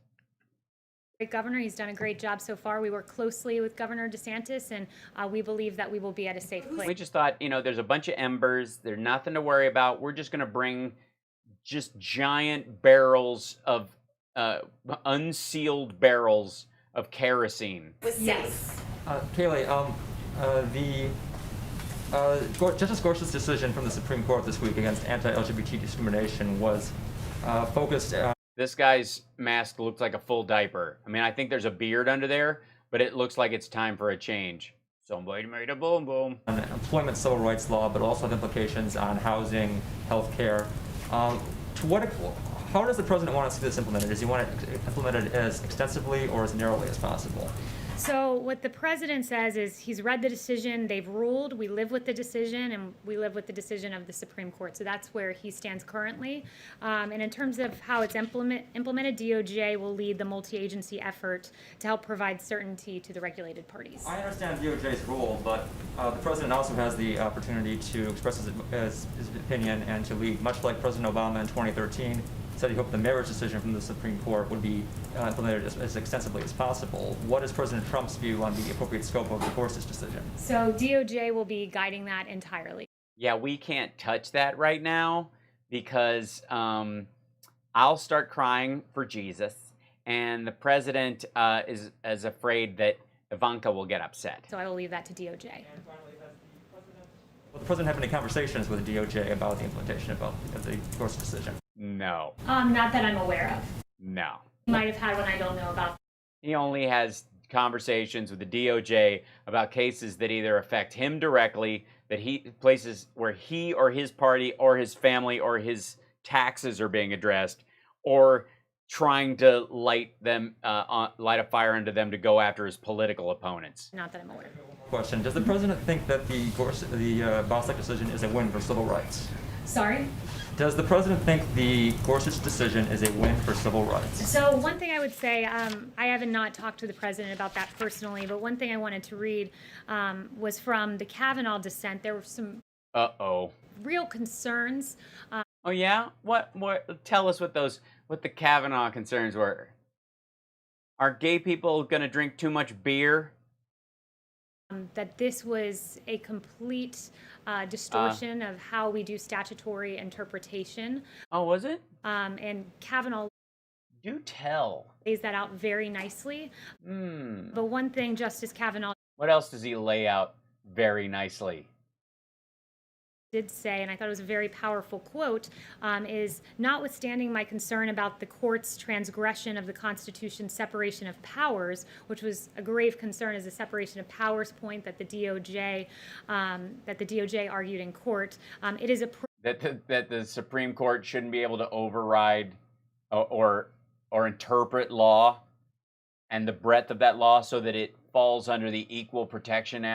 Great governor. He's done a great job so far. We work closely with Governor DeSantis, and we believe that we will be at a safe place. We just thought, there's a bunch of embers. There's nothing to worry about. We're just going to bring just giant barrels of unsealed barrels of kerosene. Yes. Kayleigh, Justice Gorsuch's decision from the Supreme Court this week against anti-LGBT discrimination was focused. This guy's mask looks like a full diaper. I mean, I think there's a beard under there, but it looks like it's time for a change. Somebody made a boom boom. On employment civil rights law, but also have implications on housing, healthcare. How does the president want to see this implemented? Does he want it implemented as extensively or as narrowly as possible? So what the president says is he's read the decision, they've ruled, we live with the decision, and we live with the decision of the Supreme Court. So that's where he stands currently. And in terms of how it's implemented, DOJ will lead the multi-agency effort to help provide certainty to the regulated parties. I understand DOJ's role, but the president also has the opportunity to express his opinion and to lead, much like President Obama in 2013, said he hoped the marriage decision from the Supreme Court would be implemented as extensively as possible. What is President Trump's view on the appropriate scope of the Gorsuch decision? So DOJ will be guiding that entirely. Yeah, we can't touch that right now because I'll start crying for Jesus, and the president is afraid that Ivanka will get upset. So I will leave that to DOJ. Will the president have any conversations with the DOJ about the implementation of the Gorsuch decision? No. Not that I'm aware of. No. He might have had one I don't know about. He only has conversations with the DOJ about cases that either affect him directly, places where he or his party or his family or his taxes are being addressed, or trying to light a fire under them to go after his political opponents. Not that I'm aware. Question: does the president think that the Bostock decision is a win for civil rights? Sorry? Does the president think the Gorsuch decision is a win for civil rights? So one thing I would say, I haven't not talked to the president about that personally, but one thing I wanted to read was from the Kavanaugh dissent. There were some real concerns. Oh yeah? What? Tell us what the Kavanaugh concerns were. Are gay people going to drink too much beer? That this was a complete distortion of how we do statutory interpretation. Oh, was it? And Kavanaugh. Do tell. lays that out very nicely. But one thing Justice Kavanaugh What else does he lay out very nicely? did say, and I thought it was a very powerful quote, is notwithstanding my concern about the court's transgression of the Constitution's separation of powers, which was a grave concern as a separation of powers point that the DOJ argued in court. It is a That the Supreme Court shouldn't be able to override or interpret law and the breadth of that law so that it falls under the equal protection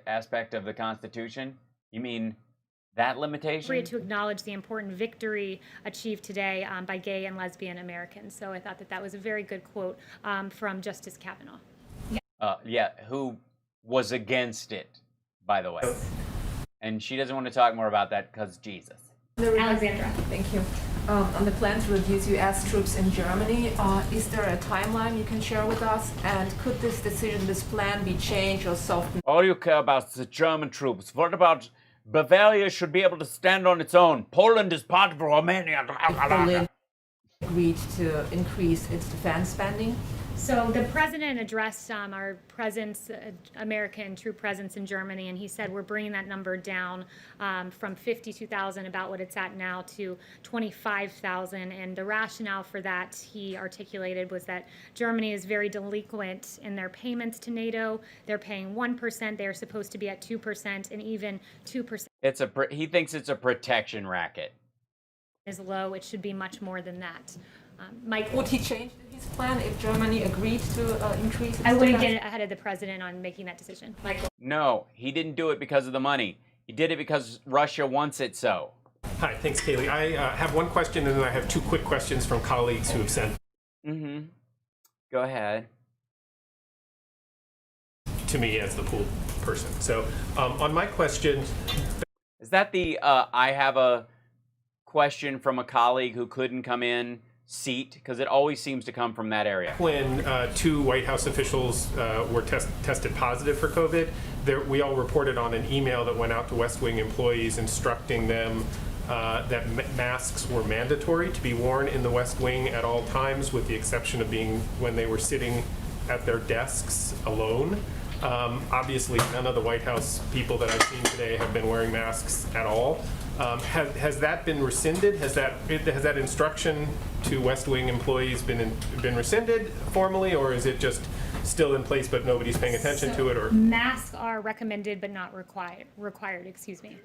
aspect of the Constitution? You mean that limitation? appropriate to acknowledge the important victory achieved today by gay and lesbian Americans. So I thought that that was a very good quote from Justice Kavanaugh. Yeah, who was against it, by the way. And she doesn't want to talk more about that because Jesus. Alexandra. Thank you. On the plan to reduce U.S. troops in Germany, is there a timeline you can share with us? And could this decision, this plan, be changed or softened? All you care about is the German troops. What about Bavaria should be able to stand on its own? Poland is part of Romania. Berlin agreed to increase its defense spending? So the president addressed our presence, American troop presence in Germany, and he said we're bringing that number down from 52,000, about what it's at now, to 25,000. And the rationale for that, he articulated, was that Germany is very delinquent in their payments to NATO. They're paying 1%. They're supposed to be at 2%, and even 2%. He thinks it's a protection racket. Is low. It should be much more than that. Mike, would he change his plan if Germany agreed to increase its I wouldn't defense? get ahead of the president on making that decision. Michael. No, he didn't do it because of the money. He did it because Russia wants it so. Hi, thanks, Kaylee. I have one question, and then I have two quick questions from colleagues who have sent. Go ahead. To me as the pool person. So, on my question, is that the I have a question from a colleague who couldn't come in seat? Because it always seems to come from that area. when two White House officials were tested positive for COVID, we all reported on an email that went out to West Wing employees instructing them that masks were mandatory to be worn in the West Wing at all times, with the exception of being when they were sitting at their desks alone. Obviously, none of the White House people that I've seen today have been wearing masks at all. Has that been rescinded? Has that instruction to West Wing employees been rescinded formally, or is it just still in place but nobody's paying attention to it? Or Masks are recommended but not required. Excuse me.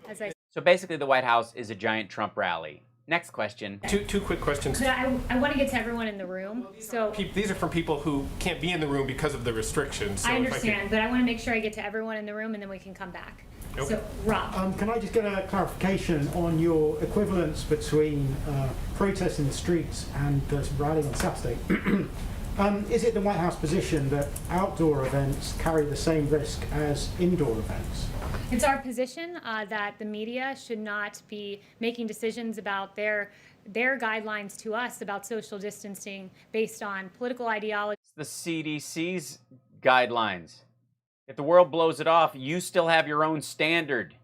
So basically, the White House is a giant Trump rally. Next question. Two quick questions. I want to get to everyone in the room. So These are from people who can't be in the room because of the restrictions. So I if understand, but I want to make sure I get to everyone in the room, and then we can come back. Okay. So, Rob. Can I just get a clarification on your equivalence between protests in the streets and rallying on Saturday? Is it the White House position that outdoor events carry the same risk as indoor events? It's our position that the media should not be making decisions about their guidelines to us about social distancing based on political ideology. The CDC's guidelines. If the world blows it off, you still have your own standard.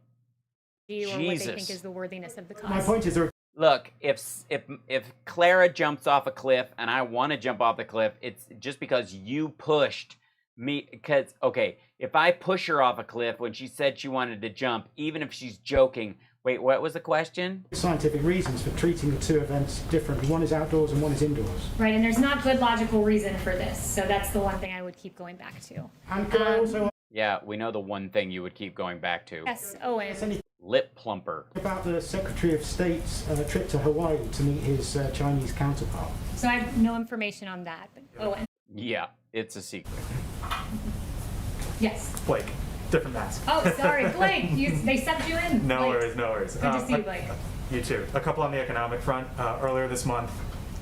Or what they think is the worthiness of the cause. My point is, look, if Clara jumps off a cliff and I want to jump off the cliff, it's just because you pushed me. Because okay, if I push her off a cliff when she said she wanted to jump, even if she's joking. Wait, what was the question? Scientific reasons for treating the two events differently. One is outdoors and one is indoors. Right, and there's not good logical reason for this. So that's the one thing I would keep going back to. And could I also Yeah, we know the one thing you would keep going back to. Yes, Owen. Lip plumper. about the Secretary of State's trip to Hawaii to meet his Chinese counterpart? So I have no information on that. But Owen. Yeah, it's a secret. Yes. Blake, different mask. Oh, sorry, Blake. They subbed you in. No Blake. worries, no worries. Good to see you, Blake. You too. A couple on the economic front. Earlier this month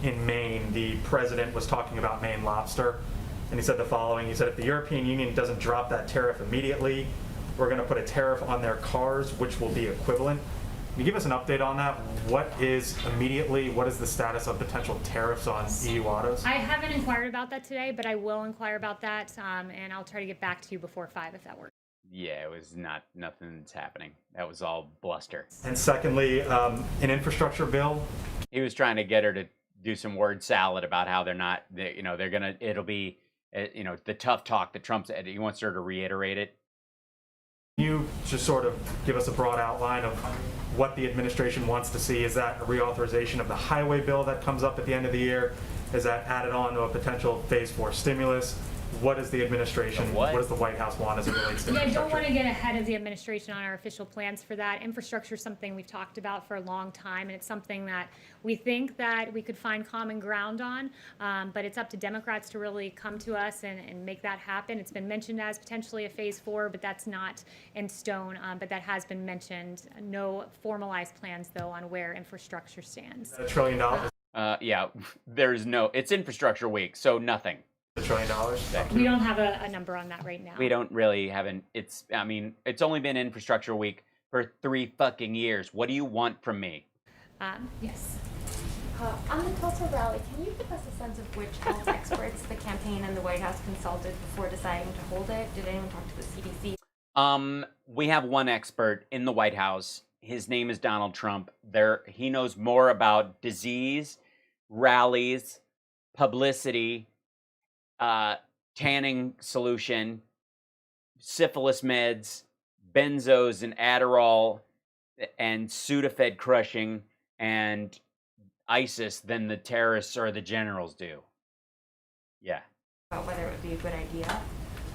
in Maine, the president was talking about Maine lobster, and he said the following. He said, if the European Union doesn't drop that tariff immediately, we're going to put a tariff on their cars, which will be equivalent. Can you give us an update on that? What is immediately, what is the status of potential tariffs on EU autos? I haven't inquired about that today, but I will inquire about that, and I'll try to get back to you before 5 if that works. Yeah, it was nothing's happening. That was all bluster. And secondly, an infrastructure bill. He was trying to get her to do some word salad about how they're not, they're gonna, it'll be, the tough talk that Trump's, he wants her to reiterate it. Can you just sort of give us a broad outline of what the administration wants to see? Is that a reauthorization of the highway bill that comes up at the end of the year? Is that added on to a potential phase 4 stimulus? What does the administration, what does the White House want as it relates to Yeah, I infrastructure? don't want to get ahead of the administration on our official plans for that. Infrastructure is something we've talked about for a long time, and it's something that we think that we could find common ground on, but it's up to Democrats to really come to us and make that happen. It's been mentioned as potentially a phase 4, but that's not in stone, but that has been mentioned. No formalized plans, though, on where infrastructure stands. $1 trillion? Yeah, there's it's infrastructure week, so nothing. $1 trillion? We don't have a number on that right now. We don't really it's only been infrastructure week for 3 fucking years. What do you want from me? Yes. On the Tulsa rally, can you give us a sense of which health experts the campaign and the White House consulted before deciding to hold it? Did anyone talk to the CDC? We have one expert in the White House. His name is Donald Trump. He knows more about disease, rallies, publicity, tanning solution, syphilis meds, benzos and Adderall, and Sudafed crushing, and ISIS than the terrorists or the generals do. Yeah. About whether it would be a good idea?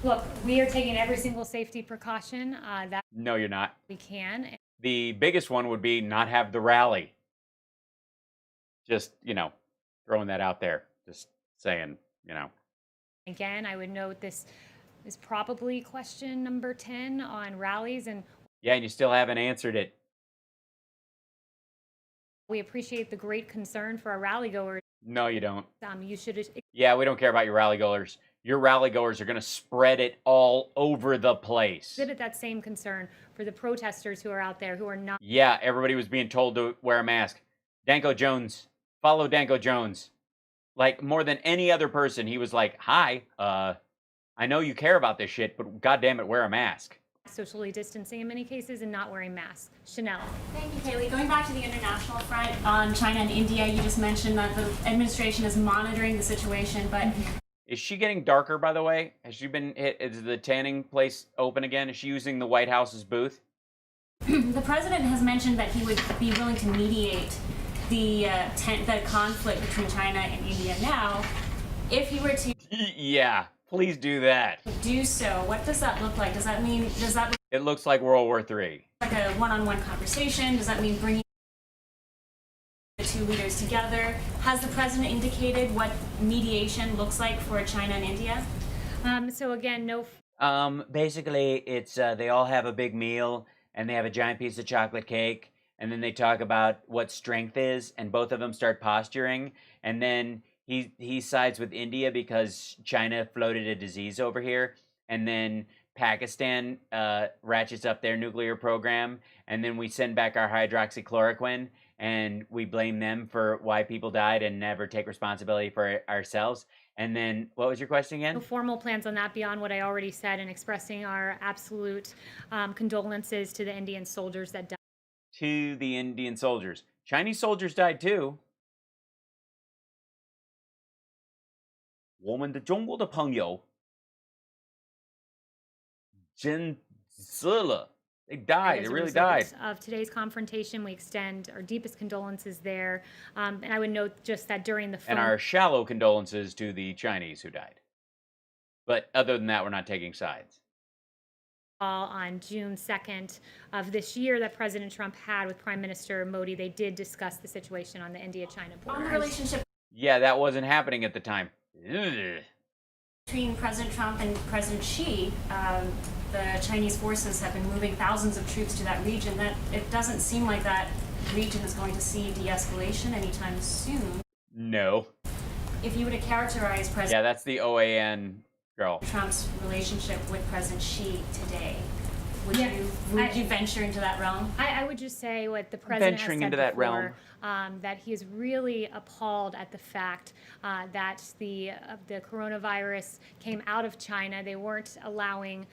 Look, we are taking every single safety precaution that No, you're not. we can. The biggest one would be not have the rally. Just, throwing that out there. Just saying, Again, I would note this is probably question number 10 on rallies, and Yeah, and you still haven't answered it. we appreciate the great concern for our rally goers. No, you don't. You should. Yeah, we don't care about your rally goers. Your rally goers are going to spread it all over the place. Exhibit that same concern for the protesters who are out there who are not. Yeah, everybody was being told to wear a mask. Danko Jones, follow Danko Jones. Like, more than any other person, he was like, hi, I know you care about this shit, but goddamn it, wear a mask. Socially distancing in many cases and not wearing masks. Chanel. Thank you, Kaylee. Going back to the international front on China and India, you just mentioned that the administration is monitoring the situation, but... Is she getting darker, by the way? Has she been hit? Is the tanning place open again? Is she using the White House's booth? The president has mentioned that he would be willing to mediate the conflict between China and India now. If he were to Yeah, please do that. do so, what does that look like? Does that look It looks like World War III. like a one-on-one conversation? Does that mean bringing the two leaders together? Has the president indicated what mediation looks like for China and India? So again, no. Basically, it's they all have a big meal and they have a giant piece of chocolate cake, and then they talk about what strength is, and both of them start posturing, and then he sides with India because China floated a disease over here, and then Pakistan ratchets up their nuclear program, and then we send back our hydroxychloroquine, and we blame them for why people died and never take responsibility for ourselves. And then, what was your question again? No formal plans on that beyond what I already said, and expressing our absolute condolences to the Indian soldiers that died. To the Indian soldiers. Chinese soldiers died too. 我们的中国的朋友真死了. They died. They As a really result died. Of today's confrontation, we extend our deepest condolences there. And I would note just that during the And our shallow condolences to the Chinese who died. But other than that, we're not taking sides. call on June 2nd of this year that President Trump had with Prime Minister Modi, they did discuss the situation on the India-China border. On the relationship Yeah, that wasn't happening at the time. Ugh. between President Trump and President Xi, the Chinese forces have been moving thousands of troops to that region. That it doesn't seem like that region is going to see de-escalation anytime soon. No. If you were to characterize Yeah, President that's the OAN girl. Trump's relationship with President Xi today, Would you venture into that realm? I would just say what the president venturing has said into that before, realm. that he is really appalled at the fact that the coronavirus came out of China. They weren't allowing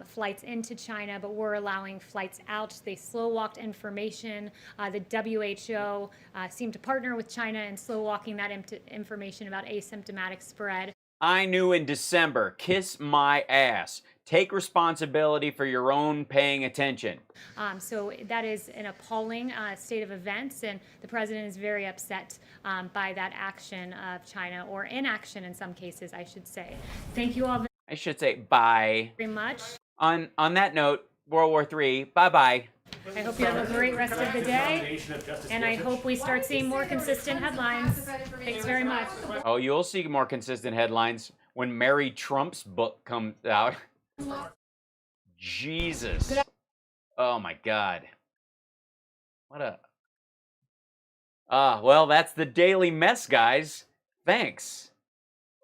flights into China, but were allowing flights out. They slow-walked information. The WHO seemed to partner with China in slow-walking that information about asymptomatic spread. I knew in December. Kiss my ass. Take responsibility for your own paying attention. So that is an appalling state of events, and the president is very upset by that action of China, or inaction in some cases, I should say. Thank you all I should say bye. very much. On that note, World War III, bye-bye. I hope you have a great rest of the day, and I hope we start seeing more consistent headlines. Thanks very much. Oh, you'll see more consistent headlines when Mary Trump's book comes out. Jesus. Oh my God. What a... well, that's the Daily Mess, guys. Thanks.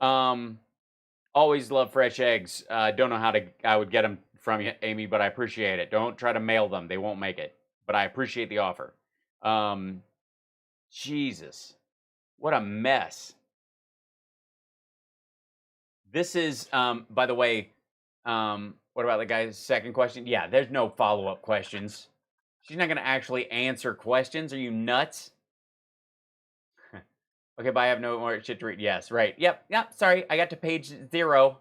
Always love fresh eggs. Don't know how I would get them from you, Amy, but I appreciate it. Don't try to mail them. They won't make it. But I appreciate the offer. Jesus. What a mess. This is, by the way, what about the guy's second question? Yeah, there's no follow-up questions. She's not going to actually answer questions. Are you nuts? Okay, but I have no more shit to read. Yes, right. Yep, sorry. I got to page 0.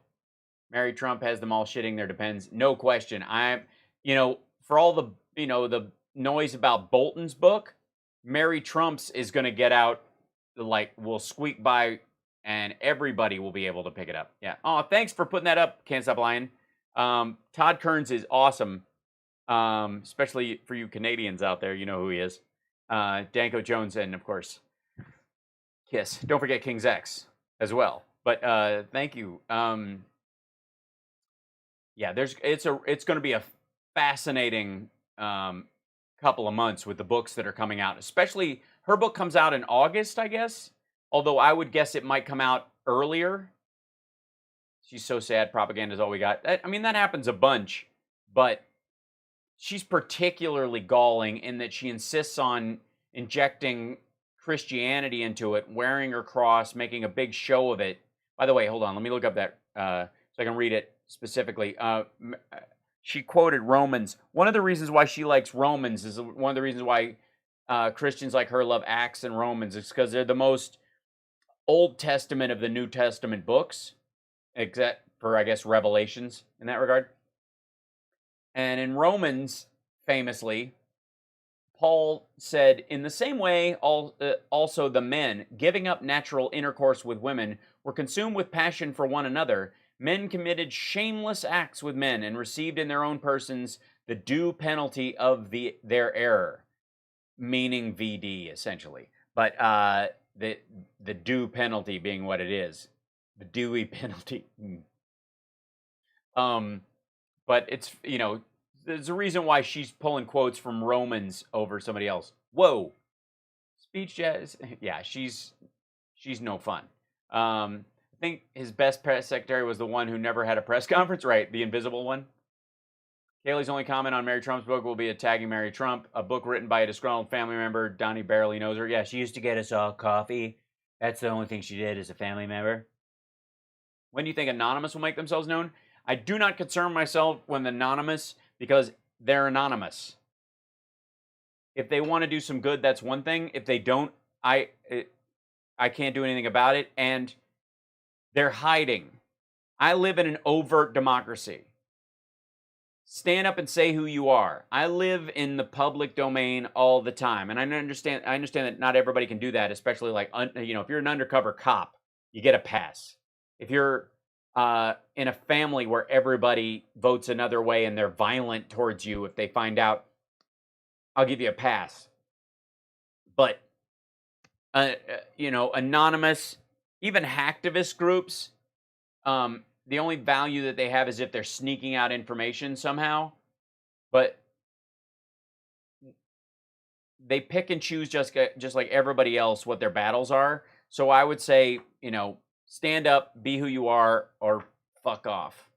Mary Trump has them all shitting their depends. No question. For all the, the noise about Bolton's book, Mary Trump's is going to get out, will squeak by, and everybody will be able to pick it up. Yeah. Oh, thanks for putting that up, Can't Stop Lying. Todd Kearns is awesome, especially for you Canadians out there. You know who he is. Danko Jones, and of course, Kiss. Don't forget King's X as well. But thank you. Yeah, it's going to be a fascinating couple of months with the books that are coming out. Especially her book comes out in August, I guess. Although I would guess it might come out earlier. She's so sad. Propaganda is all we got. I mean, that happens a bunch, but she's particularly galling in that she insists on injecting Christianity into it, wearing her cross, making a big show of it. By the way, hold on. Let me look up that so I can read it specifically. She quoted Romans. One of the reasons why she likes Romans is one of the reasons why Christians like her love Acts and Romans. It's because they're the most Old Testament of the New Testament books, except for, I guess, Revelations in that regard. And in Romans, famously, Paul said, in the same way, also the men, giving up natural intercourse with women, were consumed with passion for one another. Men committed shameless acts with men and received in their own persons the due penalty of their error, meaning VD, essentially. But the due penalty being what it is. The Dewey penalty. But it's, there's a reason why she's pulling quotes from Romans over somebody else. Whoa. Speech jazz. Yeah, she's no fun. I think his best press secretary was the one who never had a press conference, right? The invisible one. Kaylee's only comment on Mary Trump's book will be attacking Mary Trump, a book written by a disgruntled family member. Donnie barely knows her. Yeah, she used to get us all coffee. That's the only thing she did as a family member. When do you think Anonymous will make themselves known? I do not concern myself with Anonymous because they're anonymous. If they want to do some good, that's one thing. If they don't, I can't do anything about it. And they're hiding. I live in an overt democracy. Stand up and say who you are. I live in the public domain all the time, and I understand that not everybody can do that, especially if you're an undercover cop, you get a pass. If you're in a family where everybody votes another way and they're violent towards you, if they find out, I'll give you a pass. But anonymous, even hacktivist groups, the only value that they have is if they're sneaking out information somehow. But they pick and choose just like everybody else what their battles are. So I would say, stand up, be who you are, or fuck off.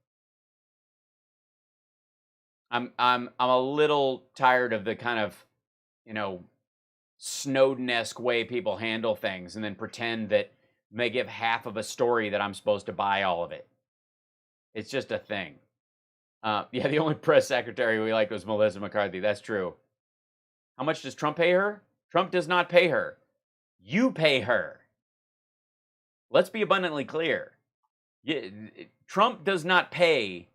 I'm a little tired of the kind of, Snowden-esque way people handle things and then pretend that they give half of a story that I'm supposed to buy all of it. It's just a thing. Yeah, the only press secretary we liked was Melissa McCarthy. That's true. How much does Trump pay her? Trump does not pay her. You pay her. Let's be abundantly clear. Trump does not pay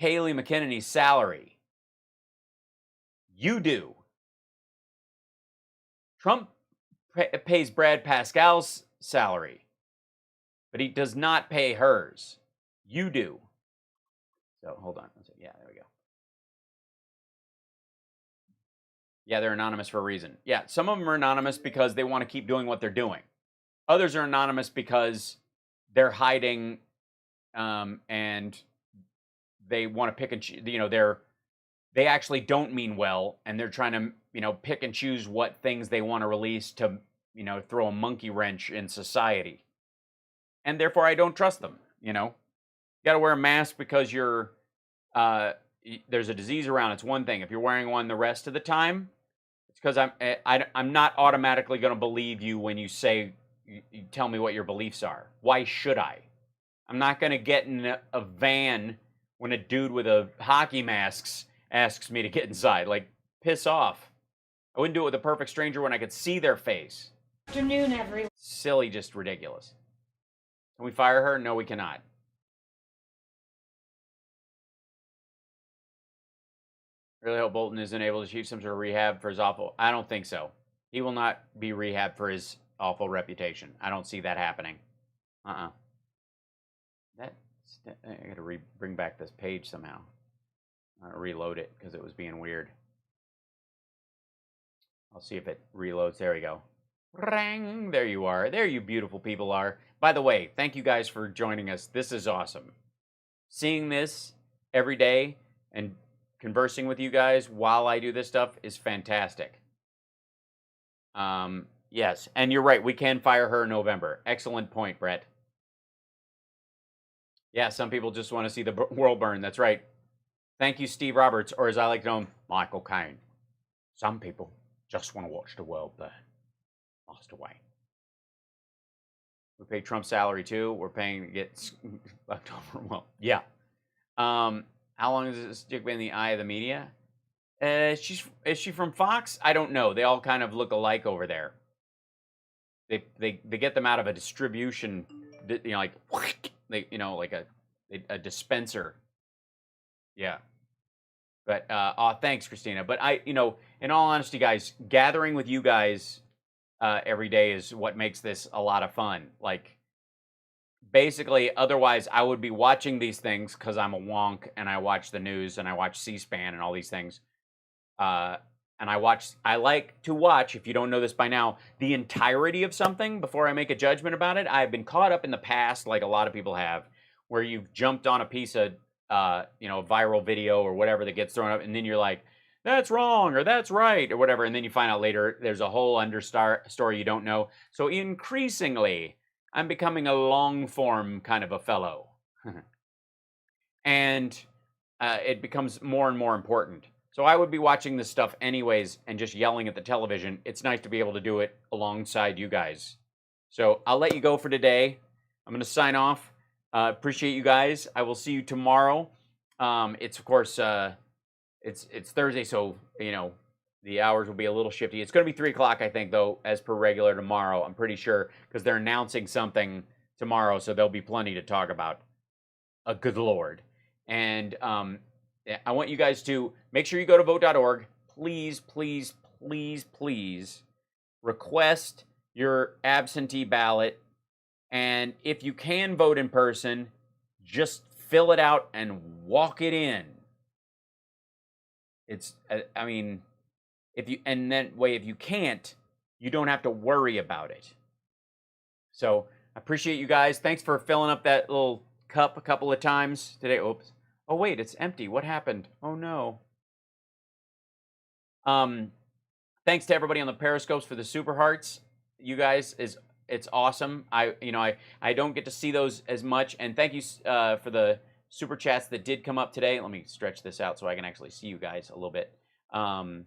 Kayleigh McEnany's salary. You do. Trump pays Brad Pascal's salary, but he does not pay hers. You do. So hold on. Yeah, there we go. Yeah, they're anonymous for a reason. Yeah, some of them are anonymous because they want to keep doing what they're doing. Others are anonymous because they're hiding and they want to pick and choose. They actually don't mean well, and they're trying to pick and choose what things they want to release to throw a monkey wrench in society. And therefore, I don't trust them. You got to wear a mask because you're there's a disease around. It's one thing. If you're wearing one the rest of the time, it's because I'm not automatically going to believe you when you tell me what your beliefs are. Why should I? I'm not going to get in a van when a dude with a hockey mask asks me to get inside. Like, piss off. I wouldn't do it with a perfect stranger when I could see their face. Afternoon, everyone. Silly, just ridiculous. Can we fire her? No, we cannot. Really hope Bolton isn't able to achieve some sort of rehab for his awful... I don't think so. He will not be rehabbed for his awful reputation. I don't see that happening. I gotta bring back this page somehow. Reload it because it was being weird. I'll see if it reloads. There we go. Rang! There you are. There you beautiful people are. By the way, thank you guys for joining us. This is awesome. Seeing this every day and conversing with you guys while I do this stuff is fantastic. Yes, and you're right. We can fire her in November. Excellent point, Brett. Yeah, some people just want to see the world burn. That's right. Thank you, Steve Roberts, or as I like to know him, Michael Caine. Some people just want to watch the world burn. Lost away. We pay Trump's salary too. We're paying to get left over. Well, yeah. How long has this chick been in the eye of the media? Is she from Fox? I don't know. They all kind of look alike over there. They get them out of a distribution, like like a dispenser. Yeah. But thanks, Christina. But in all honesty, guys, gathering with you guys every day is what makes this a lot of fun. Like, basically, otherwise, I would be watching these things because I'm a wonk and I watch the news and I watch C-SPAN and all these things. And I like to watch, if you don't know this by now, the entirety of something before I make a judgment about it. I've been caught up in the past, like a lot of people have, where you've jumped on a piece of, viral video or whatever that gets thrown up, and then you're like, that's wrong, or that's right, or whatever, and then you find out later there's a whole story you don't know. So increasingly, I'm becoming a long-form kind of a fellow. And it becomes more and more important. So I would be watching this stuff anyways and just yelling at the television. It's nice to be able to do it alongside you guys. So I'll let you go for today. I'm going to sign off. Appreciate you guys. I will see you tomorrow. It's, of course, it's Thursday, so, the hours will be a little shifty. It's going to be 3 o'clock, I think, though, as per regular tomorrow. I'm pretty sure, because they're announcing something tomorrow, so there'll be plenty to talk about. Good Lord. And I want you guys to make sure you go to vote.org. Please, please, please, please request your absentee ballot. And if you can vote in person, just fill it out and walk it in. If you can't, you don't have to worry about it. So I appreciate you guys. Thanks for filling up that little cup a couple of times today. Oops. Oh, wait, it's empty. What happened? Oh, no. Thanks to everybody on the Periscopes for the Super Hearts. You guys, it's awesome. I don't get to see those as much. And thank you for the super chats that did come up today. Let me stretch this out so I can actually see you guys a little bit. Fexican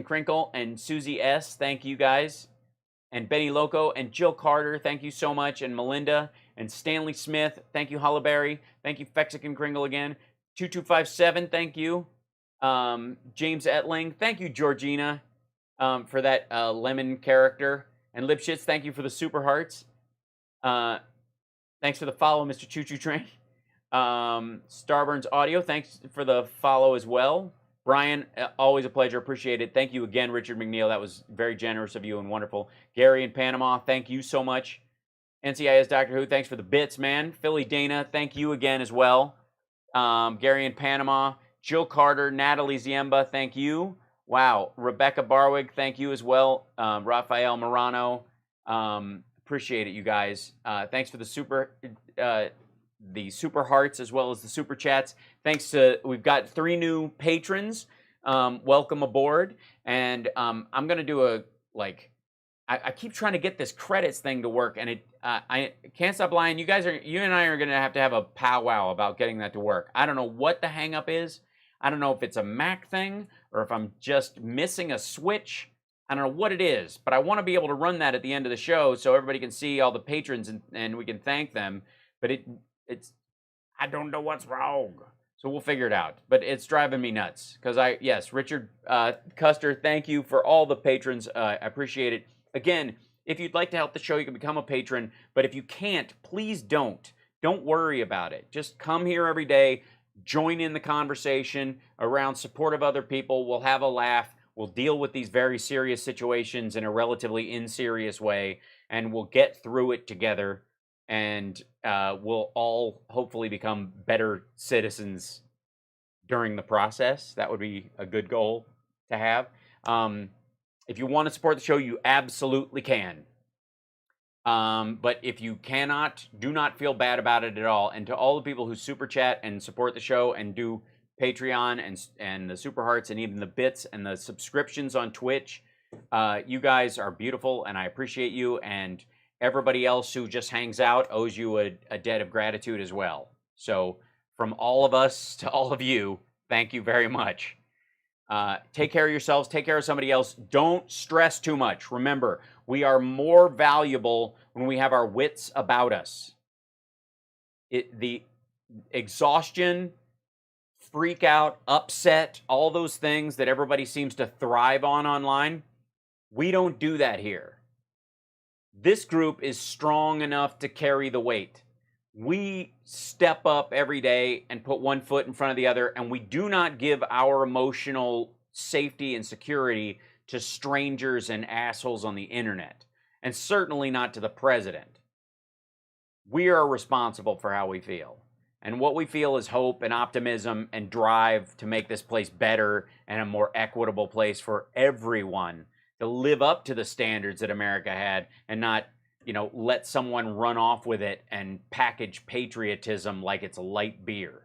Crinkle and Susie S, thank you guys. And Benny Loco and Jill Carter, thank you so much. And Melinda and Stanley Smith, thank you. Holleberry, thank you. Fexican Crinkle again. 2257, thank you. James Etling, thank you. Georgina, for that lemon character. And Lipschitz, thank you for the super hearts. Thanks for the follow, Mr. Choo Choo Train. Starburns Audio, thanks for the follow as well. Brian, always a pleasure. Appreciate it. Thank you again, Richard McNeil. That was very generous of you and wonderful. Gary in Panama, thank you so much. NCIS Doctor Who, thanks for the bits, man. Philly Dana, thank you again as well. Gary in Panama. Jill Carter, Natalie Ziemba, thank you. Wow. Rebecca Barwig, thank you as well. Rafael Morano, appreciate it, you guys. Thanks for the super hearts as well as the super chats. Thanks to, we've got 3 new patrons. Welcome aboard. And I'm going to do I keep trying to get this credits thing to work, and I can't stop lying. You and I are going to have a powwow about getting that to work. I don't know what the hang up is. I don't know if it's a Mac thing or if I'm just missing a switch. I don't know what it is, but I want to be able to run that at the end of the show so everybody can see all the patrons and we can thank them. But it's I don't know what's wrong. So we'll figure it out. But it's driving me nuts because yes, Richard Custer, thank you for all the patrons. I appreciate it. Again, if you'd like to help the show, you can become a patron. But if you can't, please don't. Don't worry about it. Just come here every day, join in the conversation around support of other people. We'll have a laugh. We'll deal with these very serious situations in a relatively unserious way, and we'll get through it together. And we'll all hopefully become better citizens during the process. That would be a good goal to have. If you want to support the show, you absolutely can. But if you cannot, do not feel bad about it at all. And to all the people who super chat and support the show and do Patreon and the super hearts and even the bits and the subscriptions on Twitch, you guys are beautiful and I appreciate you. And everybody else who just hangs out owes you a debt of gratitude as well. So from all of us to all of you, thank you very much. Take care of yourselves. Take care of somebody else. Don't stress too much. Remember, we are more valuable when we have our wits about us. The exhaustion, freak out, upset, all those things that everybody seems to thrive on online, we don't do that here. This group is strong enough to carry the weight. We step up every day and put one foot in front of the other, and we do not give our emotional safety and security to strangers and assholes on the internet, and certainly not to the president. We are responsible for how we feel, and what we feel is hope and optimism and drive to make this place better and a more equitable place for everyone to live up to the standards that America had and not, let someone run off with it and package patriotism like it's a light beer.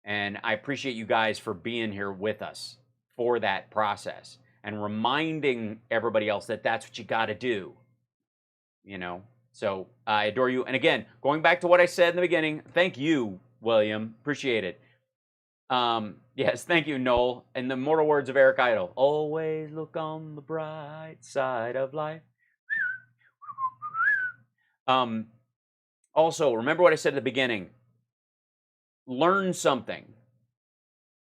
And I appreciate you guys for being here with us for that process and reminding everybody else that that's what you got to do. So I adore you. And again, going back to what I said in the beginning, thank you, William. Appreciate it. Yes, thank you, Noel. And the immortal words of Eric Idle: always look on the bright side of life. Also, remember what I said at the beginning. Learn something.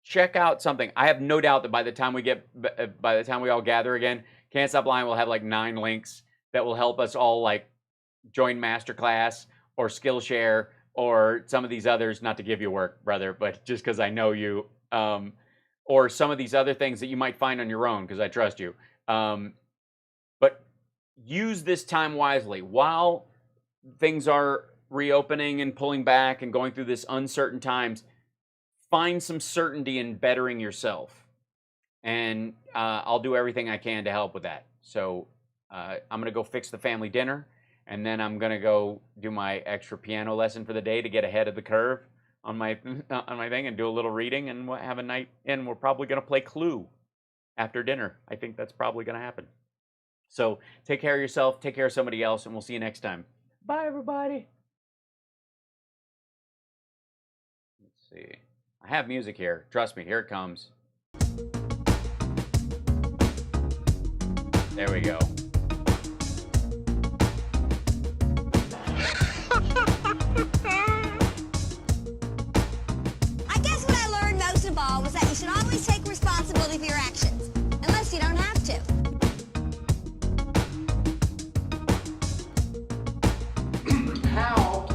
Check out something. I have no doubt that by the time we all gather again, Can't Stop Lying will have like 9 links that will help us all like join Masterclass or Skillshare or some of these others, not to give you work, brother, but just because I know you, or some of these other things that you might find on your own because I trust you. But use this time wisely. While things are reopening and pulling back and going through this uncertain times, find some certainty in bettering yourself. And I'll do everything I can to help with that. So I'm going to go fix the family dinner. And then I'm going to go do my extra piano lesson for the day to get ahead of the curve on my thing and do a little reading and have a night. And we're probably going to play Clue after dinner. I think that's probably going to happen. So take care of yourself. Take care of somebody else. And we'll see you next time. Bye, everybody. see. I have music here. Trust me, here it comes. There we go. I guess what I learned most of all was that you should always take responsibility for your actions, unless you don't have to. How,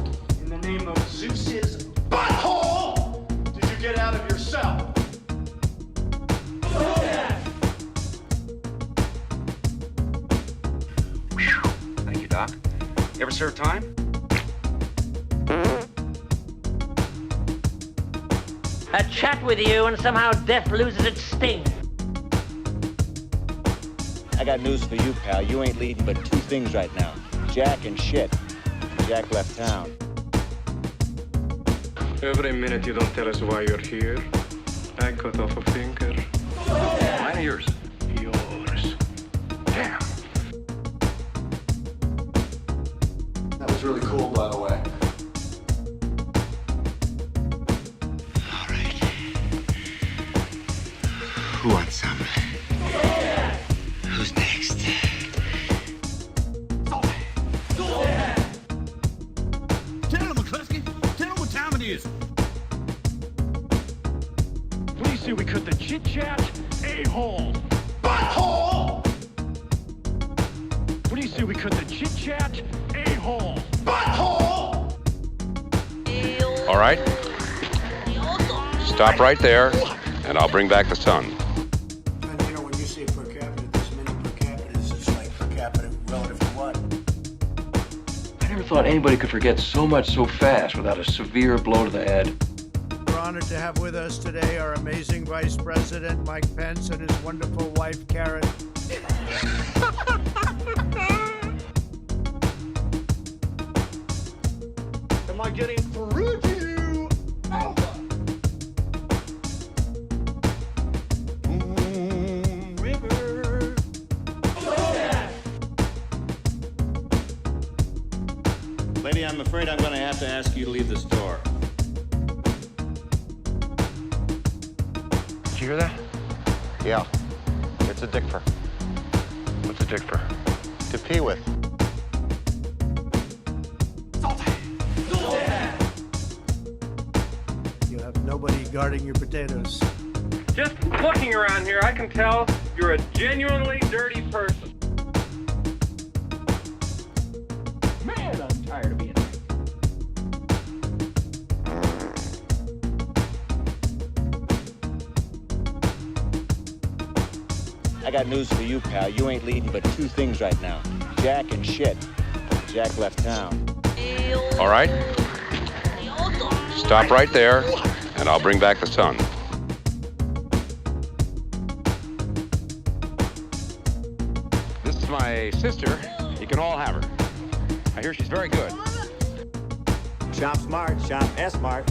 in the name of Zeus's butthole, did you get out of your cell? Thank you, Doc. You ever serve time? A chat with you and somehow death loses its sting. I got news for you, pal. You ain't leading but two things right now. Jack and shit. Jack left town. Every minute you don't tell us why you're here, I cut off a finger. Mine or yours? Yours. Damn. That was really cool, by the way. Who wants some? Who's next? Tell him, McCluskey. Tell him what time it is. What do you say we cut the chit-chat? A-hole. Butthole! What do you say we cut the chit-chat? A-hole. Butthole! All right. Stop right there, and I'll bring back the sun. And you know, when you say per capita, there's many per capitas. It's like per capita relative to what? I never thought anybody could forget so much so fast without a severe blow to the head. We're honored to have with us today our amazing Vice President, Mike Pence, and his wonderful wife, Karen. Am I getting through to you? Alpha! River. Lady, I'm afraid I'm going to have to ask you to leave the store. Did you hear that? Yeah. It's a dick fur. What's a dick for? To pee with. You have nobody guarding your potatoes. Just looking around here, I can tell you're a genuinely dirty person. Man, I'm tired of being right. I got news for you, pal. You ain't leading but two things right now. Jack and shit. Jack left town. All right. Stop right there, and I'll bring back the sun. This is my sister. You can all have her. I hear she's very good. Shop smart, shop S-smart.